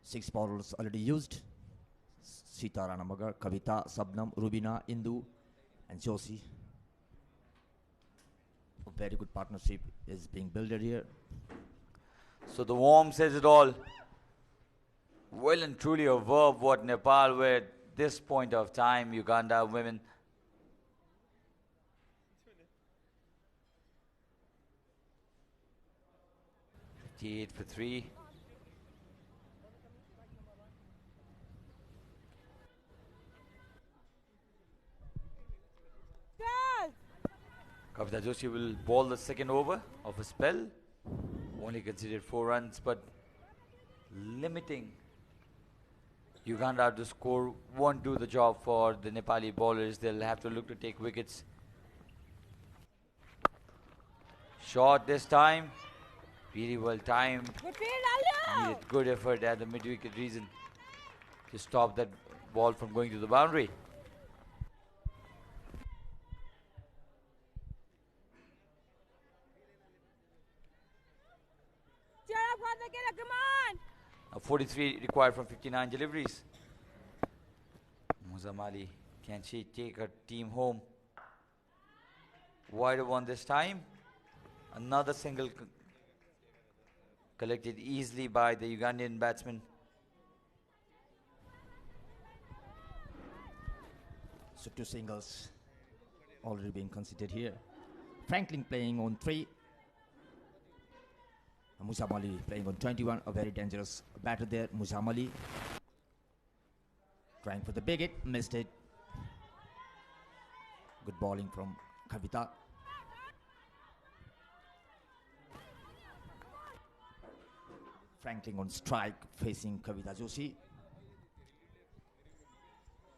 6 bowlers already used. Sitarana Magar, Kavita, Sabnam, Rubina, Indu and Joshi. A very good partnership is being built here. So the warm says it all. Well and truly a verb what Nepal were at this point of time. Uganda women. $58 for 3. Kavita Joshi will bowl the second over of a spell. Only conceded 4 runs, but limiting Uganda to score won't do the job for the Nepali bowlers. They'll have to look to take wickets Shot this time. Really well timed. Needed good effort at the mid-wicket region to stop that ball from going to the boundary. A 43 required from 59 deliveries. Muzamali, can she take her team home? Wider one this time. Another single collected easily by the Ugandan batsman. So 2 singles already being considered here. Franklin playing on 3. Muzamali playing on 21. A very dangerous batter there. Muzamali trying for the big hit, missed it. Good bowling from Kavita. Franklin on strike facing Kavita Joshi.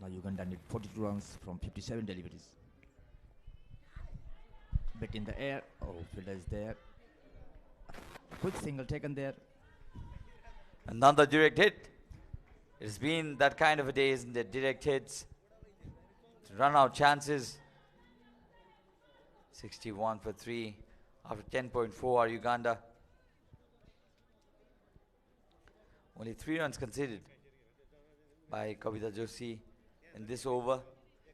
Now Uganda need 42 runs from 57 deliveries. Bit in the air. Oh, fielder is there. Quick single taken there. Another direct hit. It's been that kind of a day, isn't it? Direct hits, run out chances. 61 for 3 after 10.4 are Uganda. Only 3 runs conceded by Kavita Joshi in this over.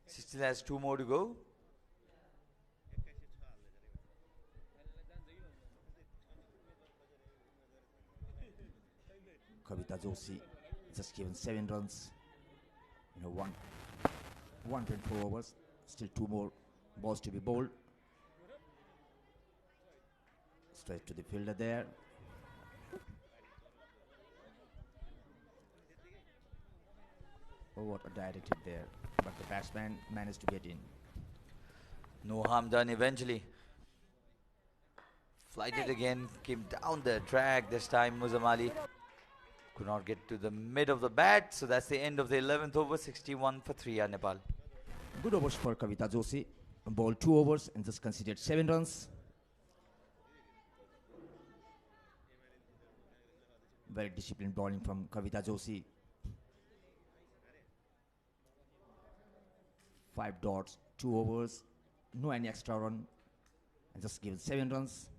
She still has 2 more to go. Kavita Joshi just given 7 runs in a 1.4 overs. Still 2 more balls to be bowled. Straight to the fielder there. Oh, what a direct hit there. But the batsman managed to get in. No harm done eventually. Flighted again, came down the track this time. Muzamali could not get to the mid of the bat, so that's the end of the 11th over. 61 for 3 are Nepal. Good overs for Kavita Joshi. Bowled 2 overs and just conceded 7 runs. Very disciplined bowling from Kavita Joshi. 5 dots, 2 overs, no any extra run, and just given 7 runs.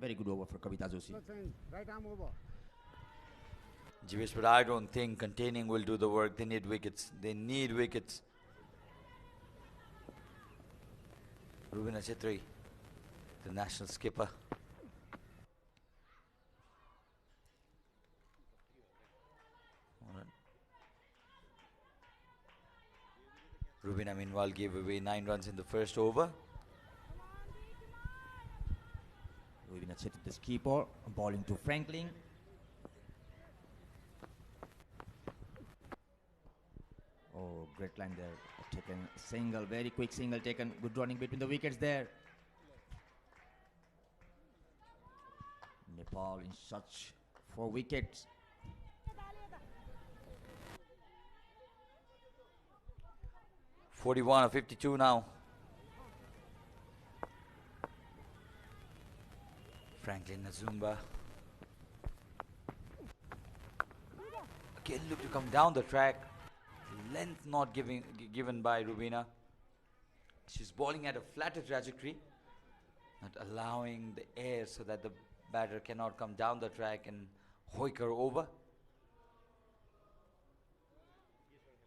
Very good over for Kavita Joshi. Right arm over. Jivesh, but I don't think containing will do the work. They need wickets. They need wickets. Rubina Chetri, the national skipper. Rubina meanwhile gave away 9 runs in the first over. Rubina Chetri, the skipper, bowling to Franklin. Oh, great line there. Taken single, very quick single taken. Good running between the wickets there. Nepal in search for wickets. (41 of 52 now. Franklin Nazumba. Again look to come down the track. Length not given by Rubina. She's bowling at a flatter trajectory, not allowing the air so that the batter cannot come down the track and hoik her over.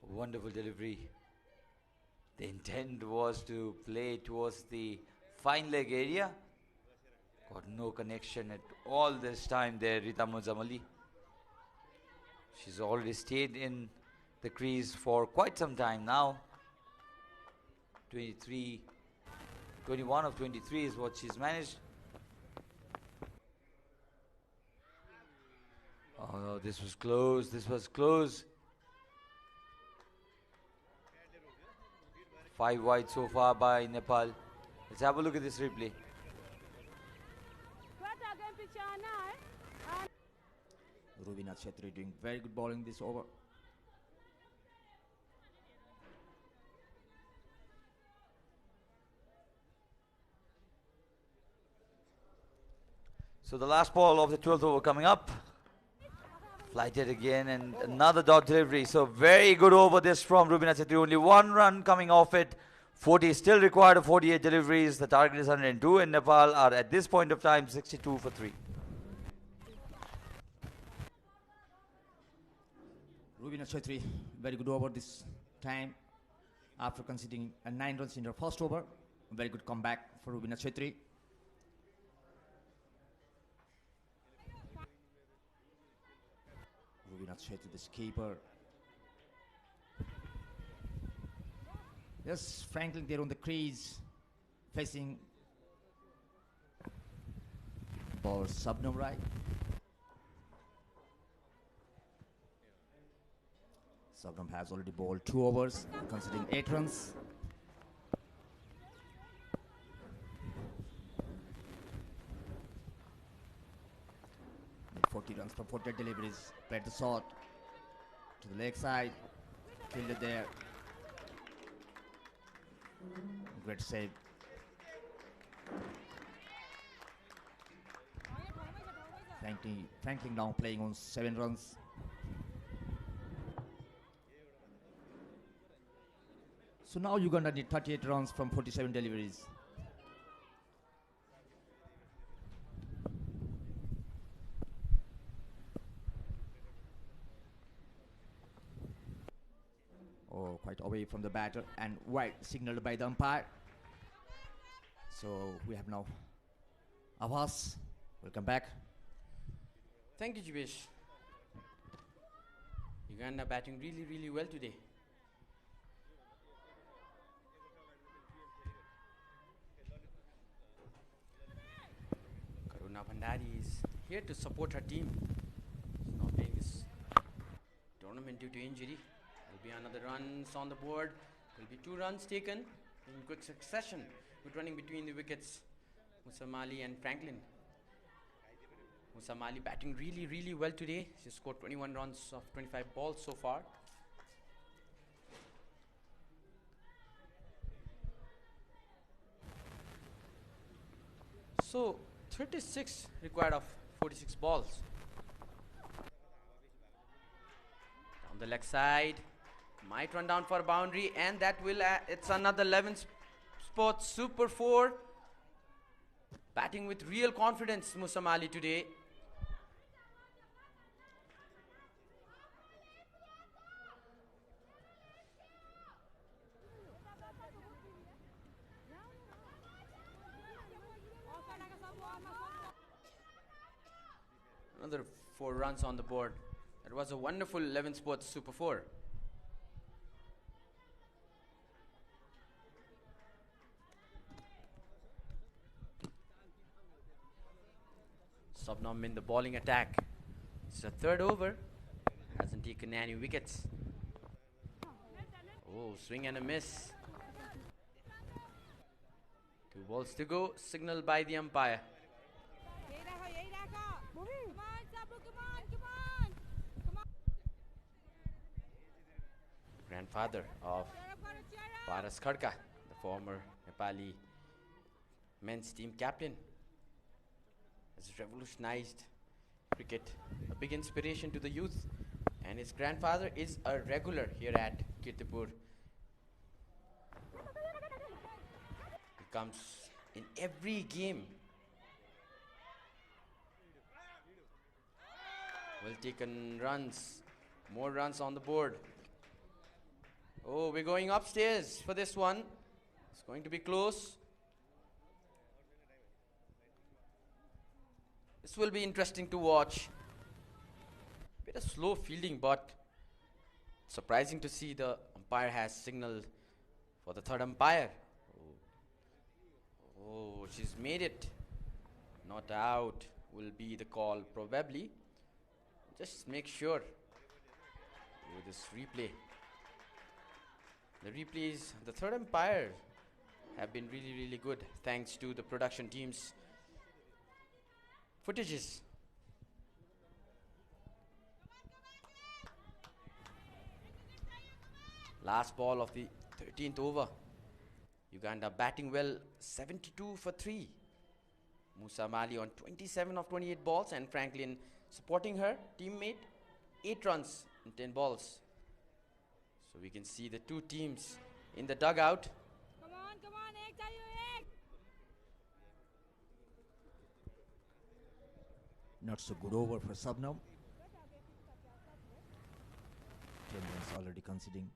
Wonderful delivery. The intent was to play towards the fine leg area. Got no connection at all this time there, Rita Muzamali. She's already stayed in the crease for quite some time now. 21 of 23 is what she's managed. Oh no, this was close, this was close. 5 wide so far by Nepal. Let's have a look at this replay. Rubina Chetri doing very good bowling this over. So the last ball of the 12th over coming up. Flighted again and another dot delivery. So very good over this from Rubina Chetri. Only one run coming off it. 40 still required of 48 deliveries. The target is 102 and Nepal are at this point of time 62 for 3. Rubina Chetri, very good over this time. After conceding 9 runs in her first over. Very good comeback for Rubina Chetri. Rubina Chetri, the keeper. Yes, Franklin there on the crease, facing ball Subnam right. Subnam has already bowled 2 overs, considering 8 runs. Made 40 runs from 48 deliveries. Played the shot to the leg side, fielded there. Great save. Franklin now playing on 7 runs. So now Uganda need 38 runs from 47 deliveries. Oh, quite away from the batter and wide signaled by the umpire. So we have now Avas. Welcome back. Thank you, Jivesh. Uganda batting really well today. Karuna Bhandari is here to support her team. She's not playing this tournament due to injury. Will be another runs on the board. Will be 2 runs taken in quick succession. Good running between the wickets. Musamali and Franklin. Musamali batting really well today. She scored 21 runs of 25 balls so far. So 36 required of 46 balls. Down the leg side. Might run down for a boundary, and that will it's another 11 spot super 4. Batting with real confidence, Musamali today. Another 4 runs on the board. That was a wonderful 11 spot super 4. Subnam in the bowling attack. It's a 3rd over. Hasn't taken any wickets. Oh, swing and a miss. 2 balls to go. Signaled by the umpire. Grandfather of Paras Khadka, the former Nepali men's team captain, has revolutionized cricket, a big inspiration to the youth, and his grandfather is a regular here at Kirtipur. He comes in every game. Well taken runs, more runs on the board. Oh, we're going upstairs for this one. It's going to be close. This will be interesting to watch. Bit of slow fielding, but surprising to see the umpire has signaled for the 3rd umpire. Oh, she's made it. Not out will be the call probably. Just make sure with this replay. The replays, the 3rd umpire have been really good thanks to the production team's footages. Last ball of the 13th over. Uganda batting well, 72 for 3. Musa Mali on 27 of 28 balls, and Franklin supporting her teammate, 8 runs in 10 balls. So we can see the two teams in the dugout. Come on, egg, egg. Not so good over for Subnam. 10 runs already conceding.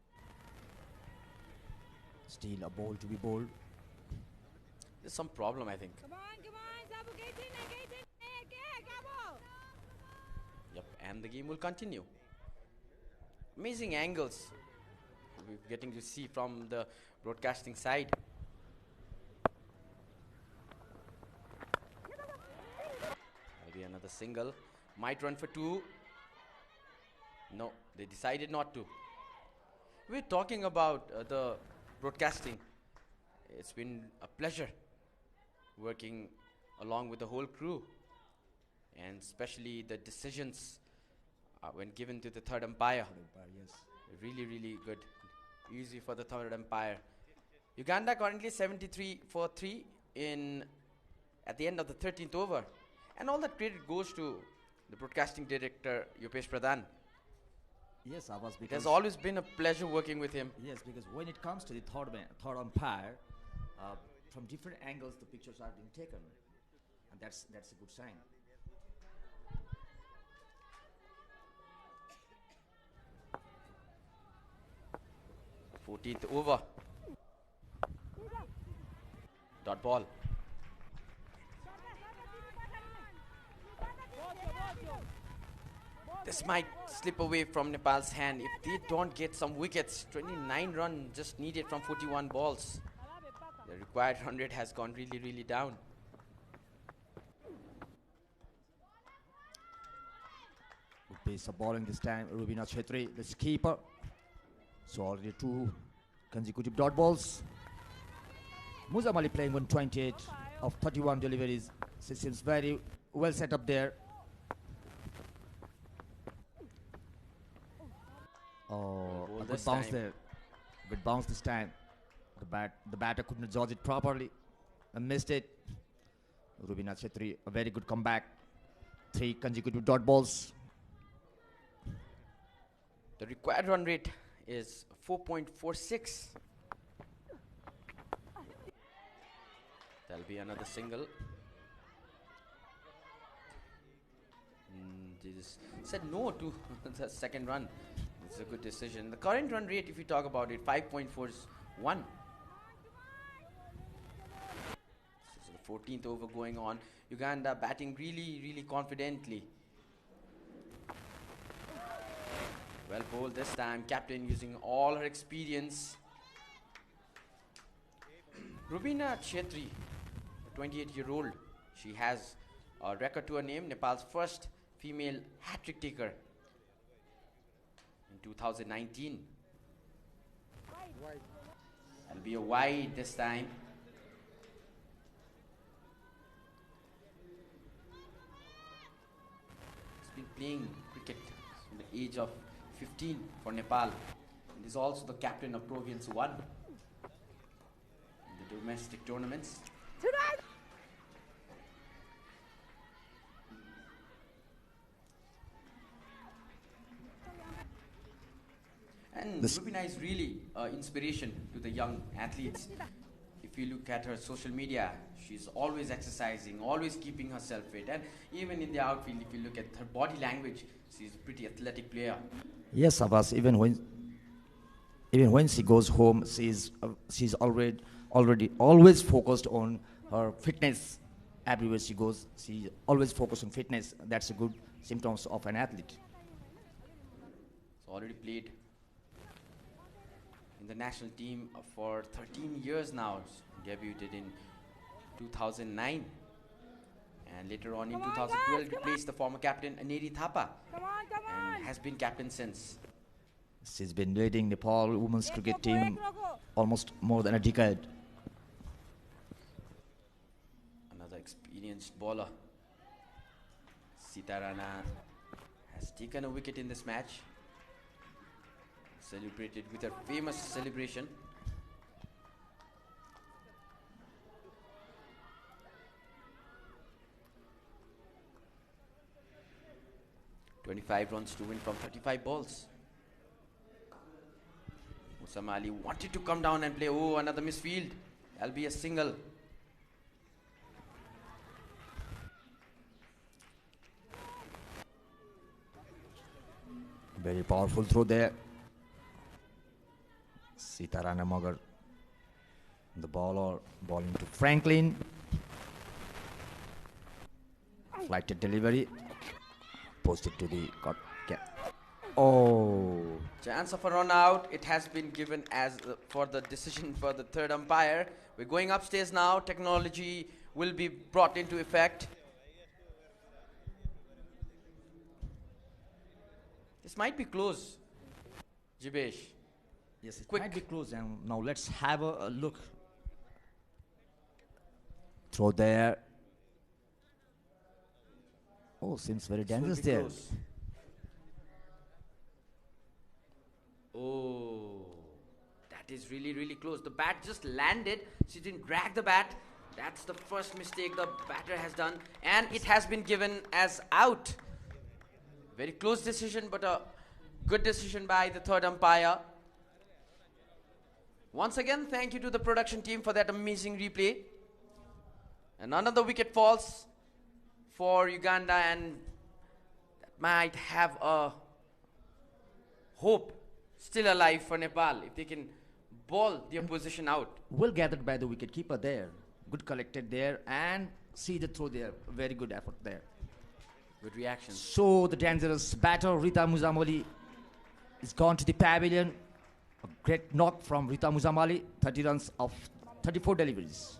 Still a ball to be bowled. There's some problem, I think. Come on, Sabu, get in, egg, Gabo. Yep, and the game will continue. Amazing angles we're getting to see from the broadcasting side. That'll be another single. Might run for 2. No, they decided not to. We're talking about the broadcasting. It's been a pleasure working along with the whole crew, and especially the decisions when given to the third umpire. Yes. Really good. Easy for the third umpire. Uganda currently 73 for 3 at the end of the 13th over. And all that credit goes to the broadcasting director, Yopesh Pradhan. Yes, Abbas, It because has always been a pleasure working with him. yes, because when it comes to the third umpire, from different angles the pictures are being taken, and that's a good sign. 14th over. Dot ball. This might slip away from Nepal's hand if they don't get some wickets. 29 runs just needed from 41 balls. The required run rate has gone really down. Good pace of bowling this time. Rubina Chetri, the keeper. So already 2 consecutive dot balls. Musa Mali playing 128 of 31 deliveries. She seems very well set up there. Oh, Ball a good this bounce time. there. Good bounce this time. The batter could not judge it properly and missed it. Rubina Chetri, a very good comeback. 3 consecutive dot balls. The required run rate is 4.46. That'll be another single. They just said no to the second run. It's a good decision. The current run rate, if you talk about it, 5.41. So the 14th over going on. Uganda batting really confidently. Well bowled this time. Captain using all her experience. Rubina Chetri, a 28-year-old. She has a record to her name. Nepal's first female hat-trick taker in 2019. It'll be a wide this time. She's been playing cricket from the age of 15 for Nepal, and is also the captain of Province 1 in the domestic tournaments. And Rubina is really inspiration to the young athletes. If you look at her social media, she's always exercising, always keeping herself fit, and even in the outfield, if you look at her body language, she's a pretty athletic player. Yes, Abbas. Even when she goes home, she's already always focused on her fitness. Everywhere she goes, she always focused on fitness. That's a good symptoms of an athlete. So already played in the national team for 13 years now. Debuted in 2009, and later on in 2012 replaced the former captain Aneri Thapa, and has been captain since. She's been leading Nepal women's cricket team almost more than a decade. Another experienced bowler. Sitarana has taken a wicket in this match. Celebrated with her famous celebration. 25 runs to win from 35 balls. Musamali wanted to come down and play. Oh, another misfield. That'll be a single. Very powerful throw there. Sitarana Magar. The bowler bowling to Franklin. Flighted delivery. Posted to the cut. Oh. Chance of a run out. It has been given as for the decision for the third umpire. We're going upstairs now. Technology will be brought into effect. This might be close. Jibesh. Yes, it Quick. might be close. And now let's have a look. Throw there. Oh, seems very This will dangerous be there. close. Oh, that is really, really close. The bat just landed. She didn't drag the bat. That's the first mistake the batter has done. And it has been given as out. Very close decision, but a good decision by the third umpire. Once again, thank you to the production team for that amazing replay. And another wicket falls for Uganda, and that might have a hope still alive for Nepal if they can ball the opposition out. Well gathered by the wicketkeeper there. Good collected there, and see the throw there. Very good effort there. Good reaction. So the dangerous batter Rita Muzamali is gone to the pavilion. A great knock from Rita Muzamali. 30 runs of 34 deliveries.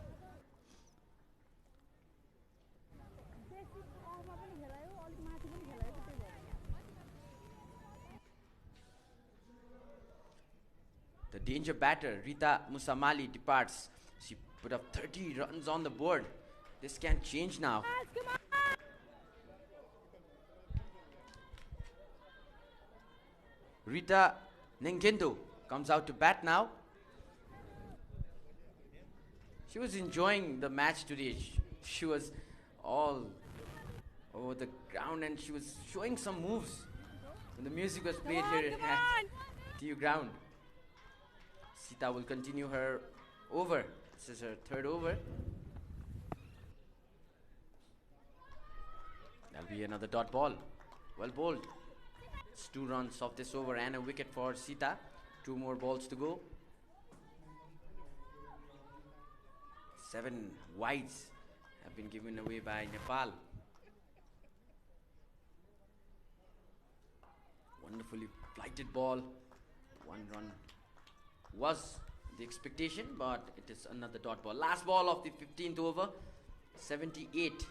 The danger batter, Rita Musamali, departs. She put up 30 runs on the board. This can change now. Rita Nengendo comes out to bat now. She was enjoying the match today. She was all over the ground and she was showing some moves when the music was played here at TU ground. Sita will continue her over. This is her third over. That'll be another dot ball. Well bowled. It's 2 runs off this over and a wicket for Sita. 2 more balls to go. 7 wides have been given away by Nepal. Wonderfully flighted ball. 1 run was the expectation, but it is another dot ball. Last ball of the 15th over. 78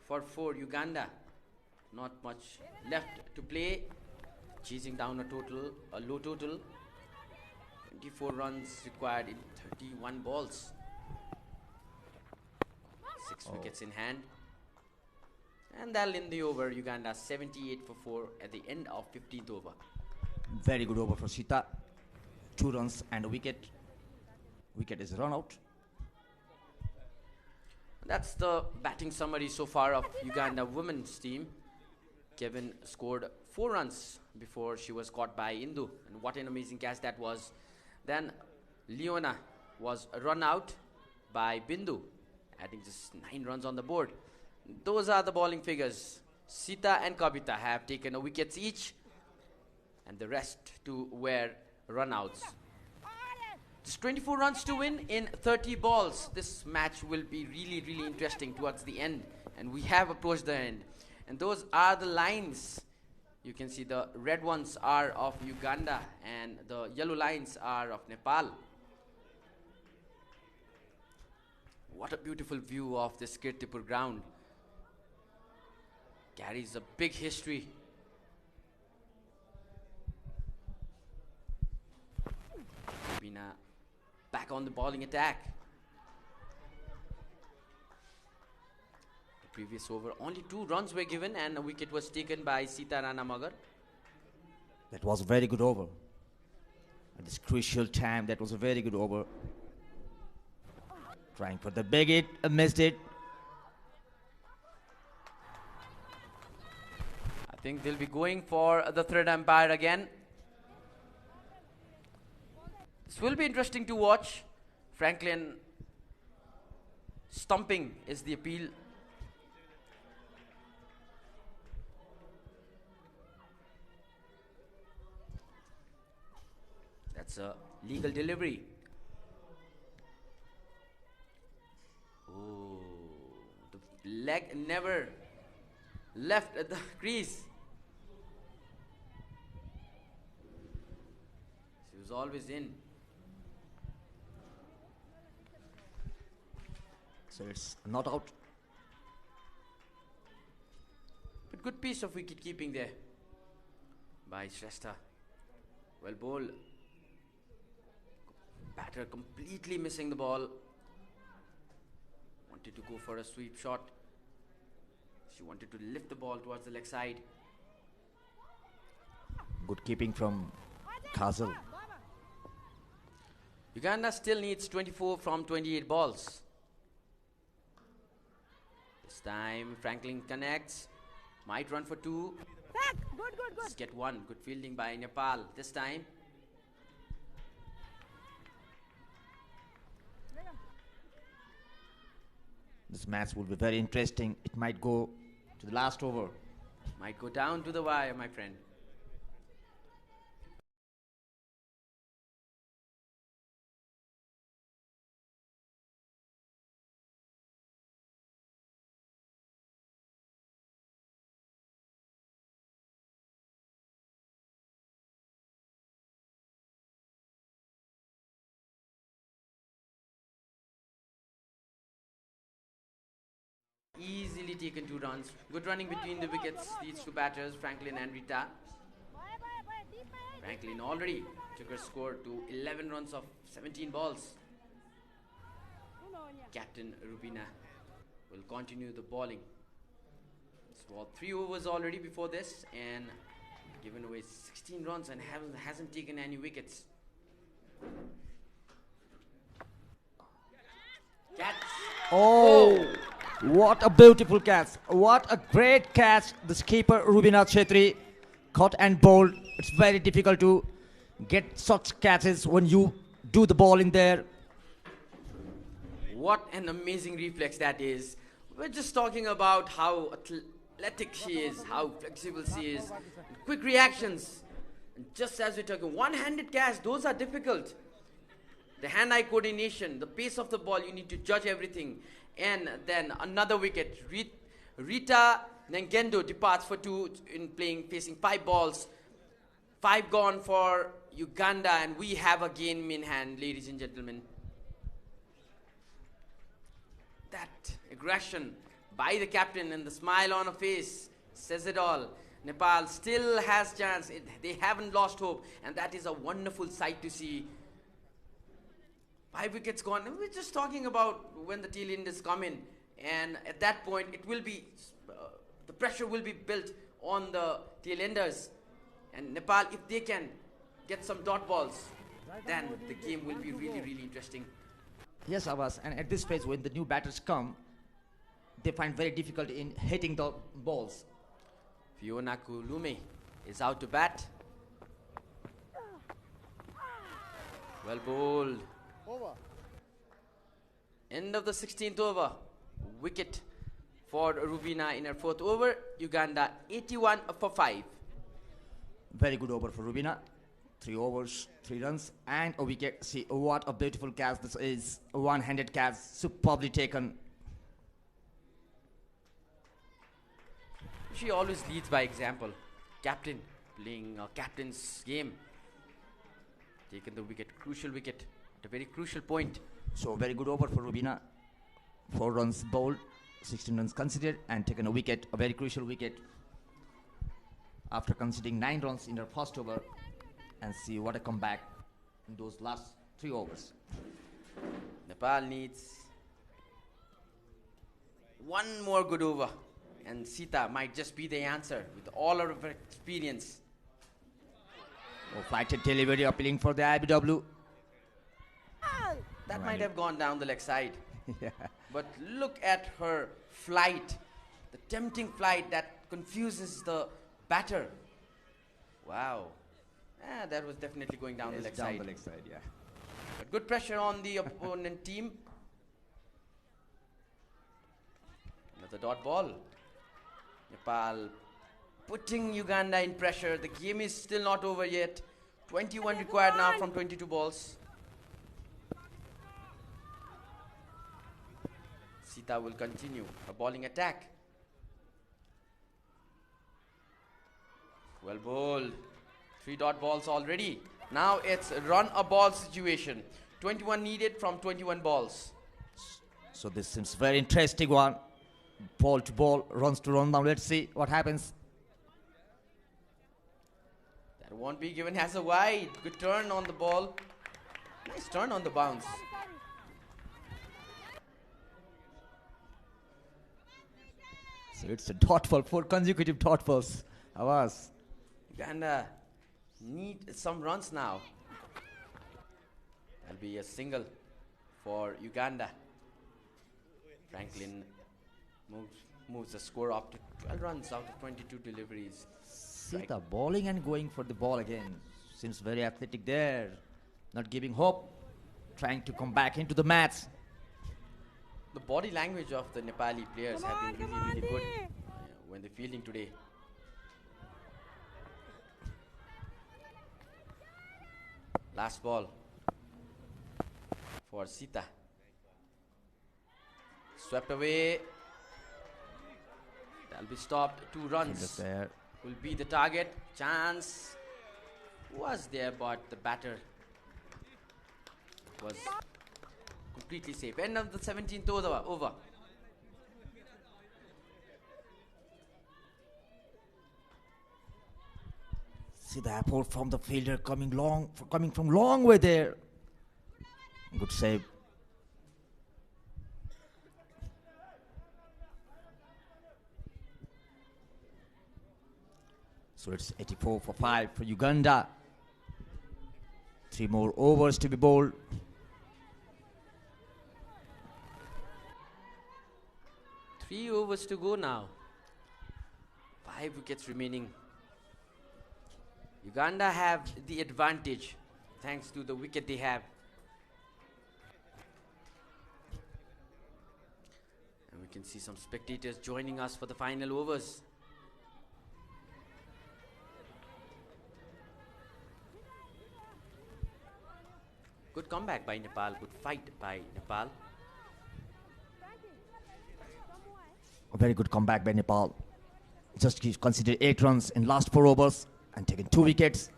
for 4 Uganda. Not much left to play. Chasing down a low total. 24 runs required in 31 balls. 6 wickets in hand. And that'll end the over. Uganda 78 for 4 at the end of 15th over. Very good over for Sita. 2 runs and a wicket. Wicket is run out. That's the batting summary so far of Uganda women's team. Kevin scored 4 runs before she was caught by Indu. And what an amazing catch that was. Then Leona was run out by Bindu, adding just 9 runs on the board. Those are the bowling figures. Sita and Kabita have taken a wickets each, and the rest to were run-outs. Just 24 runs to win in 30 balls. This match will be really, really interesting towards the end, and we have approached the end. And those are the lines. You can see the red ones are of Uganda, and the yellow lines are of Nepal. What a beautiful view of this Kirtipur ground. Carries a big history. Bina back on the bowling attack. The previous over, only 2 runs were given and a wicket was taken by Sita Rana Magar. That was a very good over. At this crucial time, that was a very good over. Trying for the big hit, missed it. I I think they'll be going for the third umpire again. This will be interesting to watch. Franklin stumping is the appeal. That's a legal delivery. Oh, the leg never left at the crease. She was always in. So it's not out. But good piece of wicket keeping there by Shrestha. Well bowled. Batter completely missing the ball. Wanted to go for a sweep shot. She wanted to lift the ball towards the leg side. Good keeping from Kazal. Uganda still needs 24 from 28 balls. This time Franklin connects. Might run for 2. Let's get 1. Good fielding by Nepal this time. This match will be very interesting. It might go to the last over. Might go down to the wire, my friend. Easily taken 2 runs. Good running between the wickets leads to batters Franklin and Rita. Franklin already took her score to 11 runs of 17 balls. Captain Rubina will continue the bowling. It's bowled 3 overs already before this and given away 16 runs and hasn't taken any wickets. Catch. Oh! What a beautiful catch. What a great catch. The skipper Rubina Chetri caught and bowled. It's very difficult to get such catches when you do the bowling there. What an amazing reflex that is. We're just talking about how athletic she is, how flexible she is, quick reactions. And just as we're talking, one-handed catch, those are difficult. The hand-eye coordination, the pace of the ball, you need to judge everything. And then another wicket. Rita Nangendo departs for 2 in facing 5 balls. 5 gone for Uganda, and we have a game in hand, ladies and gentlemen. That aggression by the captain and the smile on her face says it all. Nepal still has chance. They haven't lost hope, and that is a wonderful sight to see. 5 wickets gone. We're just talking about when the tail enders come in, and at that point it will be the pressure will be built on the tail enders, and Nepal, if they can get some dot balls, then the game will be really interesting. Yes, Abbas, and at this phase when the new batters come, they find very difficult in hitting the balls. Fiona Kulume is out to bat. Well bowled. Over. End of the 16th over. Wicket for Rubina in her 4th over. Uganda 81 for 5. Very good over for Rubina. 3 overs, 3 runs, and a wicket. See what a beautiful catch this is. A one-handed catch, superbly taken. She always leads by example. Captain playing a captain's game. Taken the wicket, crucial wicket at a very crucial point. So very good over for Rubina. 4 runs bowled, 16 runs considered, and taken a wicket, a very crucial wicket. After conceding 9 runs in her first over, and see what a comeback in those last 3 overs. Nepal needs 1 more good over, and Sita might just be the answer with all of her experience. Oh, flighted delivery appealing for the IBW. That might have gone down the leg side. Yeah. But look at her flight, the tempting flight that confuses the batter. Wow. That was definitely going down the leg down side. the leg side, yeah. But good pressure on the opponent team. Another dot ball. Nepal putting Uganda in pressure. The game is still not over yet. 21 required now from 22 balls. Sita will continue a bowling attack. Well bowled. 3 dot balls already. Now it's a run a ball situation. 21 needed from 21 balls. So this seems very interesting one. Ball to ball, runs to run. Now let's see what happens. That won't be given as a wide. Good turn on the ball. Nice turn on the bounce. So it's a dot ball, 4 consecutive dot balls. Awaz. Uganda need some runs now. That'll be a single for Uganda. Franklin moves the score up to 12 runs out of 22 deliveries. Sita bowling and going for the ball again. Seems very athletic there. Not giving hope. Trying to come back into the match. The body language of the Nepali players have been really good when they're fielding today. Last ball for Sita. Swept away. That'll be stopped. 2 runs There. will be the target. Chance was there, but the batter was completely safe. End of the 17th over. See the apple from the fielder coming from long way there. Good save. So it's 84 for 5 for Uganda. 3 more overs to be bowled. Three overs to go now. 5 wickets remaining. Uganda have the advantage thanks to the wicket they have. And we can see some spectators joining us for the final overs. Good comeback by Nepal, good fight by Nepal. A very good comeback by Nepal. Just considered 8 runs in last 4 overs and taken 2 wickets.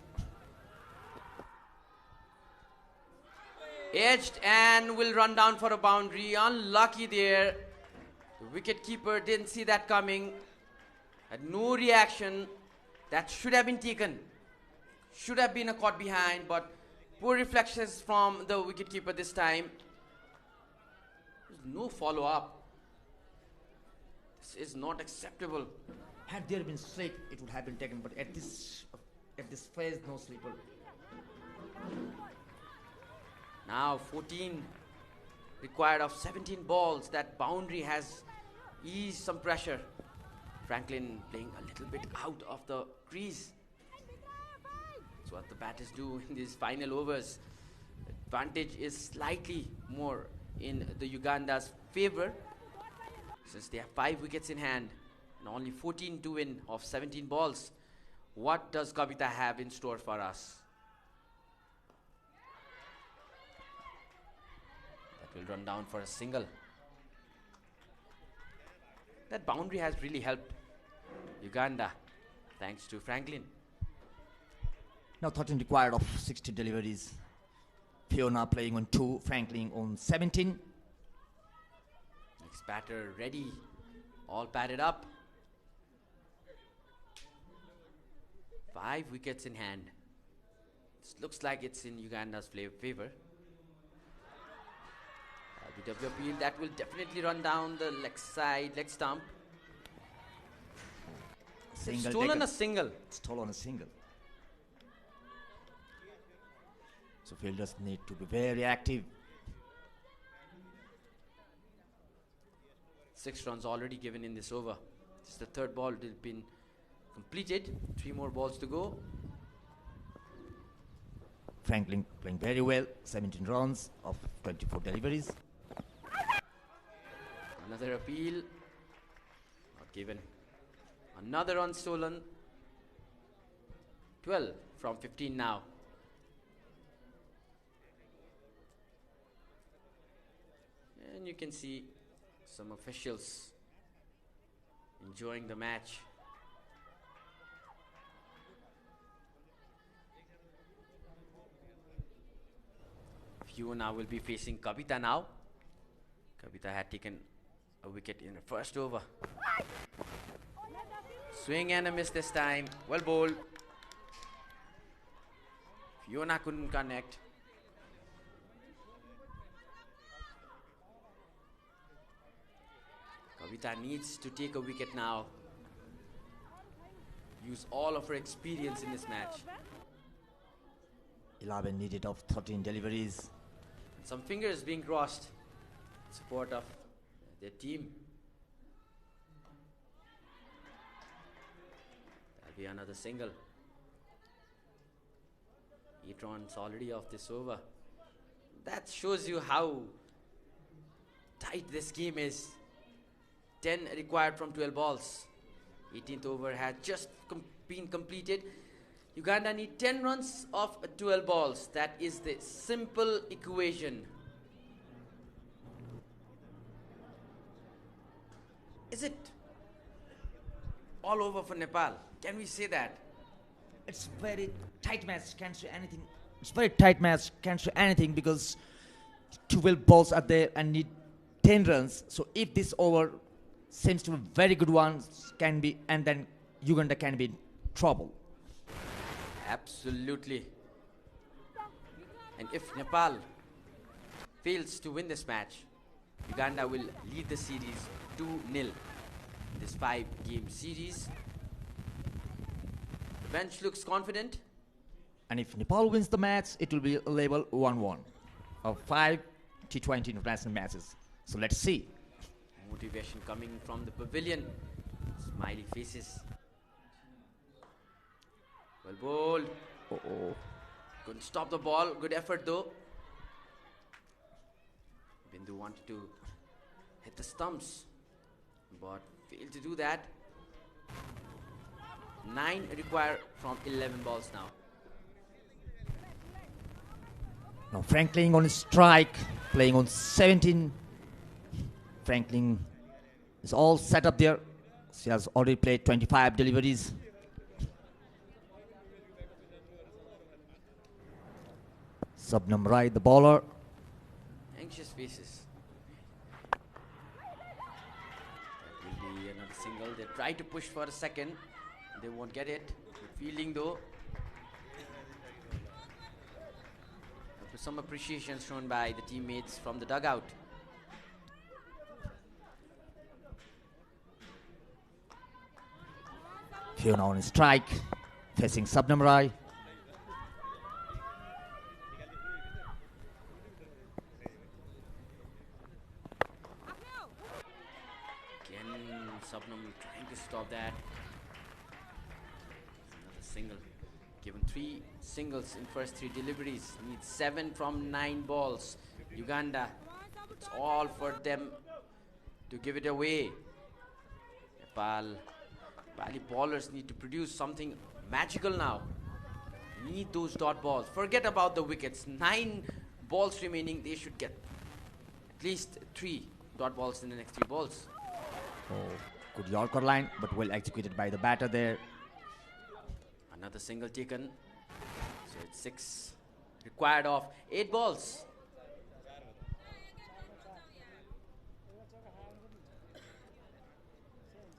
Edged and will run down for a boundary. Unlucky there. The wicket keeper didn't see that coming. Had no reaction. That should have been taken. Should have been a caught behind, but poor reflections from the wicket keeper this time. There's no follow up. This is not acceptable. Had there been slip, it would have been taken, but at this phase, no slipper. Now 14 required of 17 balls. That boundary has eased some pressure. Franklin playing a little bit out of the crease. That's what the batters do in these final overs. Advantage is slightly more in the Uganda's favor, since they have 5 wickets in hand and only 14 to win of 17 balls. What does Kavita have in store for us? That will run down for a single. That boundary has really helped Uganda, thanks to Franklin. Now 13 required of 60 deliveries. Fiona playing on 2, Franklin on 17. Next batter ready, all padded up. 5 wickets in hand. This looks like it's in Uganda's favor. BW appeal, that will definitely run down the leg stump. Single Stolen taken. a single. Stolen a single. So fielders need to be very active. 6 runs already given in this over. This is the 3rd ball that has been completed. 3 more balls to go. Franklin playing very well, 17 runs of 24 deliveries. Another appeal. Not given. Another run stolen. 12 from 15 now. And you can see some officials enjoying the match. Fiona will be facing Kavita now. Kavita had taken a wicket in the first over. Swing and a miss this time. Well bowled. Fiona couldn't connect. Kavita needs to take a wicket now. Use all of her experience in this match. 11 needed of 13 deliveries. Some fingers being crossed in support of their team. That'll be another single. 8 runs already off this over. That shows you how tight this game is. 10 required from 12 balls. 18th over had just been completed. Uganda need 10 runs of 12 balls. That is the simple equation. Is it all over for Nepal? Can we say that? It's very tight match, can't say anything. It's very tight match, can't say anything because 12 balls are there and need 10 runs. So if this over seems to be very good ones, can be, and then Uganda can be in trouble. Absolutely. And if Nepal fails to win this match, Uganda will lead the series 2-0 in this 5-game series. The bench looks confident. And if Nepal wins the match, it will be a level 1-1 of 5 T20 international matches. So let's see. Motivation coming from the pavilion. Smiley faces. Well bowled. Couldn't stop the ball. Good effort though. Bindu wanted to hit the stumps, but failed to do that. 9 required from 11 balls now. Now Franklin on his strike, playing on 17. Franklin is all set up there. She has already played 25 deliveries. Subnam Rai, the bowler. Anxious faces. That will be another single. They try to push for a second. They won't get it. Good fielding though. Some appreciation shown by the teammates from the dugout. Fiona on his strike, facing Subnam Rai. Again, Subnam trying to stop that. Another single. Given 3 singles in first 3 deliveries. Needs 7 from 9 balls. Uganda, it's all for them to give it away. Nepali bowlers need to produce something magical now. Need those dot balls. Forget about the wickets. 9 balls remaining. They should get at least 3 dot balls in the next 3 balls. Oh, good Yorker line, but well executed by the batter there. Another single taken. So it's 6 required of 8 balls.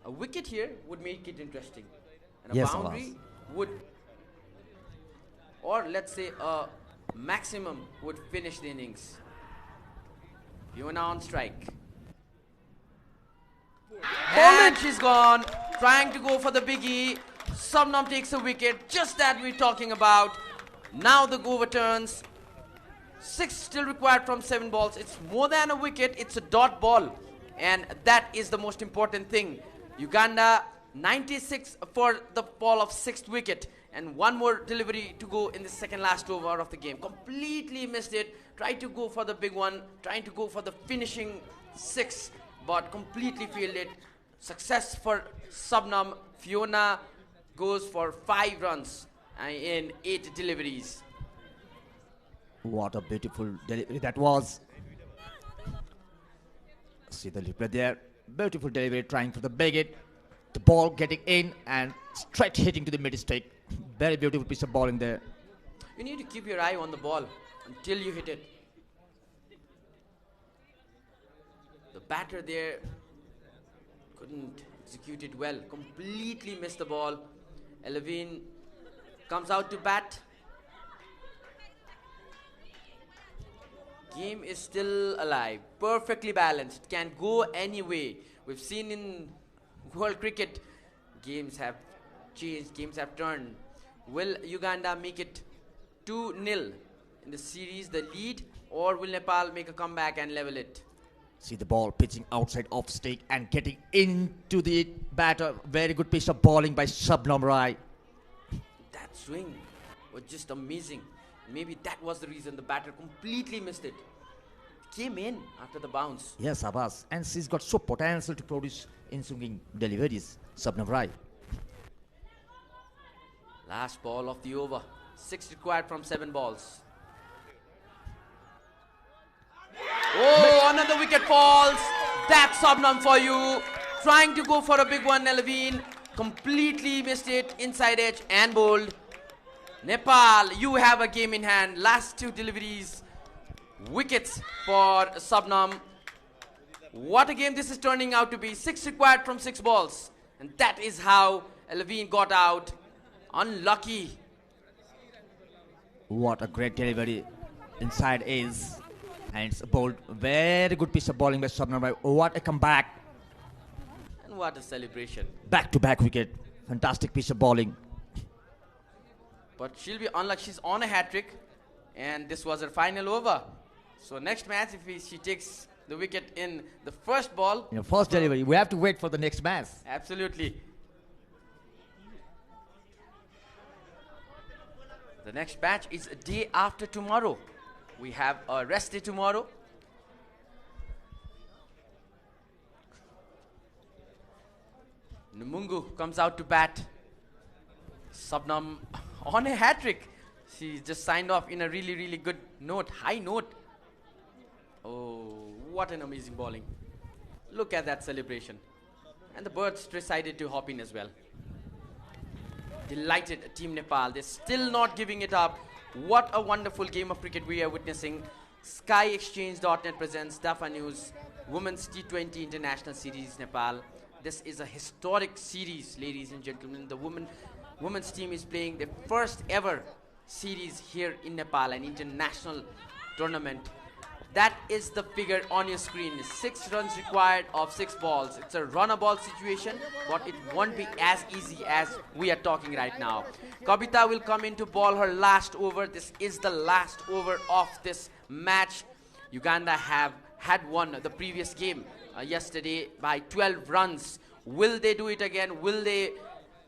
A wicket here would make it interesting. And a Yes, boundary would, or let's say a maximum would finish the innings. Fiona on strike. And she's gone. Trying to go for the biggie. Subnam takes a wicket, just that we're talking about. Now the over turns. 6 still required from 7 balls. It's more than a wicket, it's a dot ball. And that is the most important thing. Uganda 96 for the ball of 6th wicket. And one more delivery to go in the second last over of the game. Completely missed it. Tried to go for the big one. Trying to go for the finishing 6. But completely failed it. Success for Subnam. Fiona goes for 5 runs in 8 deliveries. What a beautiful delivery that was. See the replay there. Beautiful delivery, trying for the big hit. The ball getting in and straight hitting to the mid-stick. Very beautiful piece of bowling there. You need to keep your eye on the ball until you hit it. The batter there couldn't execute it well. Completely missed the ball. Levine comes out to bat. Game is still alive. Perfectly balanced. Can go any way. We've seen in world cricket, games have changed, games have turned. Will Uganda make it 2-0 in the series, the lead, or will Nepal make a comeback and level it? See the ball pitching outside off stick and getting into the batter. Very good piece of bowling by Subnam Rai. That swing was just amazing. Maybe that was the reason the batter completely missed it. Came in after the bounce. Yes, Abbas. And she's got so potential to produce in swinging deliveries. Subnam Rai. Last ball of the over. 6 required from 7 balls. Oh, another wicket falls. That's Subnam for you. Trying to go for a big one, Levine. Completely missed it. Inside edge and bowled. Nepal, you have a game in hand. Last 2 deliveries. Wickets for Subnam. What a game this is turning out to be. 6 required from 6 balls. And that is how Levine got out. Unlucky. What a great delivery. Inside is. And it's bowled. Very good piece of bowling by Subnam Rai. What a comeback. And what a celebration. Back-to-back wicket. Fantastic piece of bowling. But she'll be unlucky. She's on a hat-trick. And this was her final over. So next match, if she takes the wicket in the first ball. In the first delivery. We have to wait for the next match. Absolutely. The next match is a day after tomorrow. We have a rest day tomorrow. Numungu comes out to bat. Subnam on a hat-trick. She just signed off in a really, really good note, high note. Oh, what an amazing bowling. Look at that celebration. And the birds decided to hop in as well. Delighted Team Nepal. They're still not giving it up. What a wonderful game of cricket we are witnessing. SkyExchange.net presents Dafa News Women's T20 International Series Nepal. This is a historic series, ladies and gentlemen. The women's team is playing their first ever series here in Nepal, an international tournament. That is the figure on your screen. 6 runs required of 6 balls. It's a run-a-ball situation, but it won't be as easy as we are talking right now. Kavita will come in to ball her last over. This is the last over of this match. Uganda had won the previous game yesterday by 12 runs. Will they do it again? Will they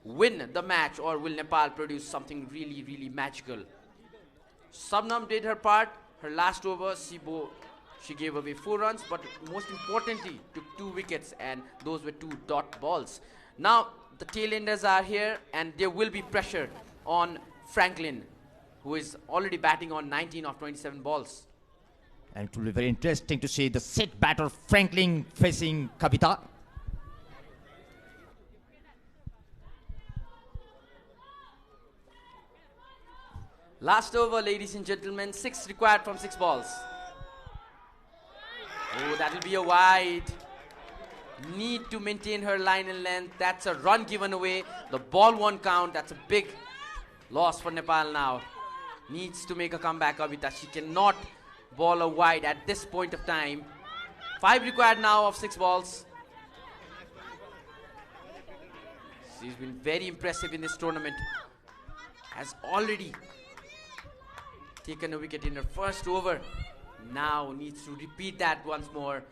win the match, or will Nepal produce something really, really magical? Subnam did her part. Her last over, she gave away 4 runs, but most importantly, took 2 wickets, and those were 2 dot balls. Now, the tailenders are here, and there will be pressure on Franklin, who is already batting on 19 of 27 balls. And it will be very interesting to see the set batter Franklin facing Kavita. Last over, ladies and gentlemen, 6 required from 6 balls. Oh, that'll be a wide. Need to maintain her line and length. That's a run given away. The ball won't count. That's a big loss for Nepal now. Needs to make a comeback, Kavita. She cannot bowl a wide at this point of time. 5 required now of 6 balls. She's been very impressive in this tournament. Has already taken a wicket in her first over. Now needs to repeat that once more.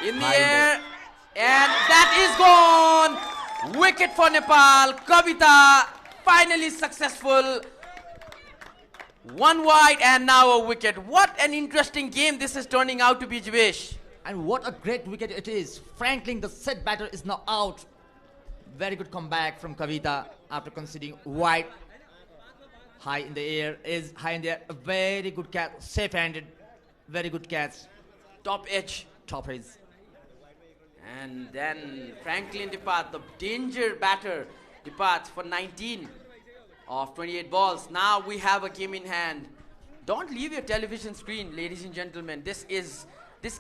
In the air. And that is gone. Wicket for Nepal. Kavita finally successful. One wide and now a wicket. What an interesting game this is turning out to be, Jivesh. And what a great wicket it is. Franklin, the set batter, is now out. Very good comeback from Kavita after conceding wide. High in the air, is high in the air. A very good catch, safe-handed. Very good catch. Top edge. Top edge. And then Franklin departs, the danger batter, departs for 19 of 28 balls. Now we have a game in hand. Don't leave your television screen, ladies and gentlemen. This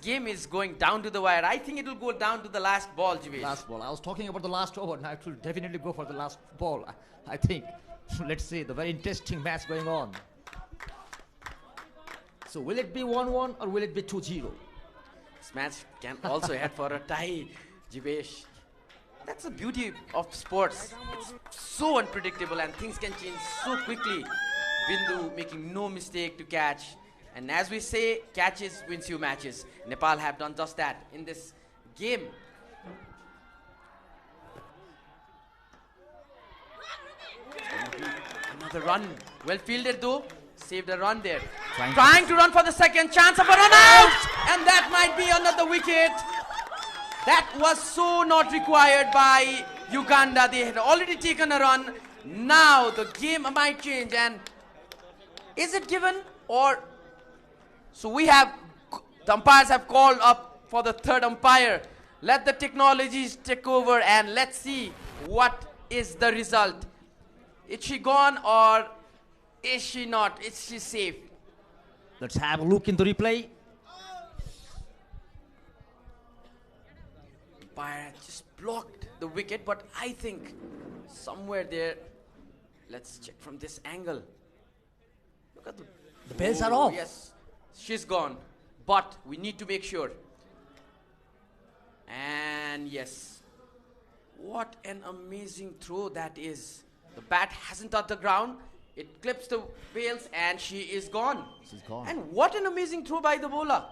game is going down to the wire. I think it will go down to the last ball, Jivesh. Last ball. I was talking about the last over. Now it will definitely go for the last ball, I think. Let's see, the very interesting match going on. So will it be 1-1 or will it be 2-0? This match can also head for a tie, Jivesh. That's the beauty of sports. It's so unpredictable and things can change so quickly. Bindu making no mistake to catch. And as we say, catches wins you matches. Nepal have done just that in this game. Another run. Well fielded though. Saved a run there. Trying to run for the second. Chance of a run out. And that might be another wicket. That was so not required by Uganda. They had already taken a run. Now the game might change. And is it given or... So we have, the umpires have called up for the third umpire. Let the technologies take over and let's see what is the result. Is she gone or is she not? Is she safe? Let's have a look in the replay. Umpire just blocked the wicket, but I think somewhere there, let's check from this angle. Look at The bells are off. Yes. She's gone, but we need to make sure. And yes, what an amazing throw that is. The bat hasn't touched the ground. It clips the bails and she is gone. She's gone. And what an amazing throw by the bowler.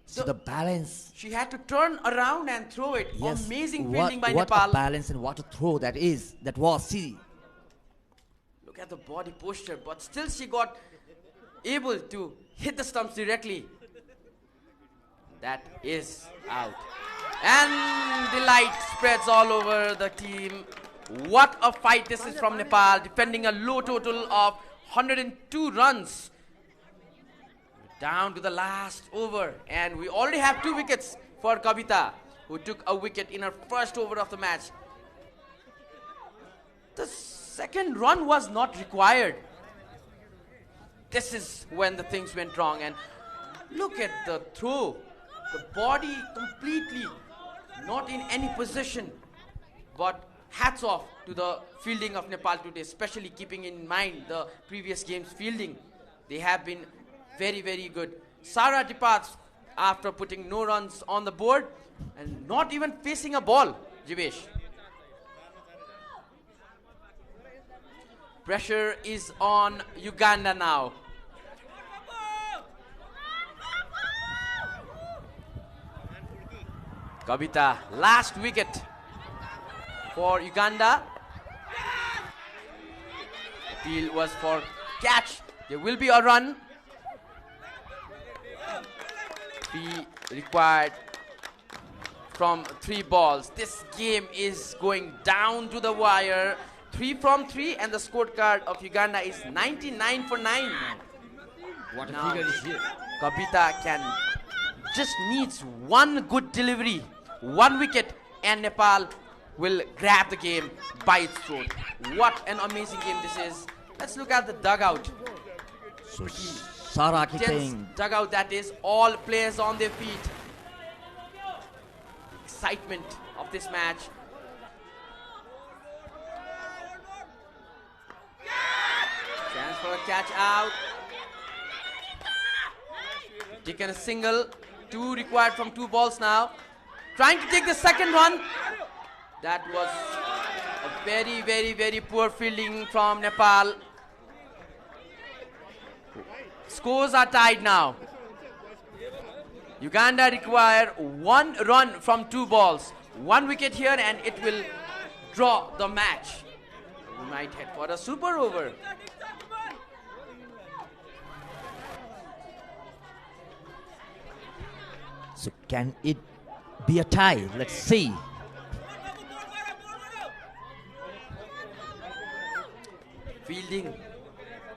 So the balance. She had to turn around and throw it. Yes. Amazing fielding by what Nepal. a balance and what a throw that is. That was, see. Look at the body posture, but still she got able to hit the stumps directly. That is out. And the light spreads all over the team. What a fight this is from Nepal, defending a low total of 102 runs. Down to the last over. And we already have 2 wickets for Kavita, who took a wicket in her first over of the match. The second run was not required. This is when the things went wrong. And look at the throw. The body completely not in any position. But hats off to the fielding of Nepal today, especially keeping in mind the previous game's fielding. They have been very, very good. Sara departs after putting no runs on the board and not even facing a ball, Jivesh. Pressure is on Uganda now. Kavita, last wicket for Uganda. Appeal was for catch. There will be a run. Be required from 3 balls. This game is going down to the wire. 3 from 3 and the scorecard of Uganda is 99 for 9. What a Now, figure is here. Kavita just needs one good delivery, 1 wicket, and Nepal will grab the game by its throat. What an amazing game this is. Let's look at the dugout. So Sara Tense kicking. dugout that is, all players on their feet. Excitement of this match. Chance for a catch out. Taken a single. 2 required from 2 balls now. Trying to take the second one. That was a very, very, very poor fielding from Nepal. Scores are tied now. Uganda require 1 run from 2 balls. 1 wicket here and it will draw the match. We might head for a super over. So can it be a tie? Let's see. Fielding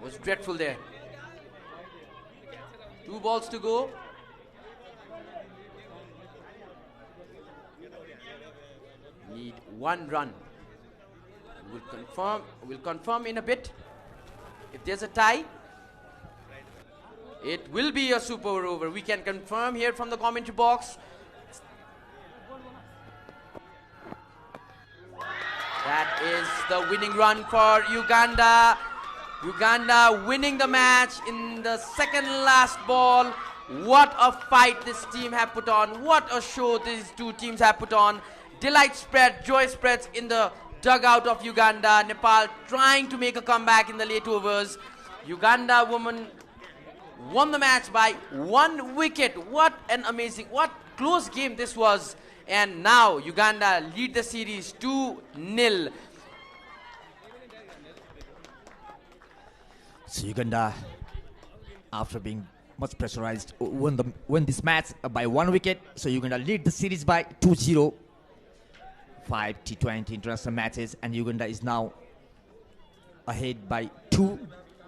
was dreadful there. 2 balls to go. Need 1 run. We'll confirm in a bit. If there's a tie, it will be a super over. We can confirm here from the commentary box. That is the winning run for Uganda. Uganda winning the match in the second last ball. What a fight this team have put on. What a show these two teams have put on. Delight spread, joy spreads in the dugout of Uganda. Nepal trying to make a comeback in the late overs. Uganda women won the match by 1 wicket. What an amazing, what close game this was. And now Uganda lead the series 2-0. So Uganda, after being much pressurized, won this match by 1 wicket. So Uganda lead the series by 2-0. 5 T20 international matches, and Uganda is now ahead by 2.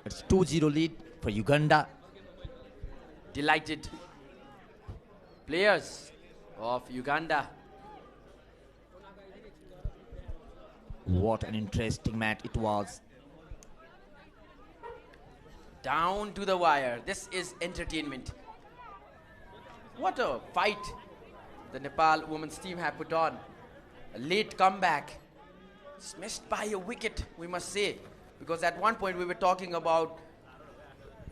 It's 2-0 lead for Uganda. Delighted players of Uganda. What an interesting match it was. Down to the wire. This is entertainment. What a fight the Nepal women's team have put on. A late comeback. Smashed by a wicket, we must say. Because at one point we were talking about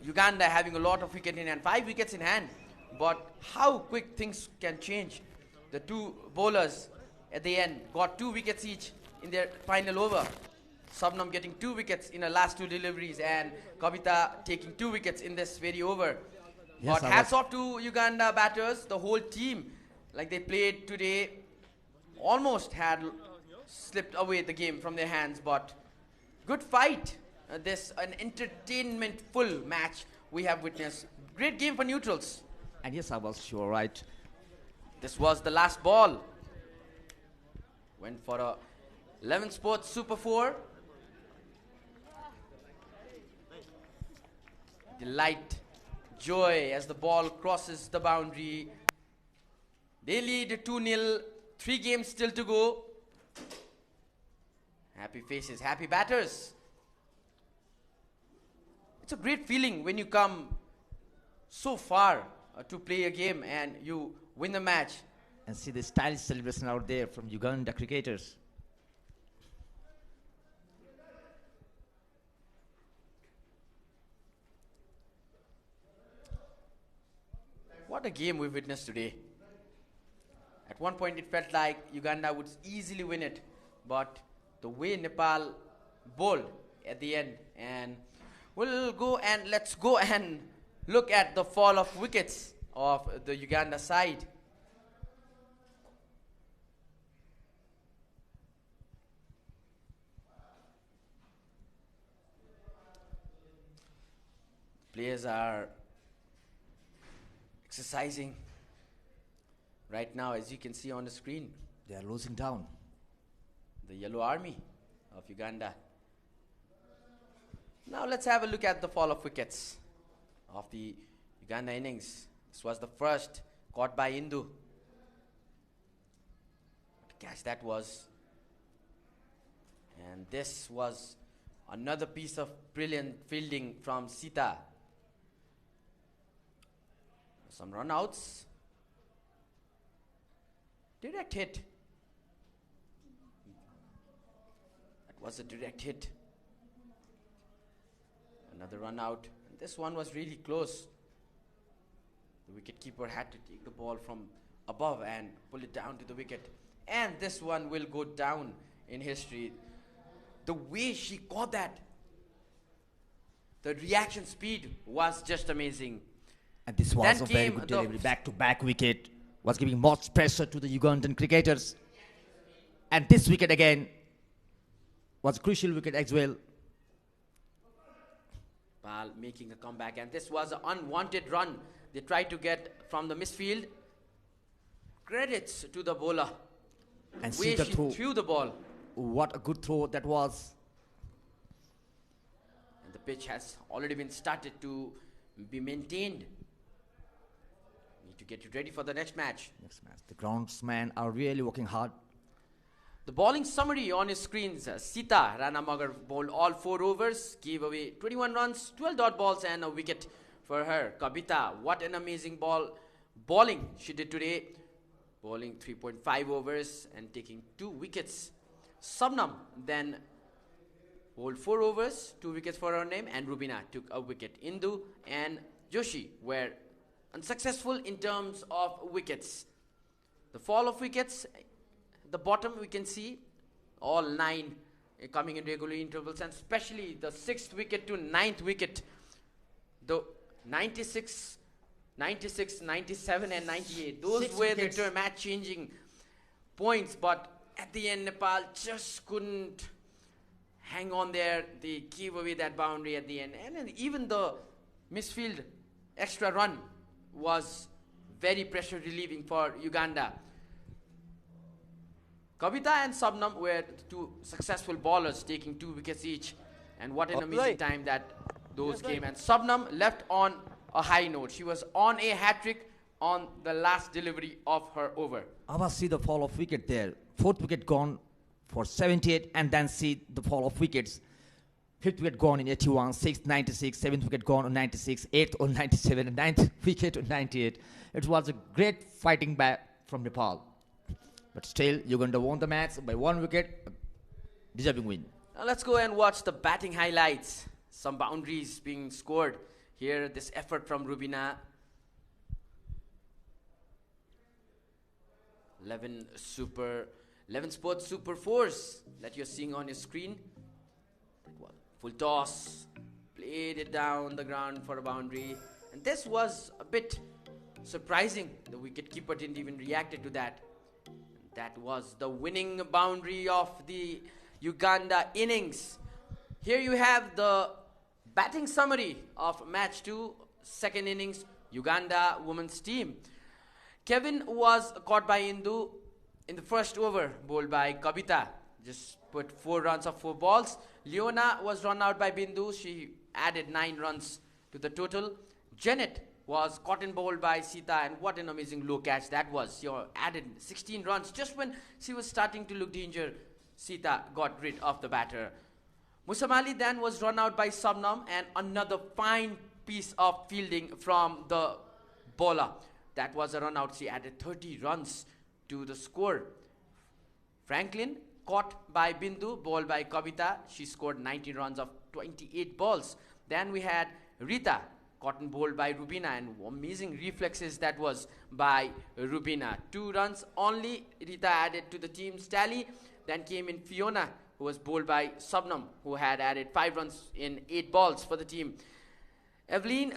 Uganda having a lot of wickets in hand. 5 wickets in hand. But how quick things can change. The 2 bowlers at the end got 2 wickets each in their final over. Sabnam getting 2 wickets in her last 2 deliveries and Kavita taking 2 wickets in this very over. Yes, But hats off to Uganda batters. The whole team, like they played today, almost had slipped away the game from their hands. But good fight. This an entertainment-full match we have witnessed. Great game for neutrals. And yes, I was sure right. This was the last ball. Went for a 11 Sports Super 4. Delight, joy as the ball crosses the boundary. They lead 2-0. 3 games still to go. Happy faces, happy batters. It's a great feeling when you come so far to play a game and you win the match. And see the stylish celebration out there from Uganda cricketers. What a game we witnessed today. At one point it felt like Uganda would easily win it, but the way Nepal bowled at the end, and let's go and look at the fall of wickets of the Uganda side. Players are exercising right now, as you can see on the screen. They are losing down. The Yellow Army of Uganda. Now let's have a look at the fall of wickets of the Uganda innings. This was the first caught by Indu. What a catch that was. And this was another piece of brilliant fielding from Sita. Some run-outs. Direct hit. That was a direct hit. Another run out. And this one was really close. The wicketkeeper had to take the ball from above and pull it down to the wicket. And this one will go down in history. The way she caught that, the reaction speed was just amazing. And this was Then a very came good the delivery. Back-to-back wicket was giving much pressure to the Ugandan cricketers. And this wicket again was a crucial wicket as well. Nepal making a comeback, and this was an unwanted run they tried to get from the misfield. Credits to the bowler. And Way see the she throw. threw the ball. What a good throw that was. And the pitch has already been started to be maintained. Need to get it ready for the next match. Next match. The groundsmen are really working hard. The bowling summary on his screens. Sita Ranamagar bowled all 4 overs, gave away 21 runs, 12 dot balls and a wicket for her. Kavita, what an amazing bowling she did today. Bowling 3.5 overs and taking 2 wickets. Sabnam then bowled 4 overs, 2 wickets for her name, and Rubina took a wicket. Indu and Joshi were unsuccessful in terms of wickets. The fall of wickets, the bottom we can see all 9 coming in regular intervals, and especially the 6th wicket to 9th wicket. The 96, 97 and 98, those 6 were wickets. the match changing points, but at the end Nepal just couldn't hang on there. They gave away that boundary at the end, and then even the misfield extra run was very pressure relieving for Uganda. Kavita and Sabnam were the 2 successful bowlers, taking 2 wickets each. And what an amazing time that those came. And Sabnam left on a high note. She was on a hat-trick on the last delivery of her over. I must see the fall of wicket there. 4th wicket gone for 78, and then see the fall of wickets. 5th wicket gone in 81, 6th 96, 7th wicket gone on 96, 8th on 97, and 9th wicket on 98. It was a great fighting back from Nepal. But still, Uganda won the match by 1 wicket, deserving win. Now let's go and watch the batting highlights. Some boundaries being scored. Here, this effort from Rubina. 11 Sports Super 4s that you're seeing on your screen. Full toss, played it down the ground for a boundary. And this was a bit surprising. The wicketkeeper didn't even react to that. That was the winning boundary of the Uganda innings. Here you have the batting summary of match 2, 2nd innings, Uganda women's team. Kevin was caught by Indu in the first over, bowled by Kavita. Just put 4 runs of 4 balls. Leona was run out by Bindu. She added 9 runs to the total. Janet was caught and bowled by Sita, and what an amazing low catch that was. She added 16 runs. Just when she was starting to look danger, Sita got rid of the batter. Musamali then was run out by Sabnam, and another fine piece of fielding from the bowler. That was a run out. She added 30 runs to the score. Franklin caught by Bindu, bowled by Kavita. She scored 19 runs of 28 balls. Then we had Rita, caught and bowled by Rubina, and amazing reflexes that was by Rubina. 2 runs only Rita added to the team's tally. Then came in Fiona, who was bowled by Sabnam, who had added 5 runs in 8 balls for the team. Evelyn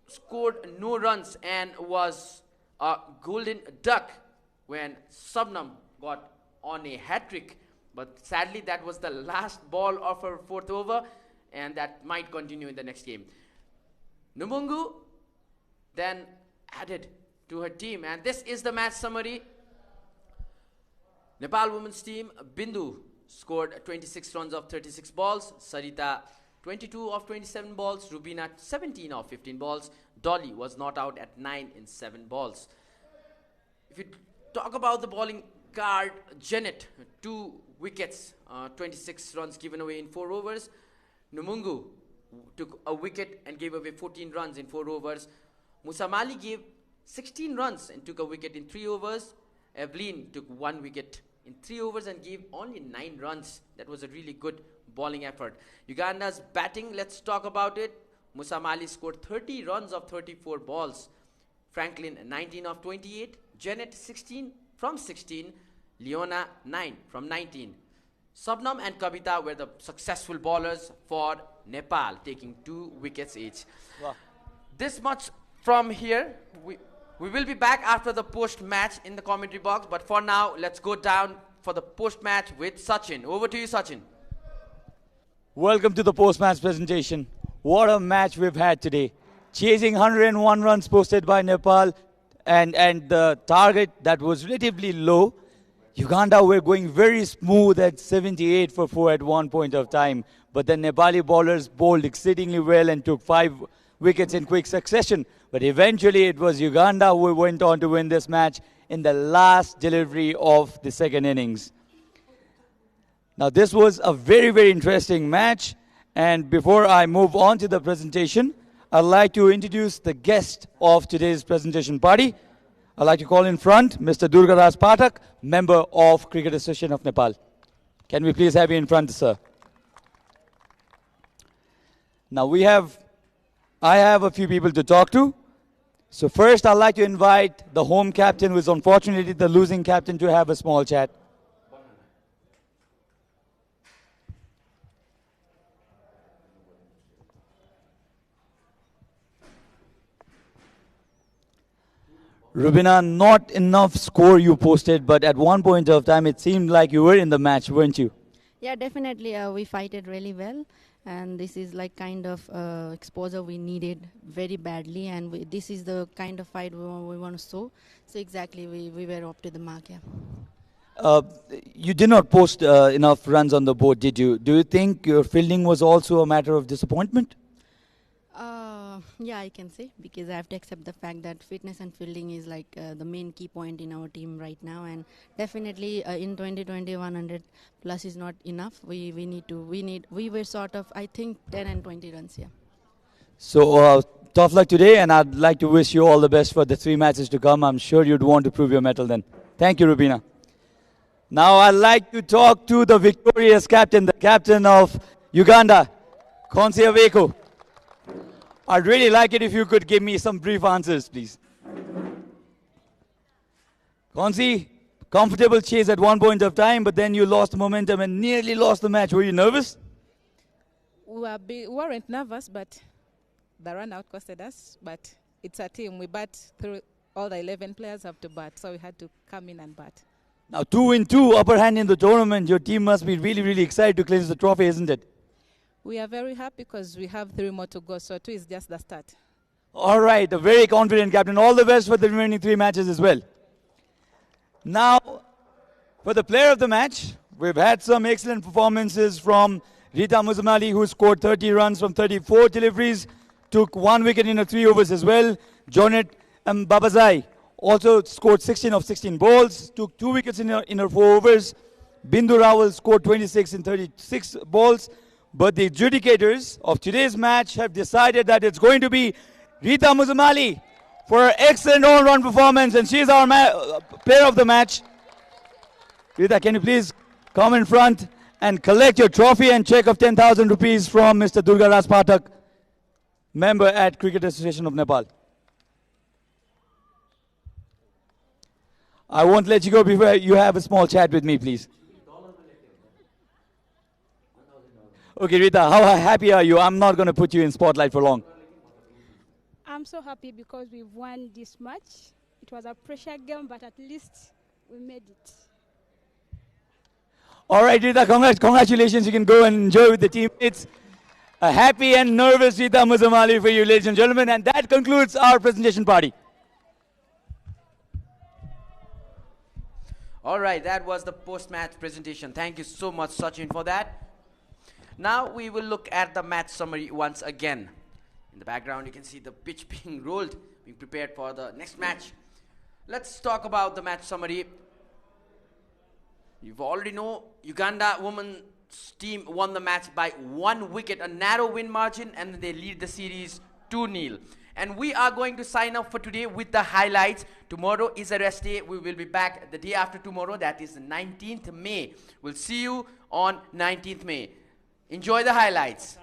scored no runs and was a golden duck when Sabnam got on a hat-trick. But sadly, that was the last ball of her 4th over, and that might continue in the next game. Numungu then added to her team, and this is the match summary. Nepal women's team, Bindu scored 26 runs of 36 balls, Sarita 22 of 27 balls, Rubina 17 of 15 balls, Dolly was not out at 9 in 7 balls. If you talk about the bowling card, Janet, 2 wickets, 26 runs given away in 4 overs. Numungu took a wicket and gave away 14 runs in 4 overs. Musamali gave 16 runs and took a wicket in 3 overs. Evelyn took 1 wicket in 3 overs and gave only 9 runs. That was a really good bowling effort. Uganda's batting, let's talk about it. Musamali scored 30 runs of 34 balls. Franklin 19 of 28. Janet 16 from 16. Leona 9 from 19. Sabnam and Kavita were the successful bowlers for Nepal, taking 2 wickets each. Wow. This much from here, we will be back after the post-match in the commentary box. But for now, let's go down for the post-match with Sachin. Over to you, Sachin. Welcome to the post-match presentation. What a match we've had today. Chasing 101 runs posted by Nepal and the target that was relatively low. Uganda were going very smooth at 78 for 4 at one point of time. But the Nepali bowlers bowled exceedingly well and took 5 wickets in quick succession. But eventually it was Uganda who went on to win this match in the last delivery of the second innings. Now this was a very, very interesting match. And before I move on to the presentation, I'd like to introduce the guest of today's presentation party. I'd like to call in front Mr. Durgaraj Pathak, member of Cricket Association of Nepal. Can we please have you in front, sir? Now I have a few people to talk to. So first I'd like to invite the home captain, who is unfortunately the losing captain, to have a small chat. Rubina, not enough score you posted, but at one point of time it seemed like you were in the match, weren't you? Yeah, definitely. We fighted really well, and this is like kind of exposure we needed very badly, and this is the kind of fight we want to show. So exactly, we were up to the mark. Yeah. You did not post enough runs on the board, did you? Do you think your fielding was also a matter of disappointment? Yeah, I can say, because I have to accept the fact that fitness and fielding is like the main key point in our team right now, and definitely in 2020 100 plus is not enough. We were sort of, I think, 10 and 20 runs here. So tough luck today, and I'd like to wish you all the best for the 3 matches to come. I'm sure you'd want to prove your mettle then. Thank you, Rubina. Now I'd like to talk to the victorious captain, the captain of Uganda, Konsi Aveko. I'd really like it if you could give me some brief answers, please. Konsi, comfortable chase at one point of time, but then you lost momentum and nearly lost the match. Were you nervous? We weren't nervous, but the run out costed us. But it's a team. We bat through, all the 11 players have to bat, so we had to come in and bat. Now 2-2, upper hand in the tournament. Your team must be really, really excited to clinch the trophy, isn't it? We are very happy because we have 3 more to go, so 2 is just the start. All right, a very confident captain. All the best for the remaining 3 matches as well. Now, for the player of the match, we've had some excellent performances from Rita Muzamali, who scored 30 runs from 34 deliveries, took 1 wicket in her 3 overs as well. Jonet Babazai also scored 16 of 16 balls, took 2 wickets in her 4 overs. Bindu Rawal scored 26 in 36 balls. But the adjudicators of today's match have decided that it's going to be Rita Muzamali for her excellent all-round performance, and she is our player of the match. Rita, can you please come in front and collect your trophy and check of 10,000 rupees from Mr. Durgaraj Pathak, member at Cricket Association of Nepal. I won't let you go before you have a small chat with me, please. Okay, Rita, how happy are you? I'm not going to put you in spotlight for long. I'm so happy because we won this match. It was a pressure game, but at least we made it. All right, Rita, congratulations. You can go and enjoy with the teammates. A happy and nervous Rita Muzamali for you, ladies and gentlemen. And that concludes our presentation party. All right, that was the post-match presentation. Thank you so much, Sachin, for that. Now we will look at the match summary once again. In the background, you can see the pitch being rolled, being prepared for the next match. Let's talk about the match summary. You already know Uganda women's team won the match by 1 wicket, a narrow win margin, and they lead the series 2-0. And we are going to sign off for today with the highlights. Tomorrow is a rest day. We will be back the day after tomorrow. That is 19th May. We'll see you on 19th May. Enjoy the highlights.